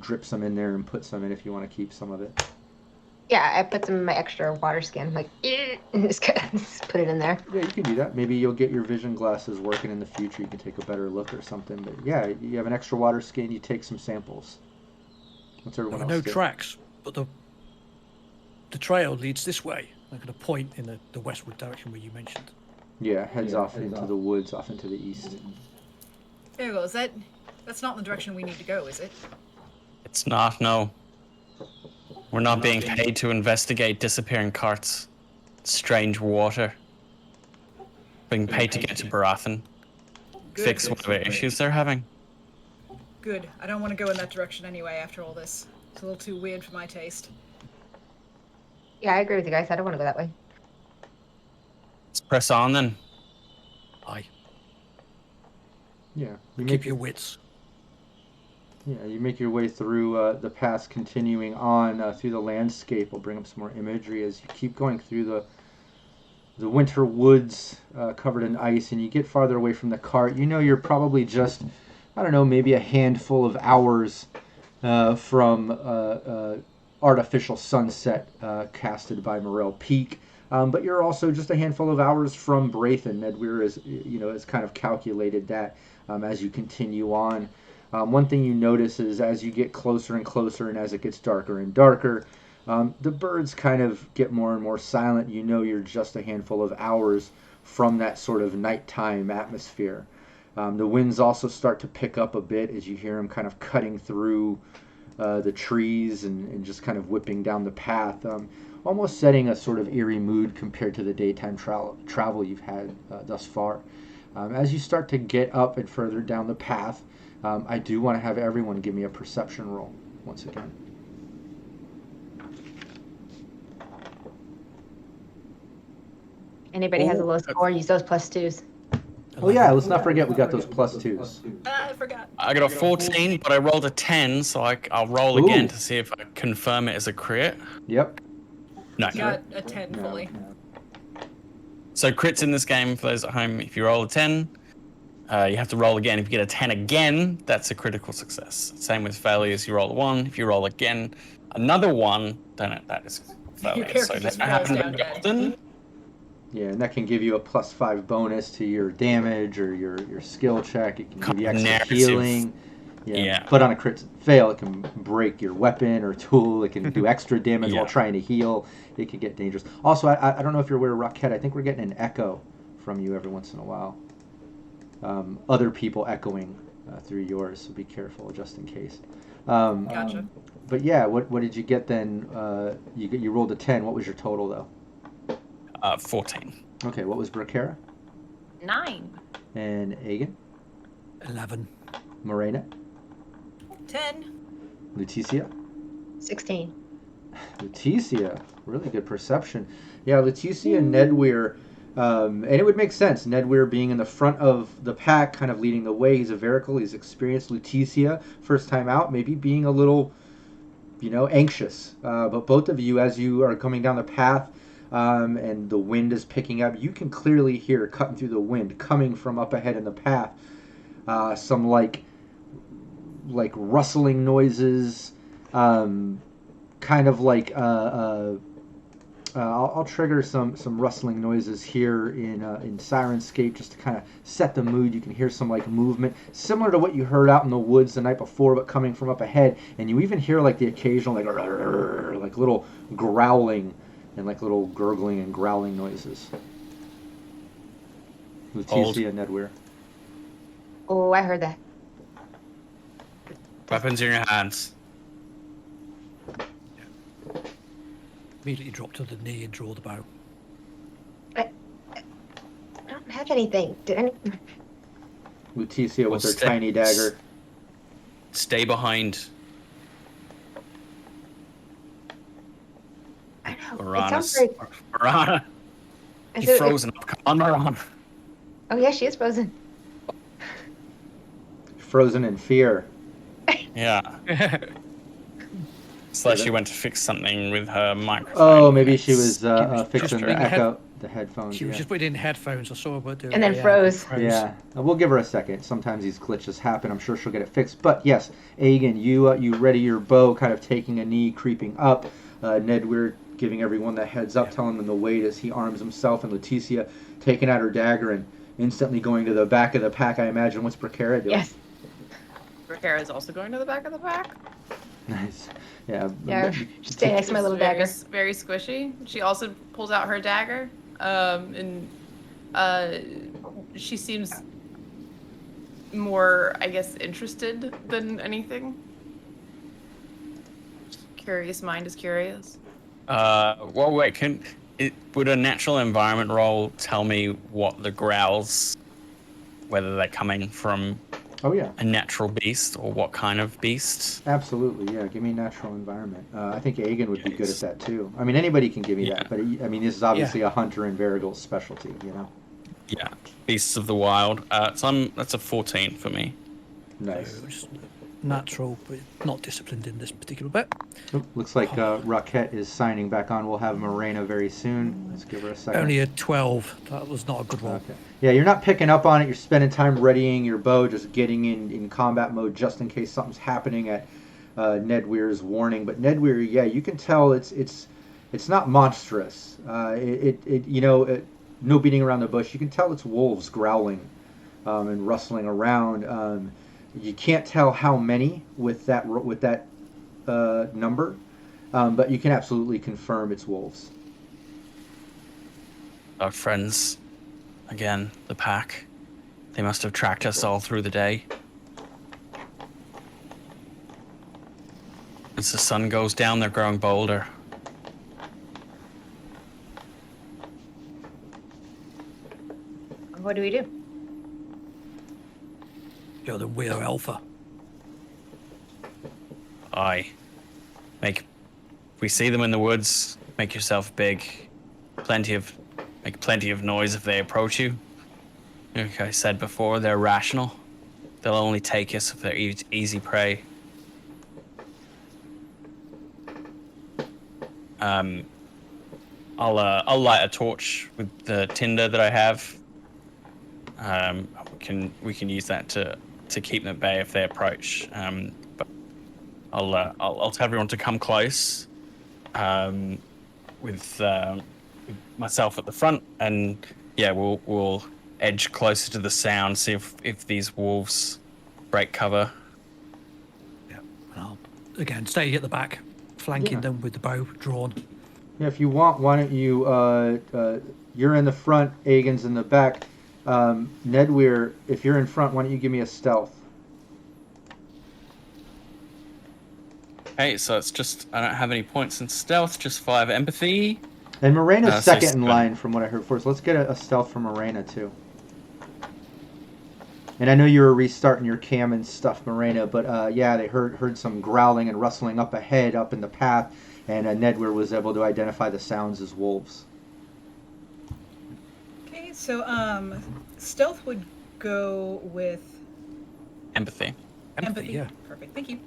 drip some in there and put some in if you want to keep some of it. Yeah, I put some in my extra water skin, like, and just put it in there. Yeah, you can do that. Maybe you'll get your vision glasses working in the future. You can take a better look or something. But yeah, you have an extra water skin. You take some samples. What's There everyone are else no do? tracks, but the trail leads this way. I'm going to point in the westward direction where you mentioned. Yeah, heads off into the woods, off into the east. There you go. That's not the direction we need to go, is it? It's not, no. We're not being paid to investigate disappearing carts, strange water. Being paid to get to Barathan, Good. fix whatever issues they're having. Good. I don't want to go in that direction anyway after all this. It's a little too weird for my taste. Yeah, I agree with you guys. I don't want to go that way. Let's press on then. Aye. Yeah, Keep your wits. Yeah, you make your way through the pass, continuing on through the landscape. We'll bring up some more imagery as you keep going through the winter woods covered in ice, and you get farther away from the cart. You're probably just, I don't know, maybe a handful of hours from artificial sunset casted by Morel Peak. But you're also just a handful of hours from Braithen. Ned Weir has kind of calculated that as you continue on. One thing you notice is as you get closer and closer, and as it gets darker and darker, the birds kind of get more and more silent. You're just a handful of hours from that sort of nighttime atmosphere. The winds also start to pick up a bit as you hear them kind of cutting through the trees and just kind of whipping down the path, almost setting a sort of eerie mood compared to the daytime travel you've had thus far. As you start to get up and further down the path, I do want to have everyone give me a perception roll once again. Anybody has a low score, use those +2s. Oh yeah, let's not forget we got those +2s. I forgot. I got a 14, but I rolled a 10, so I'll roll Ooh. again to see if I confirm it as a crit. Yep. No. Got a 10 fully. So crits in this game, for those at home, if you roll a 10, you have to roll again. If you get a 10 again, that's a critical success. Same with failures, you roll a 1. If you roll again, another 1, then that is failure. character So just that falls happened down to dead. Golden. Yeah, and that can give you a +5 bonus to your damage or your skill check. It can give you extra Narrative. healing. Yeah. But on a crit fail, it can break your weapon or tool. It can do extra damage while Yeah. trying to heal. It can get dangerous. Also, I don't know if you're aware, Rockette, I think we're getting an echo from you every once in a while. Other people echoing through yours, so be careful just in case. Gotcha. But yeah, what did you get then? You rolled a 10. What was your total though? 14. Okay, what was Bracara? 9. And Agan? 11. Morena? 10. Leticia? 16. Leticia, really good perception. Yeah, Leticia and Nedweir, and it would make sense. Nedweir being in the front of the pack, kind of leading the way. He's a Vericle, he's experienced. Leticia, first time out, maybe being a little, anxious. But both of you, as you are coming down the path, and the wind is picking up, you can clearly hear, cutting through the wind, coming from up ahead in the path, some like rustling noises, kind of like I'll trigger some rustling noises here in Sirenscape just to kind of set the mood. You can hear some like movement similar to what you heard out in the woods the night before, but coming from up ahead. And you even hear like the occasional like little growling and like little gurgling and growling noises. Leticia and Nedweir. Oh, I heard that. Weapons in your hands. Immediately drop to the knee and draw the bow. I don't have anything. Leticia with her tiny dagger. Stay behind. I know. It Marana. sounds like... Marana. Is You're it- frozen up. Come on, Marana. Oh, yeah, she is frozen. Frozen in fear. Yeah. It's like she went to fix something with her microphone. Oh, maybe she was just fixing the putting the headphones. She was yeah. just putting in headphones. I saw her do it. And then froze. Yeah, we'll give her a second. Sometimes these glitches happen. I'm sure she'll get it fixed. But yes, Agan, you ready your bow, kind of taking a knee, creeping up. Nedweir giving everyone the heads up, telling them the wait as he arms himself, and Leticia taking out her dagger and instantly going to the back of the pack. I imagine. What's Bracara doing? Yes. Bracara is also going to the back of the pack. Nice. Yeah. Yeah, stay next to my little Very- dagger. Very squishy. She also pulls out her dagger, and she seems more, I guess, interested than anything. Curious mind is curious. Well, wait. Would a natural environment roll tell me what the growls, whether they're coming from Oh yeah. a natural beast or what kind of beast? Absolutely. Yeah. Give me natural environment. I think Agan would be good at that too. I mean, anybody can give me Yeah. that, but I mean, this is obviously a hunter and Varigle's specialty. Yeah, beasts of the wild. That's a 14 for me. Nice. So just natural, but not disciplined in this particular bit. Oh, looks like Roquette is signing back on. We'll have Morena very soon. Let's give her a second. Only a 12. That was not a good roll. Okay. Yeah, you're not picking up on it. You're spending time readying your bow, just getting in combat mode just in case something's happening at Nedweir's warning. But Nedweir, yeah, you can tell it's not monstrous. No beating around the bush. You can tell it's wolves growling and rustling around. You can't tell how many with that number, but you can absolutely confirm it's wolves. Our friends, again, the pack. They must have tracked us all through the day. As the sun goes down, they're growing bolder. What do we do? You're the Weir Alpha. If we see them in the woods, make yourself big. Make plenty of noise if they approach you. Like I said before, they're rational. They'll only take us if they're easy prey. I'll light a torch with the tinder that I have. We can use that to keep them at bay if they approach. But I'll tell everyone to come close, with myself at the front, and yeah, we'll edge closer to the sound, see if these wolves break cover. Yeah. And I'll, again, stay at the back, flanking them with the bow drawn. Yeah, if you want, why don't you? You're in the front. Agan's in the back. Nedweir, if you're in front, why don't you give me a stealth? Okay, so it's just I don't have any points in stealth, just 5 empathy. And Morena's So second in 7. line from what I heard first. Let's get a stealth from Morena too. And I know you were restarting your cam and stuff, Morena, but yeah, they heard some growling and rustling up ahead, up in the path, and Nedward was able to identify the sounds as wolves. Okay, so stealth would go with Empathy. empathy. Yeah. Perfect. Thank you.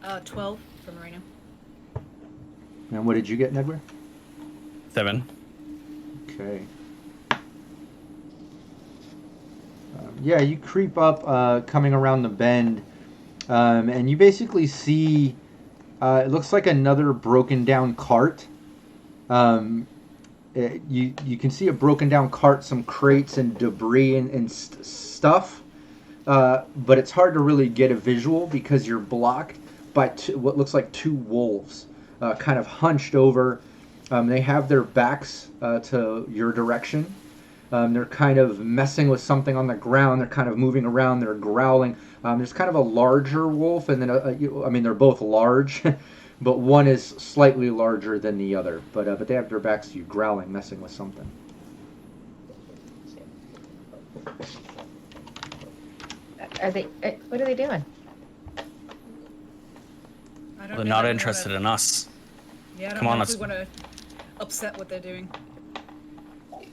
Uh, 12 for Moreno. And what did you get, Nedward? 7. Okay. Yeah, you creep up, coming around the bend, and you basically see. It looks like another broken down cart. You can see a broken down cart, some crates and debris and stuff, but it's hard to really get a visual because you're blocked by what looks like 2 wolves, kind of hunched over. They have their backs to your direction. They're kind of messing with something on the ground. They're kind of moving around. They're growling. There's kind of a larger wolf, and then I mean they're both large, but one is slightly larger than the other. But they have their backs to you, growling, messing with something. Are they? What are they doing? They're not interested in us. Yeah, I don't Come on, know if let's. we want to upset what they're doing.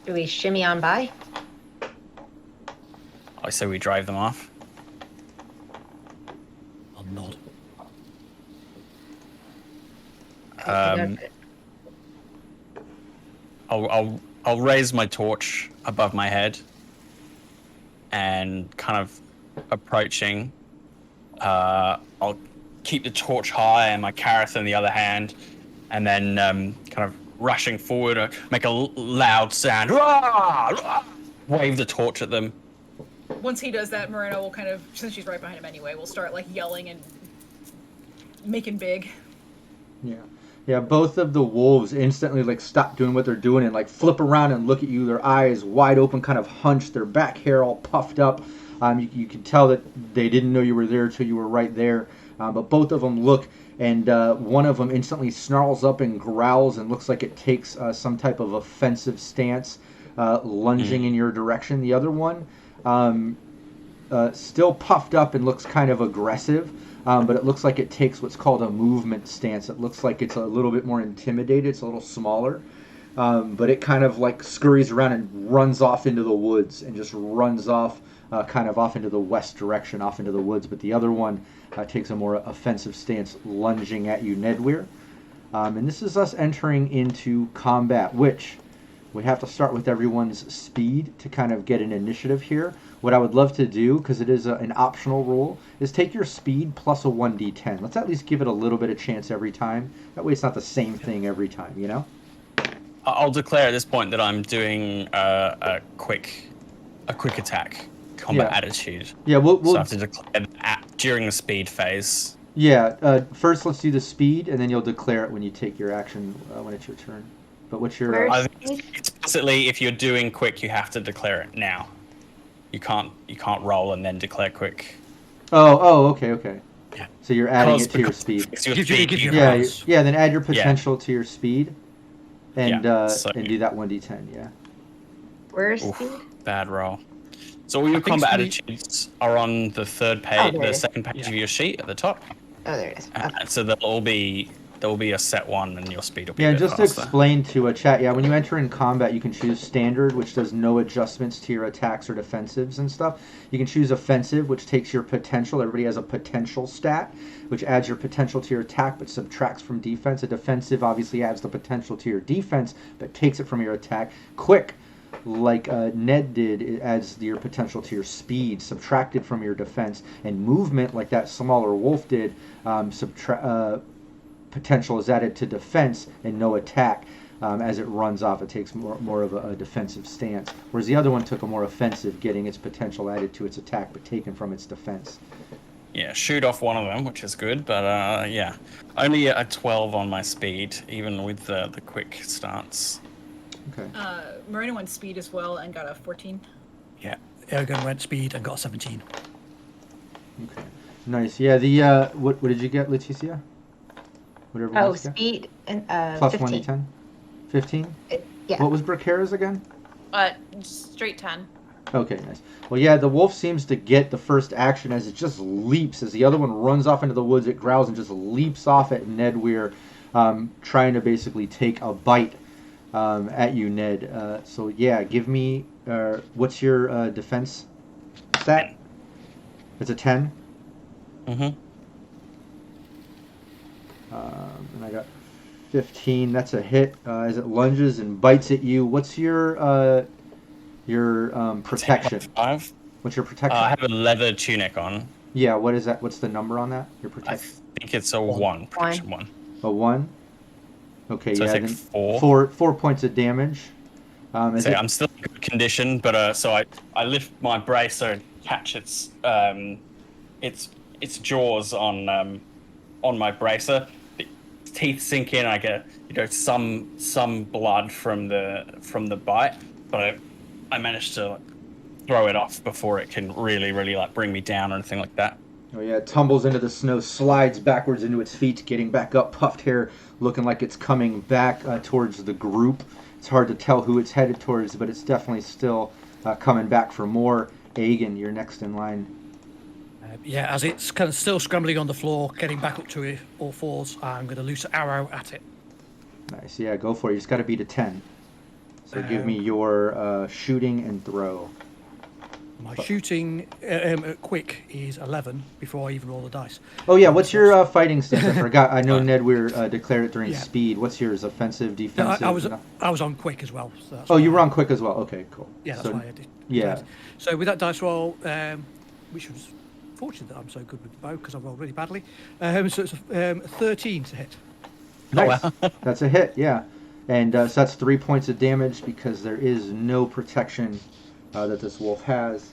Do we shimmy on by? I say we drive them off. I'll nod. I'll raise my torch above my head and kind of approaching. I'll keep the torch high and my carrot in the other hand, and then kind of rushing forward, make a loud sound, rah, rah, wave the torch at them. Once he does that, Moreno will kind of, since she's right behind him anyway, will start like yelling and making big. Yeah. Yeah, both of the wolves instantly like stop doing what they're doing and like flip around and look at you, their eyes wide open, kind of hunched, their back hair all puffed up. You can tell that they didn't know you were there until you were right there. But both of them look, and one of them instantly snarls up and growls and looks like it takes some type of offensive stance, lunging in your direction. The other one, still puffed up and looks kind of aggressive. But it looks like it takes what's called a movement stance. It looks like it's a little bit more intimidated. It's a little smaller. But it kind of like scurries around and runs off into the woods and just runs off kind of off into the west direction, off into the woods. But the other one takes a more offensive stance, lunging at you, Nedweir. And this is us entering into combat, which we have to start with everyone's speed to kind of get an initiative here. What I would love to do, because it is an optional rule, is take your speed plus a 1d10. Let's at least give it a little bit of chance every time. That way it's not the same thing every time, you know? I'll declare at this point that I'm doing a quick attack, combat attitude. Yeah, we'll So I have to declare that during the speed phase. Yeah, first let's do the speed, and then you'll declare it when you take your action when it's your turn. But what's your... I think explicitly, if you're doing quick, you have to declare it now. You can't roll and then declare quick. Okay. Yeah. So you're adding it to your speed. Yeah, then add your potential to your speed, and and do that 1d10. Yeah. Where's speed? Bad roll. So all your combat attitudes are on the third page, the second page of your sheet at the top. Oh, there it is. Okay. So there will be a set one, and your speed will be. Yeah, a bit just to faster. explain to a chat. Yeah, when you enter in combat, you can choose standard, which does no adjustments to your attacks or defensives and stuff. You can choose offensive, which takes your potential. Everybody has a potential stat, which adds your potential to your attack, but subtracts from defense. A defensive obviously adds the potential to your defense, but takes it from your attack. Quick, like Ned did, it adds your potential to your speed, subtracted from your defense. And movement, like that smaller wolf did, potential is added to defense and no attack. As it runs off, it takes more of a defensive stance. Whereas the other one took a more offensive, getting its potential added to its attack, but taken from its defense. Yeah, shoot off one of them, which is good, but yeah. Only a 12 on my speed, even with the quick stance. Okay. Marina went speed as well and got a 14. Yeah, Ergon went speed and got a 17. Okay. Nice. Yeah. The what did you get, Leticia? Whatever. Oh, else you got? speed and Plus 15. 1d10. 15. Yeah. What was Bracara's again? Straight 10. Okay, nice. Well, yeah, the wolf seems to get the first action as it just leaps. As the other one runs off into the woods, it growls and just leaps off at Ned Weir, trying to basically take a bite at you, Ned. So, yeah, give me... what's your defense stat? It's a 10? Mm-hmm. And I got 15. That's a hit as it lunges and bites at you. What's your protection? 5. What's your protection? I have a leather tunic on. Yeah, what is that? What's the number on that? Your I protection? think it's a 1. Protection 1. A 1? Okay, So yeah. I take Then 4. 4 points of damage. So I'm still in good condition, but so I lift my bracer and catch its jaws on my bracer. Its teeth sink in. I get some blood from the bite, but I managed to throw it off before it can really like bring me down or anything like that. Oh yeah, it tumbles into the snow, slides backwards into its feet, getting back up, puffed hair, looking like it's coming back towards the group. It's hard to tell who it's headed towards, but it's definitely still coming back for more. Aegon, you're next in line. Yeah, as it's kind of still scrambling on the floor, getting back up to it, all fours, I'm going to loose an arrow at it. Nice, yeah, go for it. You just got to beat a 10. So give me your shooting and throw. My shooting quick is 11 before I even roll the dice. Oh yeah, what's your fighting stance? I forgot. I know Ned Weir declared it during speed. What's yours? Offensive, defensive? No, I was on quick as well. So that's you were on quick as well. Okay, cool. Yeah, that's why I did. Yeah. So with that dice roll, which was fortunate that I'm so good with the bow because I rolled really badly. So it's 13 to hit. Nice. That's a hit. Yeah, and so that's 3 points of damage because there is no protection that this wolf has.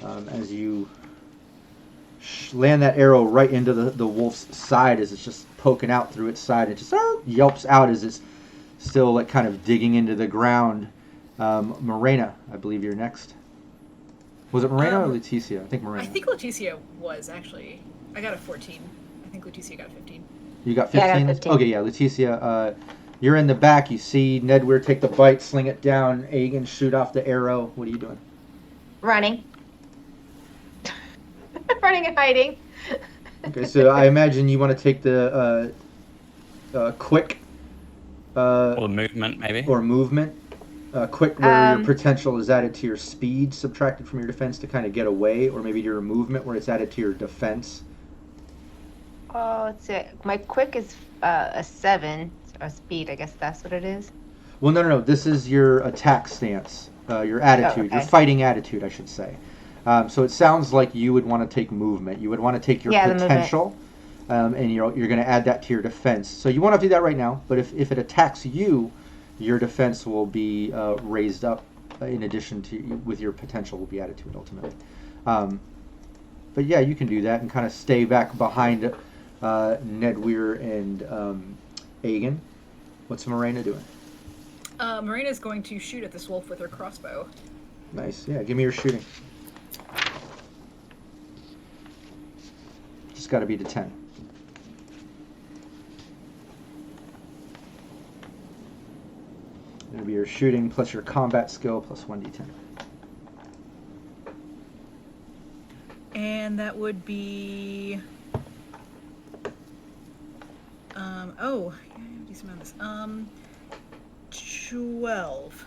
As you land that arrow right into the wolf's side as it's just poking out through its side, it just yelps out as it's still like kind of digging into the ground. Morena, I believe you're next. Was it Morena or Leticia? I think Morena. I think Leticia was actually. I got a 14. I think Leticia got a 15. You got 15? Yeah, I got 15. Okay, yeah, Leticia, you're in the back. You see Ned Weir take the bite, sling it down. Aegon shoot off the arrow. What are you doing? Running. Running and hiding. Okay, so I imagine you want to take the quick Or movement, maybe. or movement. Quick, where your potential is added to your speed, subtracted from your defense to kind of get away, or maybe your movement, where it's added to your defense. Oh, let's see. My quick is a 7. Or speed, I guess that's what it is. Well, no. This is your attack stance, your attitude, your fighting attitude, I should say. So it sounds like you would want to take movement. You would want to take your potential, and you're going to add that to your defense. So you won't have to do that right now, but if it attacks you, your defense will be raised up in addition to, with your potential will be added to it ultimately. But yeah, you can do that and kind of stay back behind Ned Weir and Aegon. What's Morena doing? Marina's going to shoot at this wolf with her crossbow. Nice. Yeah, give me your shooting. Just got to beat a 10. It'll be your shooting plus your combat skill plus 1d10. And that would be... decent amount of this. 12.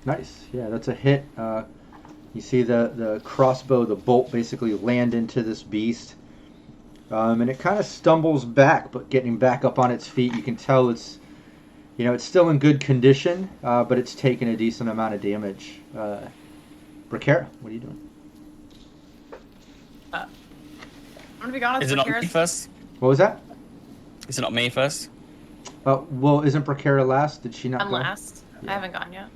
Nice. Yeah, that's a hit. You see the crossbow, the bolt basically land into this beast. And it kind of stumbles back, but getting back up on its feet, you can tell it's still in good condition, but it's taken a decent amount of damage. Bracara, what are you doing? I'm gonna be honest. Is it not me first? What was that? Is it not me first? Well, isn't Bracara last? Did she not I'm go? last. Yeah. I haven't gone yet.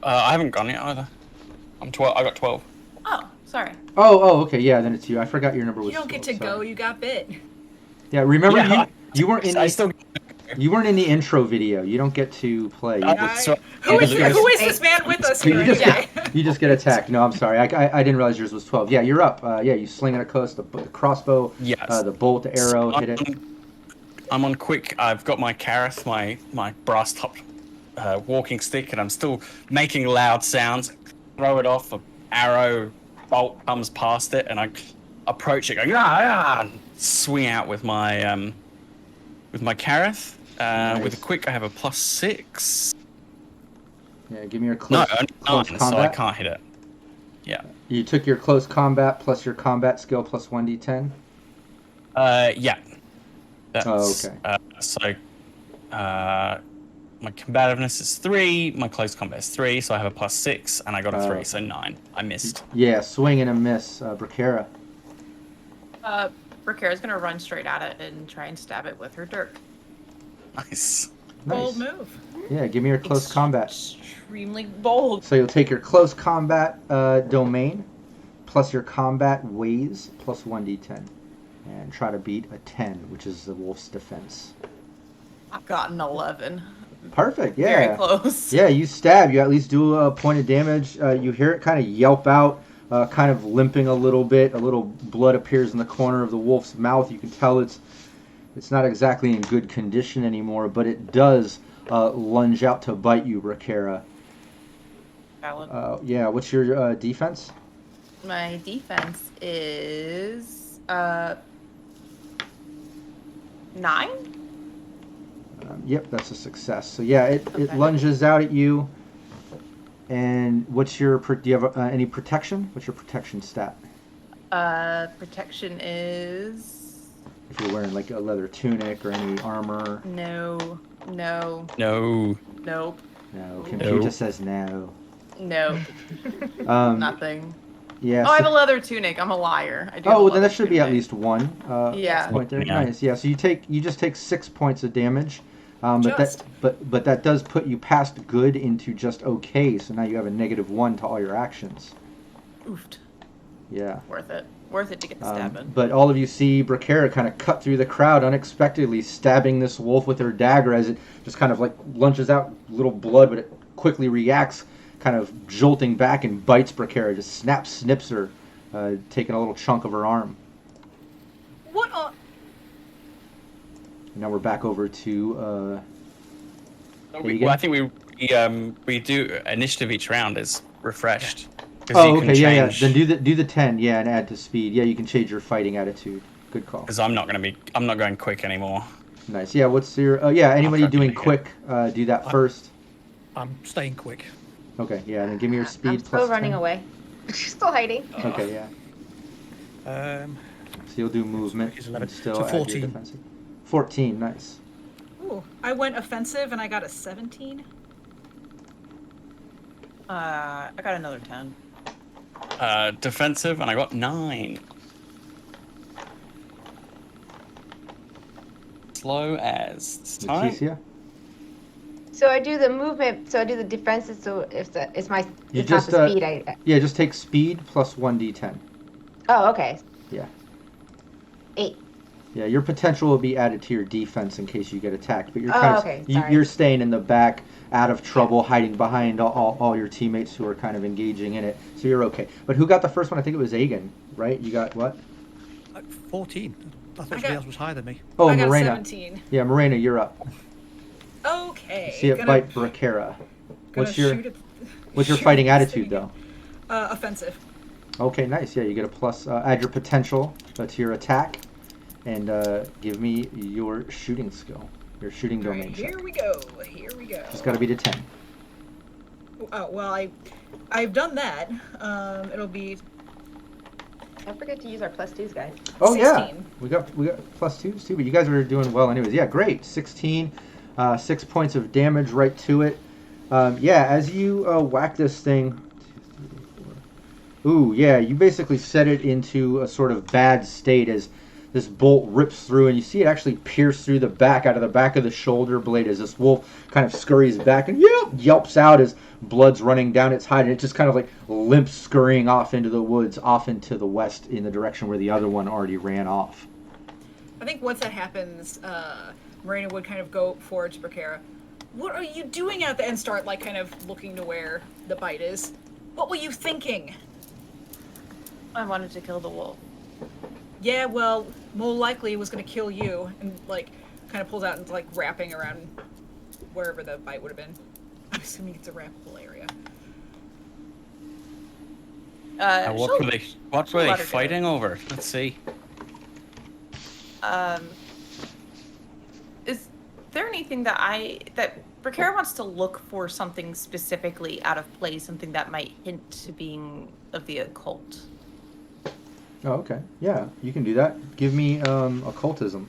I haven't gone yet either. I'm 12. I got 12. Oh, sorry. Oh, okay, yeah, then it's you. I forgot your number was. You don't get to 12, sorry. go, you got bit. Yeah, remember Yeah, you weren't in. I still You weren't in the intro video. You don't get to play. You That's right. Who is Yeah. this man with us here? You just get attacked. No, I'm sorry. I didn't realize yours was 12. Yeah, you're up. Yeah, you sling it across the crossbow. Yes. The bolt, the arrow, hit it. I'm on quick. I've got my Kareth, my brass topped walking stick, and I'm still making loud sounds. Throw it off. An arrow bolt comes past it, and I approach it, going and swing out with my Kareth. Nice. With a quick, I have a +6. Yeah, give me your close, only close 9, combat. so I can't hit it. Yeah. You took your close combat plus your combat skill plus 1d10. Yeah. That's, okay. My combativeness is 3, my close combat is 3, so I have a +6, and I got a 3, so 9. I missed. Yeah, swing and a miss, Bracara. Bracara's gonna run straight at it and try and stab it with her dirk. Nice. Bold move. Yeah, give me your close combat. Extremely bold. So you'll take your close combat domain plus your combat ways plus 1d10 and try to beat a 10, which is the wolf's defense. I've got an 11. Perfect, yeah. Very close. Yeah, you stab. You at least do a point of damage. You hear it kind of yelp out, kind of limping a little bit. A little blood appears in the corner of the wolf's mouth. You can tell it's not exactly in good condition anymore, but it does lunge out to bite you, Bracara. Valid. Yeah, what's your defense? My defense is 9. Yep, that's a success. So yeah, it lunges out at you. And what's your do you have any protection? What's your protection stat? Protection is. If you're wearing like a leather tunic or any armor. No. No. Nope. No. Computer says no. Nope. Nothing. Yeah. Oh, I have a leather tunic. I'm a liar. I do. Oh, well, then that should be at least 1. Yeah. Point there. Yeah. Nice. Yeah. So you just take 6 points of damage. But that does put you past good into just okay. So now you have a -1 to all your actions. Oofed. Yeah. Worth it to get the stab in. But all of you see Bracara kind of cut through the crowd unexpectedly, stabbing this wolf with her dagger as it just kind of like lunges out little blood, but it quickly reacts, kind of jolting back and bites Bracara, just snips her, taking a little chunk of her arm. What on? Now we're back over to. I think we do initiative each round is refreshed. Oh, okay, yeah. Then do the 10, yeah, and add to speed. Yeah, you can change your fighting attitude. Good call. Because I'm not going quick anymore. Nice. Yeah. What's your? Anybody doing quick? Do that first. I'm staying quick. Okay. Yeah. Then give me your speed I'm plus still running 10. away. Still hiding. Okay. Yeah. So you'll do movement Is 11. and still So add your 14. defensive. 14. Nice. Ooh, I went offensive and I got a 17. I got another 10. Defensive, and I got 9. Slow as time. Leticia? So I do the movement. So I do the defenses. So if it's my You it's just, not the speed. Yeah, just take speed plus 1d10. Oh, okay. Yeah. 8. Yeah, your potential will be added to your defense in case you get attacked, but you're okay, sorry. you're staying in the back, out of trouble, hiding behind all your teammates who are kind of engaging in it, so you're okay. But who got the first one? I think it was Agan, right? You got what? 14. I thought somebody else was higher than me. Oh, I got Morena. 17. Yeah, Morena, you're up. Okay. See it bite Bracara. What's your shoot fighting this thing attitude again. though? Offensive. Okay, nice. Yeah, you get a plus. Add your potential to your attack, and give me your shooting skill, your shooting All domain. right, check. here we go. Here we go. Just got to beat a 10. Oh well, I've done that. It'll be. Don't forget to use our +2s, guys. Oh yeah, 16. we got +2s too, but you guys are doing well anyways. Yeah, great. 16, 6 points of damage right to it. Yeah, as you whack this thing. 2, 3, 4. Ooh, yeah, you basically set it into a sort of bad state as this bolt rips through, and you see it actually pierce through the back, out of the back of the shoulder blade, as this wolf kind of scurries back and yelps out as blood's running down its hide, and it just kind of like limps scurrying off into the woods, off into the west in the direction where the other one already ran off. I think once that happens, Marina would kind of go forward to Bracara. What are you doing out there? And start, like, kind of looking to where the bite is. What were you thinking? I wanted to kill the wolf. Yeah, well, more likely it was going to kill you. And, like, kind of pulls out and, like, wrapping around wherever the bite would have been. I'm assuming it's a wrappable area. What were they fighting over? Let's see. Is there anything that Bracara wants to look for, something specifically out of place, something that might hint to being of the occult? Oh, okay. Yeah, you can do that. Give me occultism.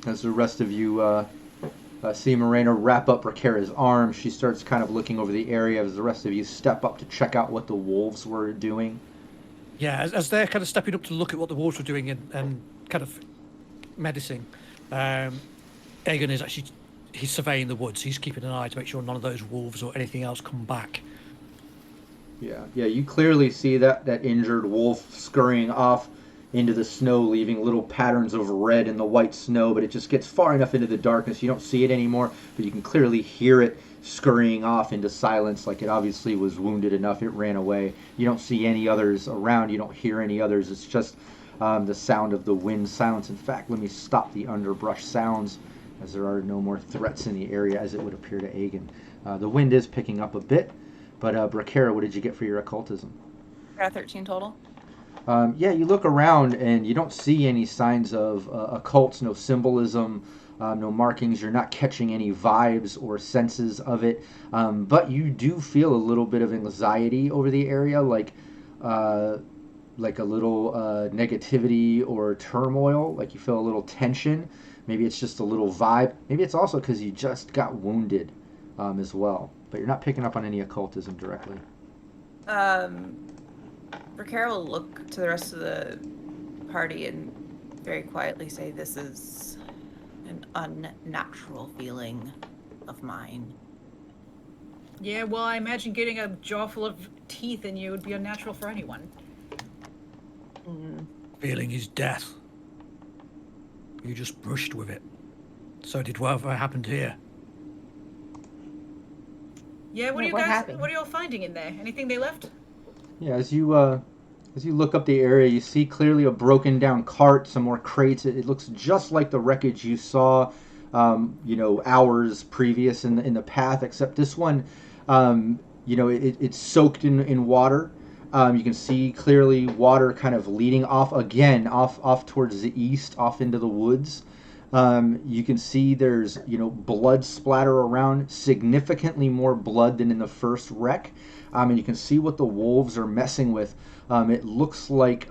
As the rest of you see Morena wrap up Bracara's arm, she starts kind of looking over the area as the rest of you step up to check out what the wolves were doing. Yeah, as they're kind of stepping up to look at what the wolves were doing and kind of medicine, Aegon is actually, he's surveying the woods. He's keeping an eye to make sure none of those wolves or anything else come back. Yeah, you clearly see that injured wolf scurrying off into the snow, leaving little patterns of red in the white snow, but it just gets far enough into the darkness you don't see it anymore, but you can clearly hear it scurrying off into silence, like it obviously was wounded enough it ran away. You don't see any others around, you don't hear any others, it's just the sound of the wind silence. In fact, let me stop the underbrush sounds, as there are no more threats in the area as it would appear to Aegon. The wind is picking up a bit, but Bracara, what did you get for your occultism? Got 13 total. Yeah, you look around and you don't see any signs of occults, no symbolism, no markings. You're not catching any vibes or senses of it, but you do feel a little bit of anxiety over the area, like a little negativity or turmoil, like you feel a little tension. Maybe it's just a little vibe. Maybe it's also because you just got wounded as well, but you're not picking up on any occultism directly. Bracara will look to the rest of the party and very quietly say, "This is an unnatural feeling of mine." Yeah, well, I imagine getting a jaw full of teeth in you would be unnatural for anyone. Feeling is death. You just brushed with it. So did whatever happened here. Yeah, what What happened? what are you all finding in there? Anything they left? Yeah, as you look up the area, you see clearly a broken down cart, some more crates. It looks just like the wreckage you saw, hours previous in the path, except this one, it's soaked in water. You can see clearly water kind of leading off towards the east, off into the woods. You can see there's, blood splatter around, significantly more blood than in the first wreck. And you can see what the wolves are messing with. It looks like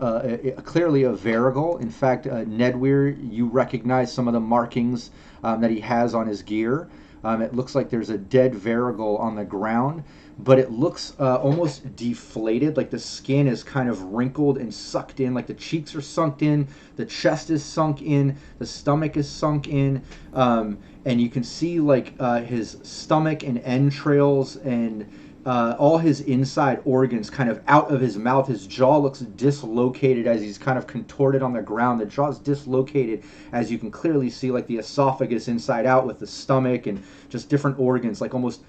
clearly a Varigal. In fact, Nedweir, you recognize some of the markings that he has on his gear. It looks like there's a dead Varigal on the ground, but it looks almost deflated, like the skin is kind of wrinkled and sucked in, like the cheeks are sunk in, the chest is sunk in, the stomach is sunk in, and you can see like his stomach and entrails and all his inside organs kind of out of his mouth. His jaw looks dislocated as he's kind of contorted on the ground. The jaw's dislocated as you can clearly see like the esophagus inside out with the stomach and just different organs like almost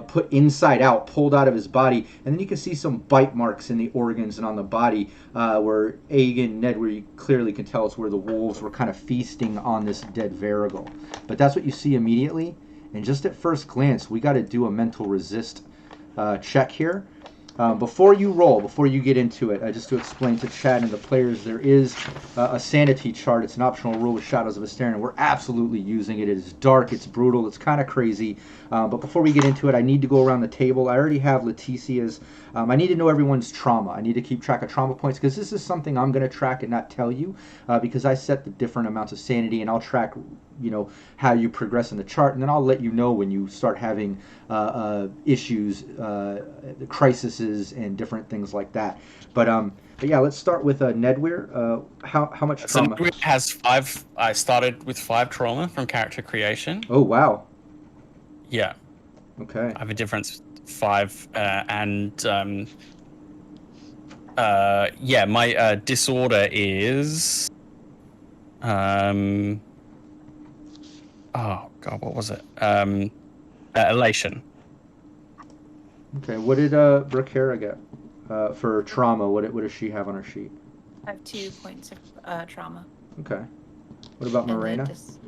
put inside out, pulled out of his body. And then you can see some bite marks in the organs and on the body where Aegon, Ned, where you clearly can tell it's where the wolves were kind of feasting on this dead Varigal. But that's what you see immediately. And just at first glance, we got to do a mental resist check here. Before you roll, before you get into it, just to explain to Chad and the players, there is a sanity chart. It's an optional rule with Shadows of Esteren, and we're absolutely using it. It is dark, it's brutal, it's kind of crazy. But before we get into it, I need to go around the table. I already have Leticia's. I need to know everyone's trauma. I need to keep track of trauma points, because this is something I'm going to track and not tell you, because I set the different amounts of sanity, and I'll track how you progress in the chart, and then I'll let you know when you start having issues, crises, and different things like that. But yeah, let's start with Nedweir. How much trauma? So Nedweir has 5. I started with 5 trauma from character creation. Oh wow. Yeah. Okay. I have a difference 5, and Yeah, my disorder is oh god, what was it? Elation. Okay, what did Bracara get for trauma? What does she have on her sheet? I have 2 points of trauma. Okay. What about And then Morena? just-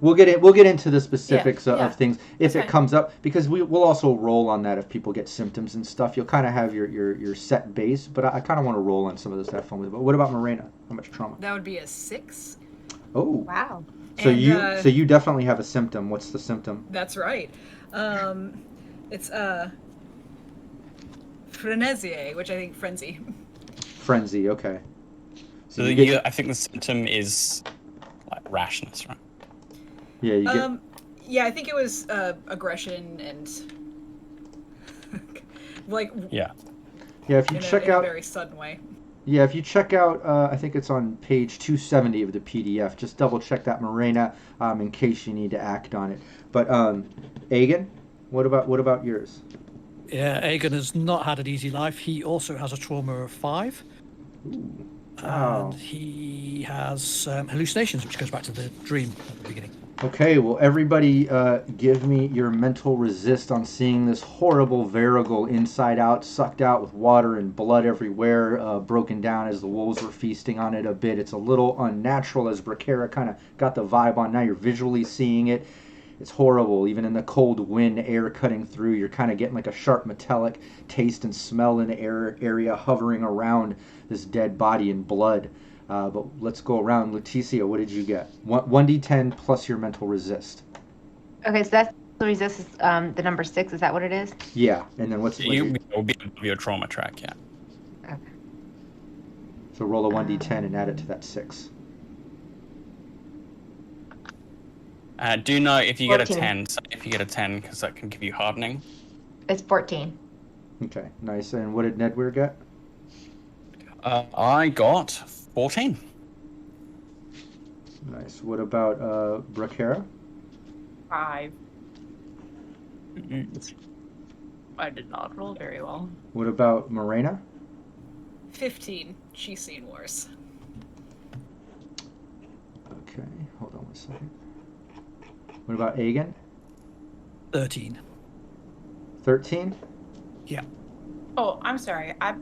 We'll get into the specifics Yeah, of things if that's it fine. comes up, because we'll also roll on that if people get symptoms and stuff. You'll kind of have your set base, but I kind of want to roll on some of this to have fun with it. But what about Morena? How much trauma? That would be a 6. Oh, Wow. so And, you definitely have a symptom. What's the symptom? That's right. It's frenesie, which I think frenzy. Frenzy. Okay. So you get, I think the symptom is like rashness, right? yeah, you get. Yeah, I think it was aggression and like Yeah, if you check in a out. very sudden way. Yeah, if you check out, I think it's on page 270 of the PDF. Just double check that, Morena, in case you need to act on it. But Agan, what about yours? Yeah, Aegon has not had an easy life. He also has a trauma of 5. Ooh. Wow. And he has hallucinations, which goes back to the dream at the beginning. Okay, well, everybody give me your mental resist on seeing this horrible Varigal inside out, sucked out with water and blood everywhere, broken down as the wolves were feasting on it a bit. It's a little unnatural, as Bracara kind of got the vibe on. Now you're visually seeing it. It's horrible. Even in the cold wind, air cutting through, you're kind of getting like a sharp metallic taste and smell in the area hovering around this dead body and blood. But let's go around. Leticia, what did you get? 1d10 plus your mental resist. Okay, so that's the resist is the number 6. Is that what it is? Yeah, and then what's It will be your trauma track, yeah. Okay. So roll a 1d10 and add it to that 6. Do know if you get a 14. 10, so if you get a 10, because that can give you hardening. It's 14. Okay, nice. And what did Nedweir get? I got 14. Nice. What about Bracara? 5. I did not roll very well. What about Morena? 15. She's seen worse. Okay, hold on 1 second. What about Agan? 13. 13? Yeah. Oh, I'm sorry. I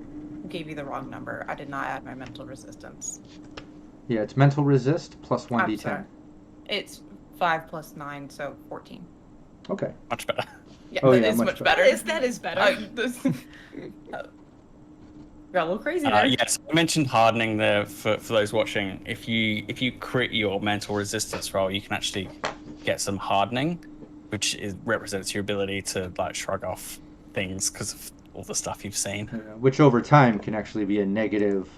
gave you the wrong number. I did not add my mental resistance. Yeah, it's mental resist plus I'm 1d10. sorry. It's 5 plus 9, so 14. Okay. Much better. Yeah, Oh, that yeah, is much much better. better. That is better. Got a little crazy there. Yes, I mentioned hardening there for those watching. If you crit your mental resistance roll, you can actually get some hardening, which represents your ability to like shrug off things because of all the stuff you've seen. Which over time can actually be a negative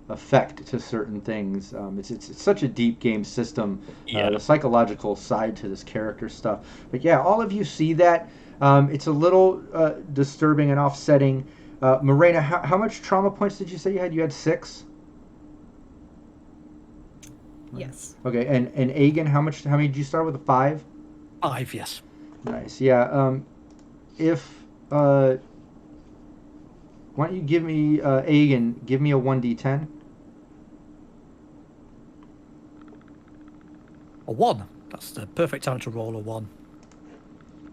effect to certain things. It's such a deep game system, Yeah. the psychological side to this character stuff. But yeah, all of you see that. It's a little disturbing and offsetting. Morena, how much trauma points did you say you had? You had 6? Yes. Okay, and Agan, how many did you start with? A 5? 5, yes. Nice. Yeah. Why don't you give me Agan? Give me a 1d10. A 1. That's the perfect time to roll a 1.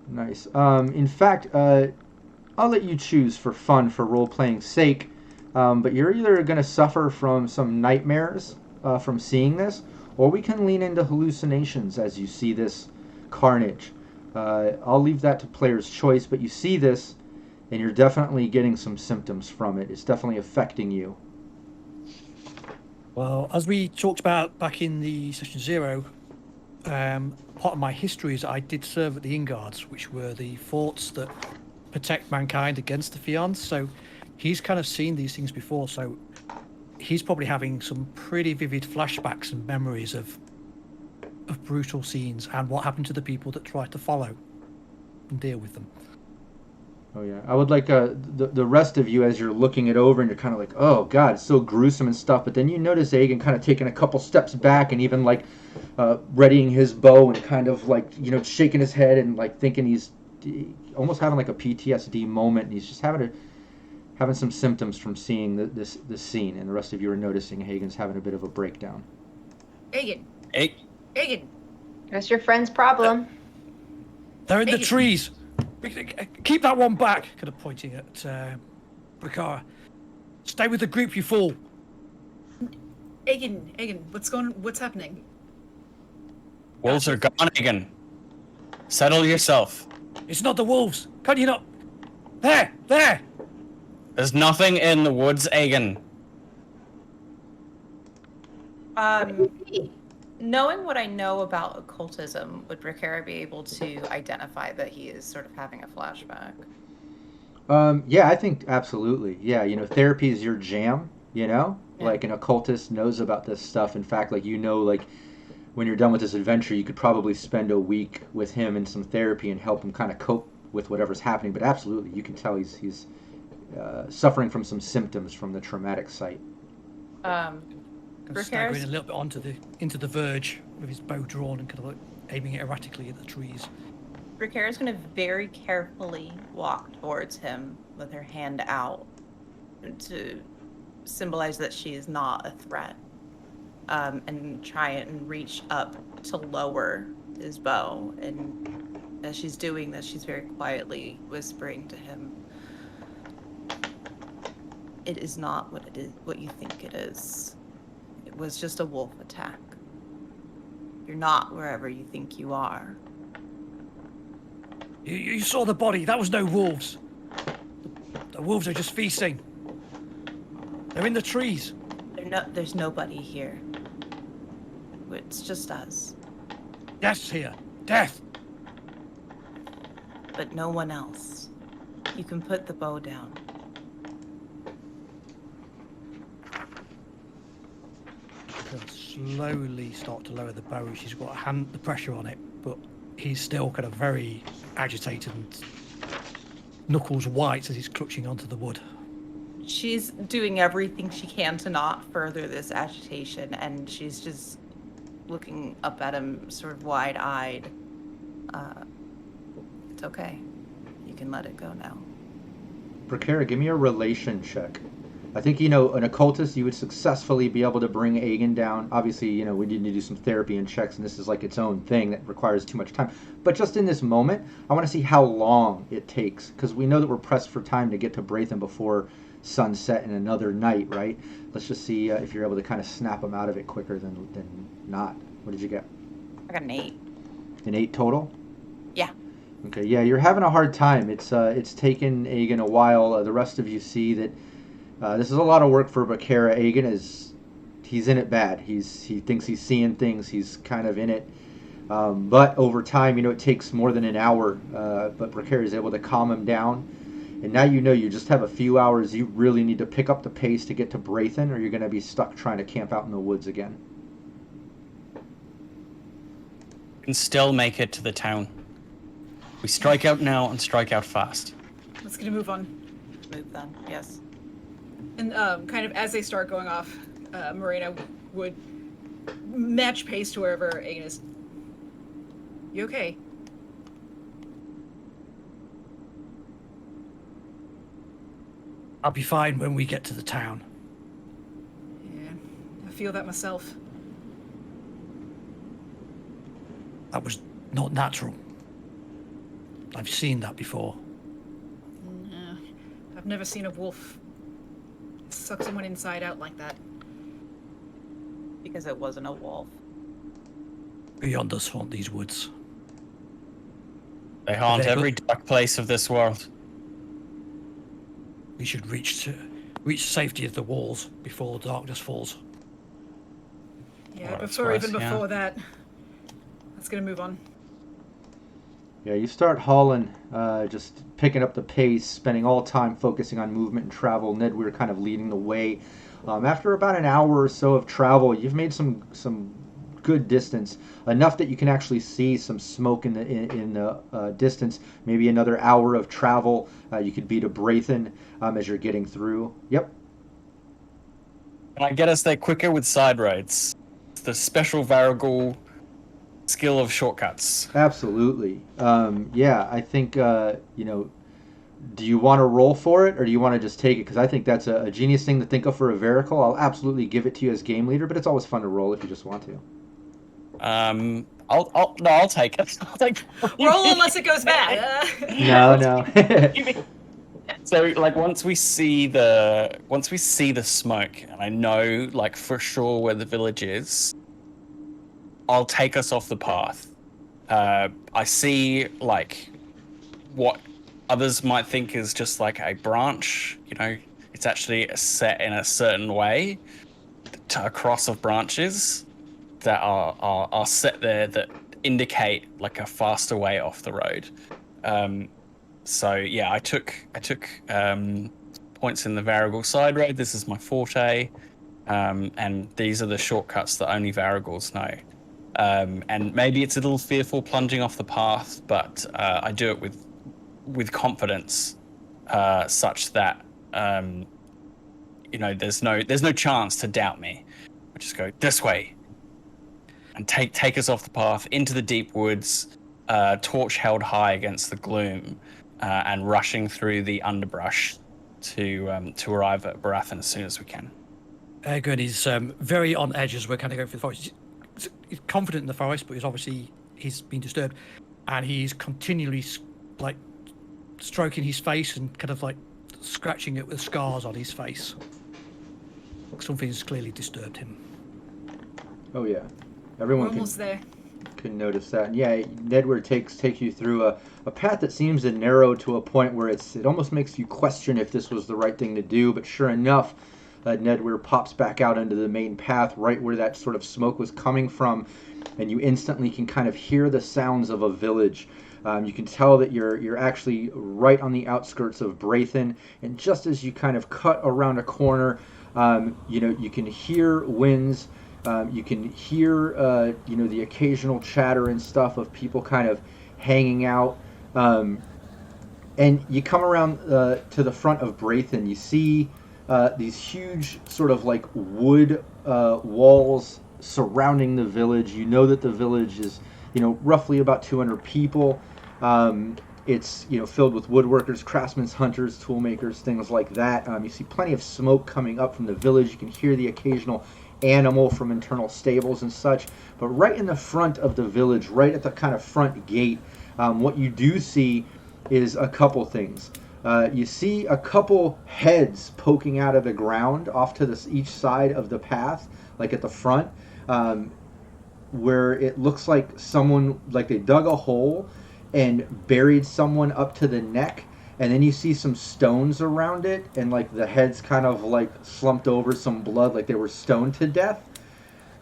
Nice. In fact, I'll let you choose for fun, for role-playing sake. But you're either going to suffer from some nightmares from seeing this, or we can lean into hallucinations as you see this carnage. I'll leave that to player's choice, but you see this, and you're definitely getting some symptoms from it. It's definitely affecting you. Well, as we talked about back in the session 0, part of my history is I did serve at the Inguards, which were the forts that protect mankind against the Fians. So he's kind of seen these things before. So he's probably having some pretty vivid flashbacks and memories of brutal scenes and what happened to the people that tried to follow and deal with them. Oh yeah, I would like the rest of you, as you're looking it over and you're kind of like, oh god, it's so gruesome and stuff. But then you notice Agan kind of taking a couple steps back and even like readying his bow and kind of like, you know, shaking his head and like thinking he's almost having like a PTSD moment, and he's just having having some symptoms from seeing this scene, and the rest of you are noticing Hagen's having a bit of a breakdown. Agan, Hey, Agan, That's your friend's problem. They're in the Hey. trees. Keep that one back. Kind of pointing at Brakara. Stay with the group, you fool. Agan, what's happening? wolves are gone again. Settle yourself. It's not the wolves. Can you not? There. There's nothing in the woods, Agan. Knowing what I know about occultism, would Brakara be able to identify that he is sort of having a flashback? Yeah, I think absolutely. Yeah, therapy is your jam, Yeah. Like an occultist knows about this stuff. In fact, like, like when you're done with this adventure, you could probably spend a week with him in some therapy and help him kind of cope with whatever's happening. But absolutely, you can tell he's suffering from some symptoms from the traumatic site. Staggering a little bit into the verge with his bow drawn and kind of like aiming it erratically at the trees. Brakara's going to very carefully walk towards him with her hand out to symbolize that she is not a threat, and try and reach up to lower his bow. And as she's doing this, she's very quietly whispering to him, "It is not what you think it is. It was just a wolf attack. You're not wherever you think you are." You saw the body. That was no wolves. The wolves are just feasting. They're in the trees. There's nobody here. It's just us. Death's here. Death. But no one else. You can put the bow down. She'll slowly start to lower the bow. She's got the pressure on it, but he's still kind of very agitated and knuckles white as he's clutching onto the wood. She's doing everything she can to not further this agitation, and she's just looking up at him sort of wide-eyed. It's okay. You can let it go now. Brakara, give me a relation check. I think, an occultist, you would successfully be able to bring Agan down. Obviously, we need to do some therapy and checks, and this is like its own thing that requires too much time. But just in this moment, I want to see how long it takes, because we know that we're pressed for time to get to Braithen before sunset in another night, right? Let's just see if you're able to kind of snap them out of it quicker than not. What did you get? I got an 8. An 8 total? Yeah. Okay, yeah, you're having a hard time. It's taken Agan a while. The rest of you see that this is a lot of work for Brakara. Agan he's in it bad. He thinks he's seeing things. He's kind of in it. But over time, it takes more than an hour. But Brakara is able to calm him down. And now you just have a few hours. You really need to pick up the pace to get to Braithen, or you're going to be stuck trying to camp out in the woods again. We can still make it to the town. We strike out now and strike out fast. Let's get a move on. Move then, yes. And kind of as they start going off, Marina would match pace to wherever Agan is. You okay? I'll be fine when we get to the town. Yeah, I feel that myself. That was not natural. I've seen that before. Yeah, I've never seen a wolf suck someone inside out like that. Because it wasn't a wolf. Beyond us haunt these woods. They haunt every dark place of this world. We should reach safety of the walls before the darkness falls. Yeah, Well, that's before wise, even yeah. before that. Let's get a move on. Yeah, you start hauling, just picking up the pace, spending all time focusing on movement and travel. Ned, we were kind of leading the way. After about an hour or so of travel, you've made some good distance, enough that you can actually see some smoke in the distance. Maybe another hour of travel, you could be to Braithen as you're getting through. Yep. Can I get us there quicker with side roads? It's the special Varigul skill of shortcuts. Absolutely. Yeah, I think, do you want to roll for it, or do you want to just take it? Because I think that's a genius thing to think of for a Vericle. I'll absolutely give it to you as game leader, but it's always fun to roll if you just want to. I'll take it. I'll take Roll unless it goes bad. No. So like once we see the smoke, and I know like for sure where the village is, I'll take us off the path. I see like what others might think is just like a branch. You know, it's actually set in a certain way, to a cross of branches that are set there that indicate like a faster way off the road. So yeah, I took points in the Varigal side road. This is my forte, and these are the shortcuts that only Varigals know. And maybe it's a little fearful plunging off the path, but I do it with confidence, such that there's no chance to doubt me. I just go this way, and take us off the path into the deep woods, torch held high against the gloom, and rushing through the underbrush to arrive at Baratheon as soon as we can. Good. He's very on edge as we're kind of going through the forest. He's confident in the forest, but he's been disturbed, and he's continually like stroking his face and kind of like scratching it with scars on his face. Something's clearly disturbed him. Oh yeah, We're everyone almost there. can notice that. And yeah, Nedward takes you through a path that seems to narrow to a point where it almost makes you question if this was the right thing to do. But sure enough, Nedward pops back out into the main path right where that sort of smoke was coming from, and you instantly can kind of hear the sounds of a village. You can tell that you're actually right on the outskirts of Baratheon, and just as you kind of cut around a corner, you can hear winds. You can hear the occasional chatter and stuff of people kind of hanging out. And you come around to the front of Baratheon. You see these huge sort of like wood walls surrounding the village. You know that the village is roughly about 200 people. It's filled with woodworkers, craftsmen, hunters, toolmakers, things like that. You see plenty of smoke coming up from the village. You can hear the occasional animal from internal stables and such. But right in the front of the village, right at the kind of front gate, what you do see is a couple things. You see a couple heads poking out of the ground off to each side of the path, like at the front, where it looks like someone, like they dug a hole and buried someone up to the neck, and then you see some stones around it, and like the heads kind of like slumped over, some blood, like they were stoned to death.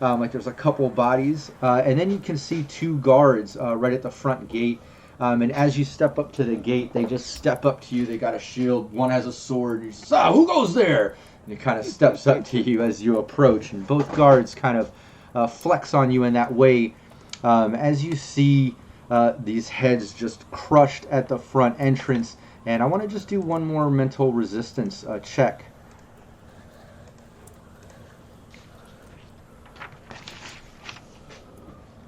Like there's a couple bodies, and then you can see two guards right at the front gate. And as you step up to the gate, they just step up to you. They got a shield. One has a sword. And he says, who goes there? And he kind of steps up to you as you approach. And both guards kind of flex on you in that way as you see these heads just crushed at the front entrance. And I want to just do one more mental resistance check.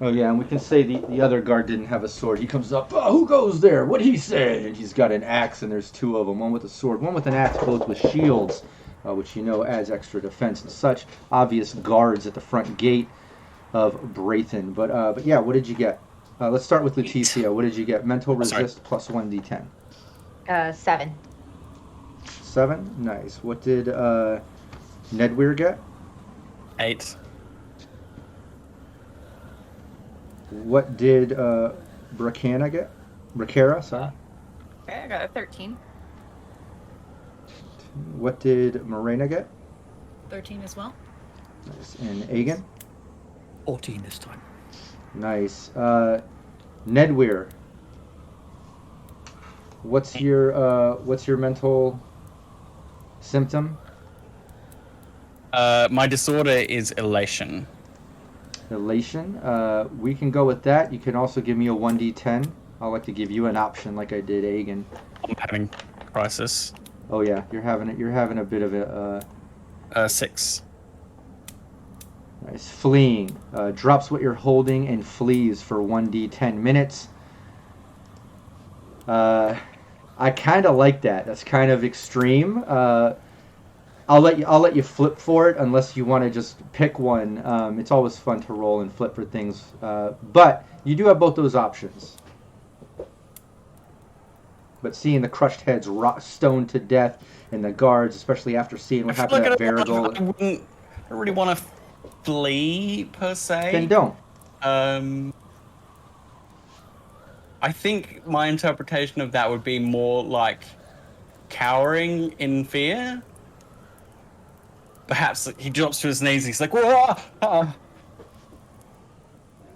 Oh yeah, and we can say the other guard didn't have a sword. He comes up, who goes there? What'd he say? And he's got an axe, and there's two of them, one with a sword, one with an axe, both with shields, which adds extra defense and such. Obvious guards at the front gate of Baratheon. But yeah, what did you get? Let's start with Leticia. What did you get? Mental resist plus 1d10. 7. 7? Nice. What did Nedweir get? 8. What did Bracara get? Bracara, sorry. Okay, I got a 13. What did Morena get? 13 as well. Nice. And Aegon? 14 this time. Nice. Nedweir. What's your mental symptom? My disorder is elation. Elation. We can go with that. You can also give me a 1d10. I'd like to give you an option like I did Aegon. I'm having crisis. Oh yeah, you're having a bit of a 6. Nice. Fleeing. Drops what you're holding and flees for 1d10 minutes. I I kind of like that. That's kind of extreme. I'll let you flip for it unless you want to just pick one. It's always fun to roll and flip for things, but you do have both those options. But seeing the crushed heads stoned to death, and the guards, especially after seeing what happened at Varigol, I wouldn't really want to flee per se. then don't. I think my interpretation of that would be more like cowering in fear. Perhaps he drops to his knees and he's like, "Whoa!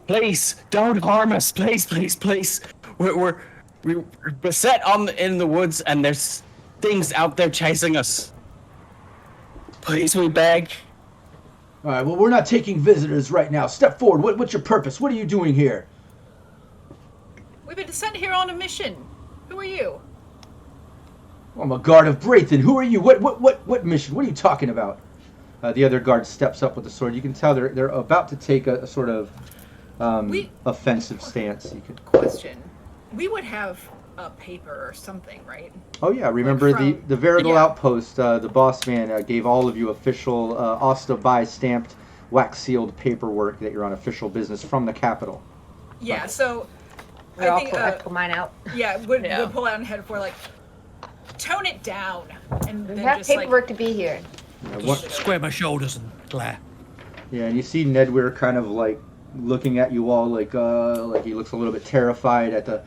Please, don't harm us, please, please, please. We're beset in the woods, and there's things out there chasing us. Please, we beg." All right. Well, we're not taking visitors right now. Step forward. What's your purpose? What are you doing here? We've been sent here on a mission. Who are you? I'm a guard of Braithen. Who are you? What mission? What are you talking about? The other guard steps up with a sword. You can tell they're about to take a sort of offensive stance. You could Question. We would have a paper or something, right? Oh yeah, remember Like the Varigol outpost, the boss man gave all of you official Osta by stamped wax sealed paperwork that you're on official business from the capital. Yeah, so I'll I think pull mine out. yeah, would pull out and head for like tone it down and We then have just paperwork to be here. Square my shoulders and glare. Yeah, and you see Nedweir kind of like looking at you all like he looks a little bit terrified at the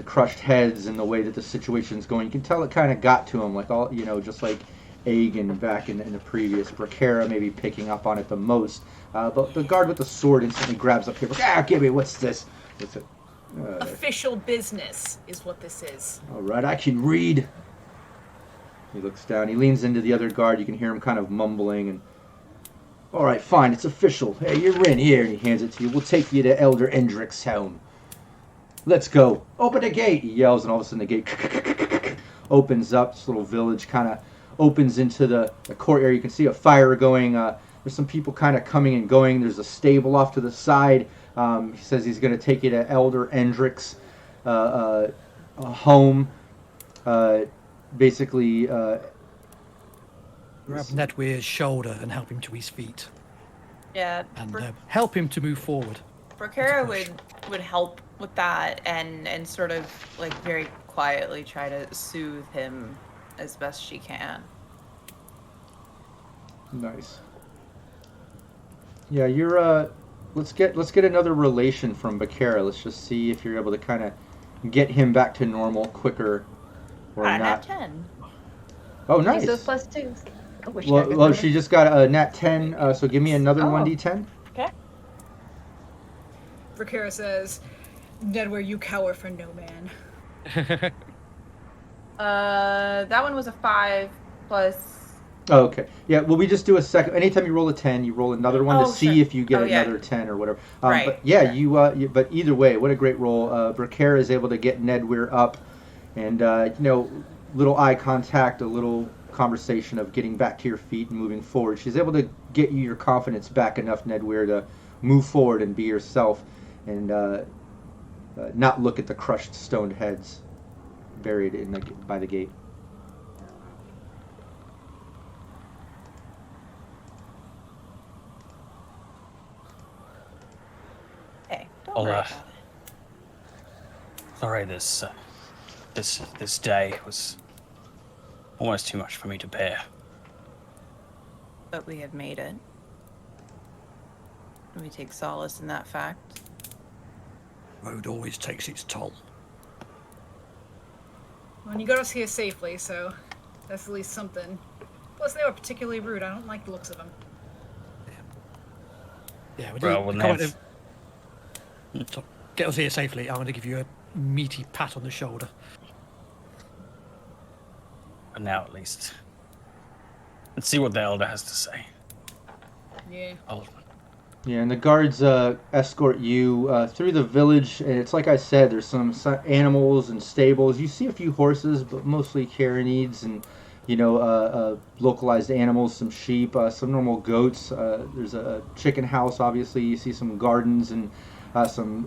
crushed heads and the way that the situation's going. You can tell it kind of got to him, like all just like Aegon back in the previous. Bracara maybe picking up on it the most. But the guard with the sword instantly grabs up paper. Give me, what's this? What's it? official business is what this is. All right, I can read. He looks down. He leans into the other guard. You can hear him kind of mumbling. And all right, fine, it's official. Hey, you're in here. And he hands it to you. We'll take you to Elder Endrick's home. Let's go. Open the gate, he yells, and all of a sudden the gate opens up. This little village kind of opens into the courtyard. You can see a fire going. There's some people kind of coming and going. There's a stable off to the side. He says he's going to take you to Elder Endrick's home. Basically, Grab Nedweir's shoulder and help him to his feet. Yeah. And help him to move forward. Bracara would help with that and sort of like very quietly try to soothe him as best she can. Nice. Yeah, you're let's get another relation from Bracara. Let's just see if you're able to kind of get him back to normal quicker or not. Nat 10. Oh, nice. Use those plus twos. I wish I Well, could well, remember. she just got a nat 10, so give me another Oh. 1d10. Okay. Bracara says, Nedweir, you cower for no man. That one was a 5 plus. Oh, okay. Yeah, well, we just do a second. Anytime you roll a 10, you roll another one to see sure. if you get Oh, yeah. another 10 or whatever. Right. But yeah, Okay. but either way, what a great roll. Bracara is able to get Nedweir up, and little eye contact, a little conversation of getting back to your feet and moving forward. She's able to get you your confidence back enough, Nedweir, to move forward and be yourself, and not look at the crushed stoned heads buried by the gate. Hey, don't I'll, worry about it. Sorry, this day was almost too much for me to bear. But we have made it. And we take solace in that fact. Road always takes its toll. Well, you got us here safely, so that's at least something. Plus, they were particularly rude. I don't like the looks of them. Yeah, Well, so get us here safely. I'm going to give you a meaty pat on the shoulder. And now at least. Let's see what the Elder has to say. Yeah. Yeah, and the guards escort you through the village. And it's like I said, there's some animals and stables. You see a few horses, but mostly carinids and, localized animals, some sheep, some normal goats. There's a chicken house, obviously. You see some gardens and some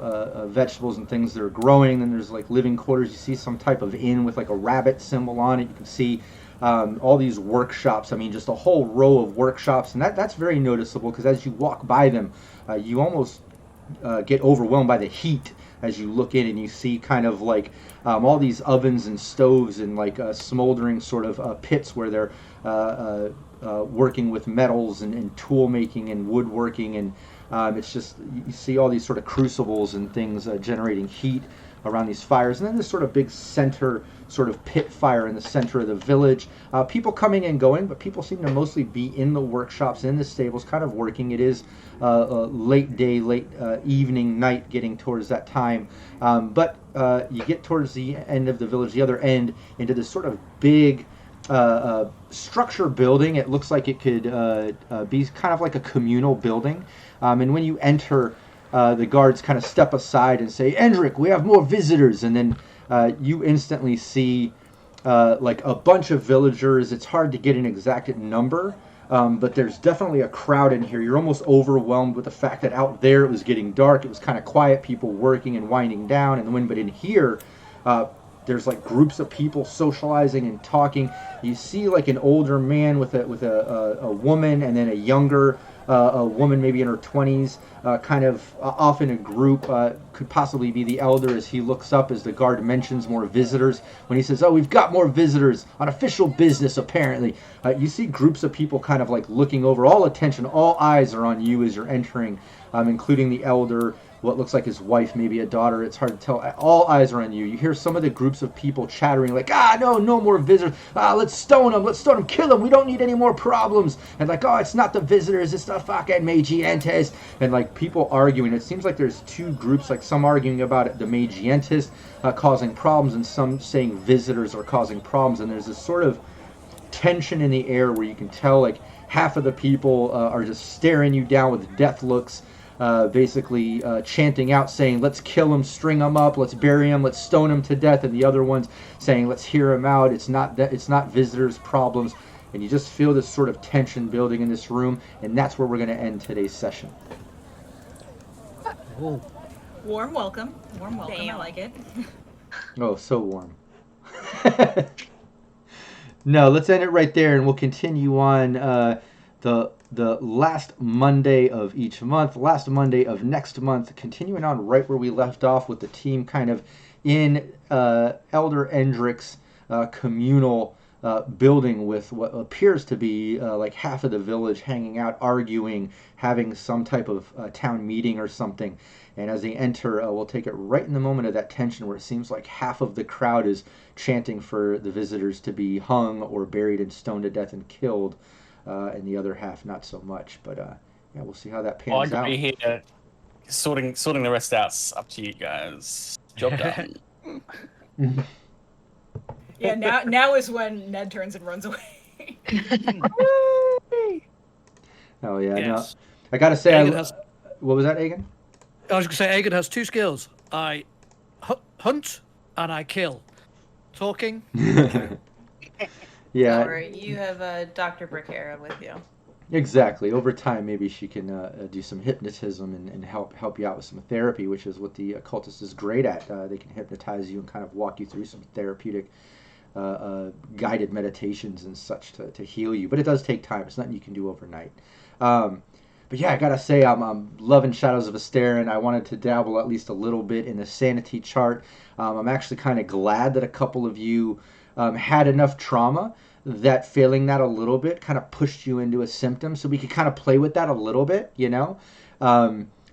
vegetables and things that are growing. Then there's like living quarters. You see some type of inn with like a rabbit symbol on it. You can see all these workshops. I mean, just a whole row of workshops, and that's very noticeable because as you walk by them, you almost get overwhelmed by the heat as you look in, and you see kind of like all these ovens and stoves and like smoldering sort of pits where they're working with metals and tool making and woodworking, and it's just, you see all these sort of crucibles and things generating heat around these fires. And then this sort of big center sort of pit fire in the center of the village. People coming and going, but people seem to mostly be in the workshops, in the stables, kind of working. It is late day, late evening, night, getting towards that time. But you get towards the end of the village, the other end, into this sort of big structure building. It looks like it could be kind of like a communal building. And when you enter, the guards kind of step aside and say, "Endrick, we have more visitors." And then you instantly see like a bunch of villagers. It's hard to get an exact number, but there's definitely a crowd in here. You're almost overwhelmed with the fact that out there it was getting dark. It was kind of quiet, people working and winding down in the wind. But in here, there's like groups of people socializing and talking. You see like an older man with a woman, and then a younger a woman maybe in her 20s, kind of off in a group, could possibly be the elder, as he looks up as the guard mentions more visitors. When he says, "Oh, we've got more visitors on official business, apparently." You see groups of people kind of like looking over. All attention, all eyes are on you as you're entering, including the elder, what looks like his wife, maybe a daughter. It's hard to tell. All eyes are on you. You hear some of the groups of people chattering like, no more visitors. Let's stone them, kill them. We don't need any more problems. And like, "Oh, it's not the visitors, it's the fucking Magientes." And like people arguing. It seems like there's two groups, like some arguing about it, the Magientes causing problems, and some saying visitors are causing problems. And there's this sort of tension in the air where you can tell like half of the people are just staring you down with death looks. Basically chanting out, saying, "Let's kill him, string him up, let's bury him, let's stone him to death," and the other ones saying, "Let's hear him out. It's not visitors' problems." And you just feel this sort of tension building in this room, and that's where we're going to end today's session. Oh, Warm welcome. I Damn. like it. Oh, so warm. No, let's end it right there, and we'll continue on the last Monday of each month, last Monday of next month, continuing on right where we left off with the team kind of in Elder Endrick's communal building with what appears to be like half of the village hanging out, arguing, having some type of town meeting or something. And as they enter, we'll take it right in the moment of that tension where it seems like half of the crowd is chanting for the visitors to be hung or buried and stoned to death and killed. And the other half not so much, but yeah, we'll see how that I pans could out. be here sorting the rest out. It's up to you guys. Job done. Yeah, now is when Ned turns and runs away. Oh yeah, yes. no, I gotta say, what was that, Agan? I was going to say, Agan has two skills. I hunt and I kill. Talking. Yeah, Don't worry, you have Dr. Brickera with you. exactly. Over time, maybe she can do some hypnotism and help you out with some therapy, which is what the occultist is great at. They can hypnotize you and kind of walk you through some therapeutic guided meditations and such to heal you. But it does take time. It's nothing you can do overnight. But yeah, I gotta say, I'm loving Shadows of Esteren. I wanted to dabble at least a little bit in the sanity chart. I'm actually kind of glad that a couple of you had enough trauma that failing that a little bit kind of pushed you into a symptom, so we could kind of play with that a little bit, you know?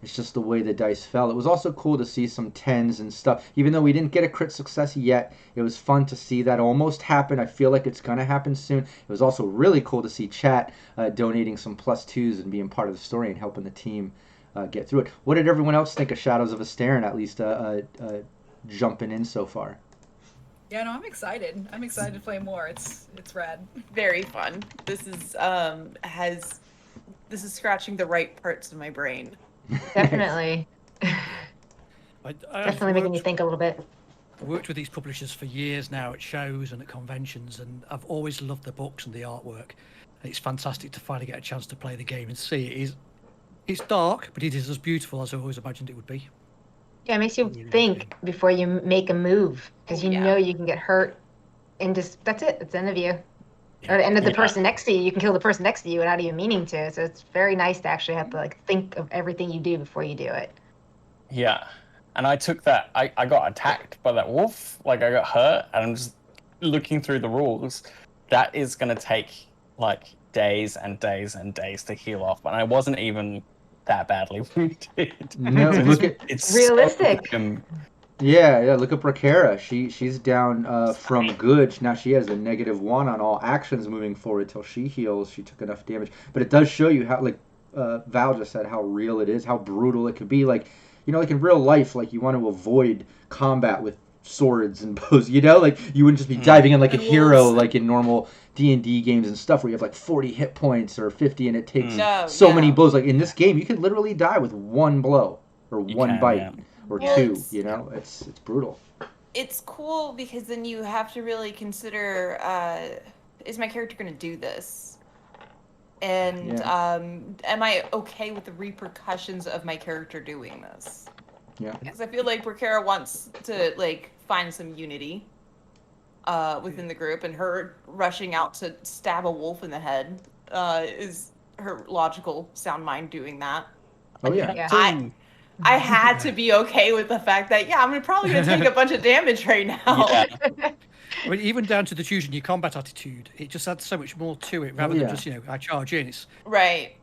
It's just the way the dice fell. It was also cool to see some 10s and stuff. Even though we didn't get a crit success yet, it was fun to see that almost happen. I feel like it's going to happen soon. It was also really cool to see chat donating some +2s and being part of the story and helping the team get through it. What did everyone else think of Shadows of Esteren, at least jumping in so far? Yeah, no, I'm excited. I'm excited to play more. It's rad. Very fun. This is scratching the right parts of my brain. Definitely. I've Definitely making you think a little bit. I've worked with these publishers for years now at shows and at conventions, and I've always loved the books and the artwork. And it's fantastic to finally get a chance to play the game and see it is It's dark, but it is as beautiful as I always imagined it would be. Yeah, it makes you Really think good. before you make a move because you Yeah. know you can get hurt, and just that's it. It's the end of you. Or the end of the Yeah. person next to you. You can kill the person next to you without even meaning to. So it's very nice to actually have to like think of everything you do before you do it. Yeah. And I took that. I got attacked by that wolf. Like, I got hurt, and I'm just looking through the rules. That is going to take, like, days and days and days to heal off. And I wasn't even that badly wounded. No, So look at it's Realistic. yeah. Look at Brakera. She's down from good. Now she has a -1 on all actions moving forward till she heals. She took enough damage, but it does show you how, like Val just said, how real it is, how brutal it could be. Like, you know, like in real life, like you want to avoid combat with swords and bows. You know, like you wouldn't just be diving in like a And hero, wolves. like in normal D&D games and stuff where you have like 40 hit points or 50, and it takes No, so many yeah. blows. Like in this game, you could literally die with one blow or You one can, bite yeah. or Well, two. it's- You know, it's brutal. It's cool because then you have to really consider, is my character going to do this? And am I okay with the repercussions of my character doing this? Yeah. Because I feel like Brakera wants to like find some unity within the group, and her rushing out to stab a wolf in the head is her logical sound mind doing that. Oh yeah. Yeah. I had to be okay with the fact that I'm probably gonna take a bunch of damage right now. Yeah. I mean, even down to the choosing your combat attitude, it just adds so much more to it rather yeah. than just, I charge in. It's, Right.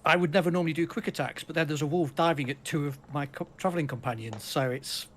I would never normally do quick attacks, but then there's a wolf diving at 2 of my traveling companions, so it's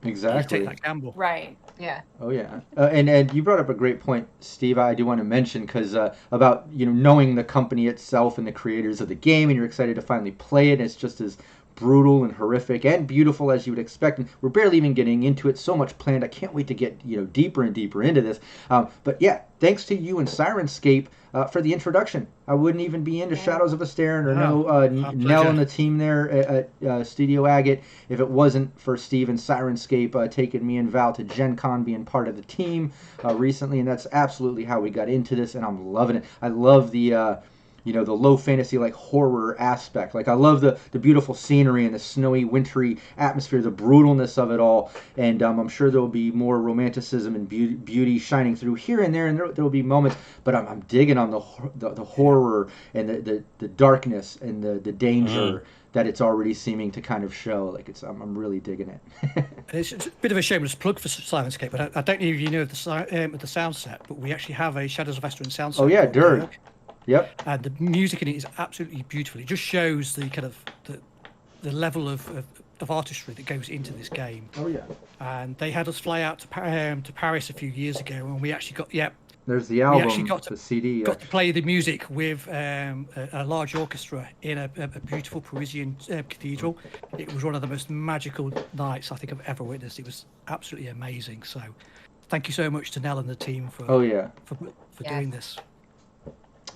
you Exactly. take that gamble. Right. Yeah. Oh yeah, and you brought up a great point, Steve. I do want to mention because about knowing the company itself and the creators of the game, and you're excited to finally play it. It's just as brutal and horrific and beautiful as you would expect. And we're barely even getting into it. So much planned. I can't wait to get deeper and deeper into this. But yeah, thanks to you and Sirenscape for the introduction. I wouldn't even be into Shadows of Esteren or Nell and the team there at Studio Agate if it wasn't for Steve and Sirenscape taking me and Val to Gen Con, being part of the team recently, and that's absolutely how we got into this, and I'm loving it. I love the the low fantasy, like horror aspect. Like I love the beautiful scenery and the snowy, wintry atmosphere, the brutalness of it all. And I'm sure there will be more romanticism and beauty shining through here and there, and there will be moments. But I'm digging on the horror and the darkness and the danger that it's already seeming to kind of show. Like I'm really digging it. It's a bit of a shameless plug for Sirenscape, but I don't know if you know the sound set, but we actually have a Shadows of Esteren sound set. Oh yeah, called Dirk. Yep. And the music in it is absolutely beautiful. It just shows the kind of the level of artistry that goes into this game. Oh yeah. And they had us fly out to Paris a few years ago, and we actually got There's the we album, actually got to, the CD. got to play the music with a large orchestra in a beautiful Parisian cathedral. It was one of the most magical nights I think I've ever witnessed. It was absolutely amazing. So, thank you so much to Nell and the team for doing this.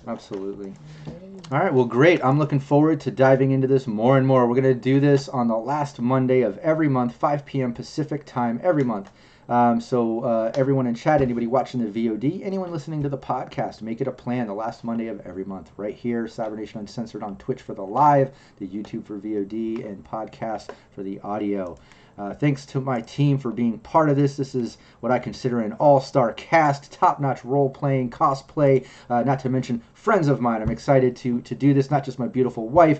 Absolutely. All right, well, great. I'm looking forward to diving into this more and more. We're going to do this on the last Monday of every month, 5 p.m. Pacific time every month. So everyone in chat, anybody watching the VOD, anyone listening to the podcast, make it a plan the last Monday of every month right here, Cybernation Uncensored on Twitch for the live, the YouTube for VOD, and podcast for the audio. Thanks to my team for being part of this. This is what I consider an all-star cast, top-notch role-playing, cosplay, not to mention friends of mine. I'm excited to do this, not just my beautiful wife,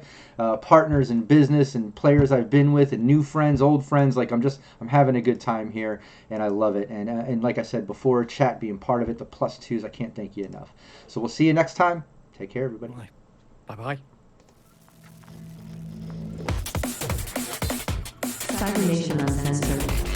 partners in business and players I've been with, and new friends, old friends. Like I'm having a good time here, and I love it. And like I said before, chat being part of it, the +2s, I can't thank you enough. So we'll see you next time. Take care, everybody. Bye-bye. Cybernation Uncensored.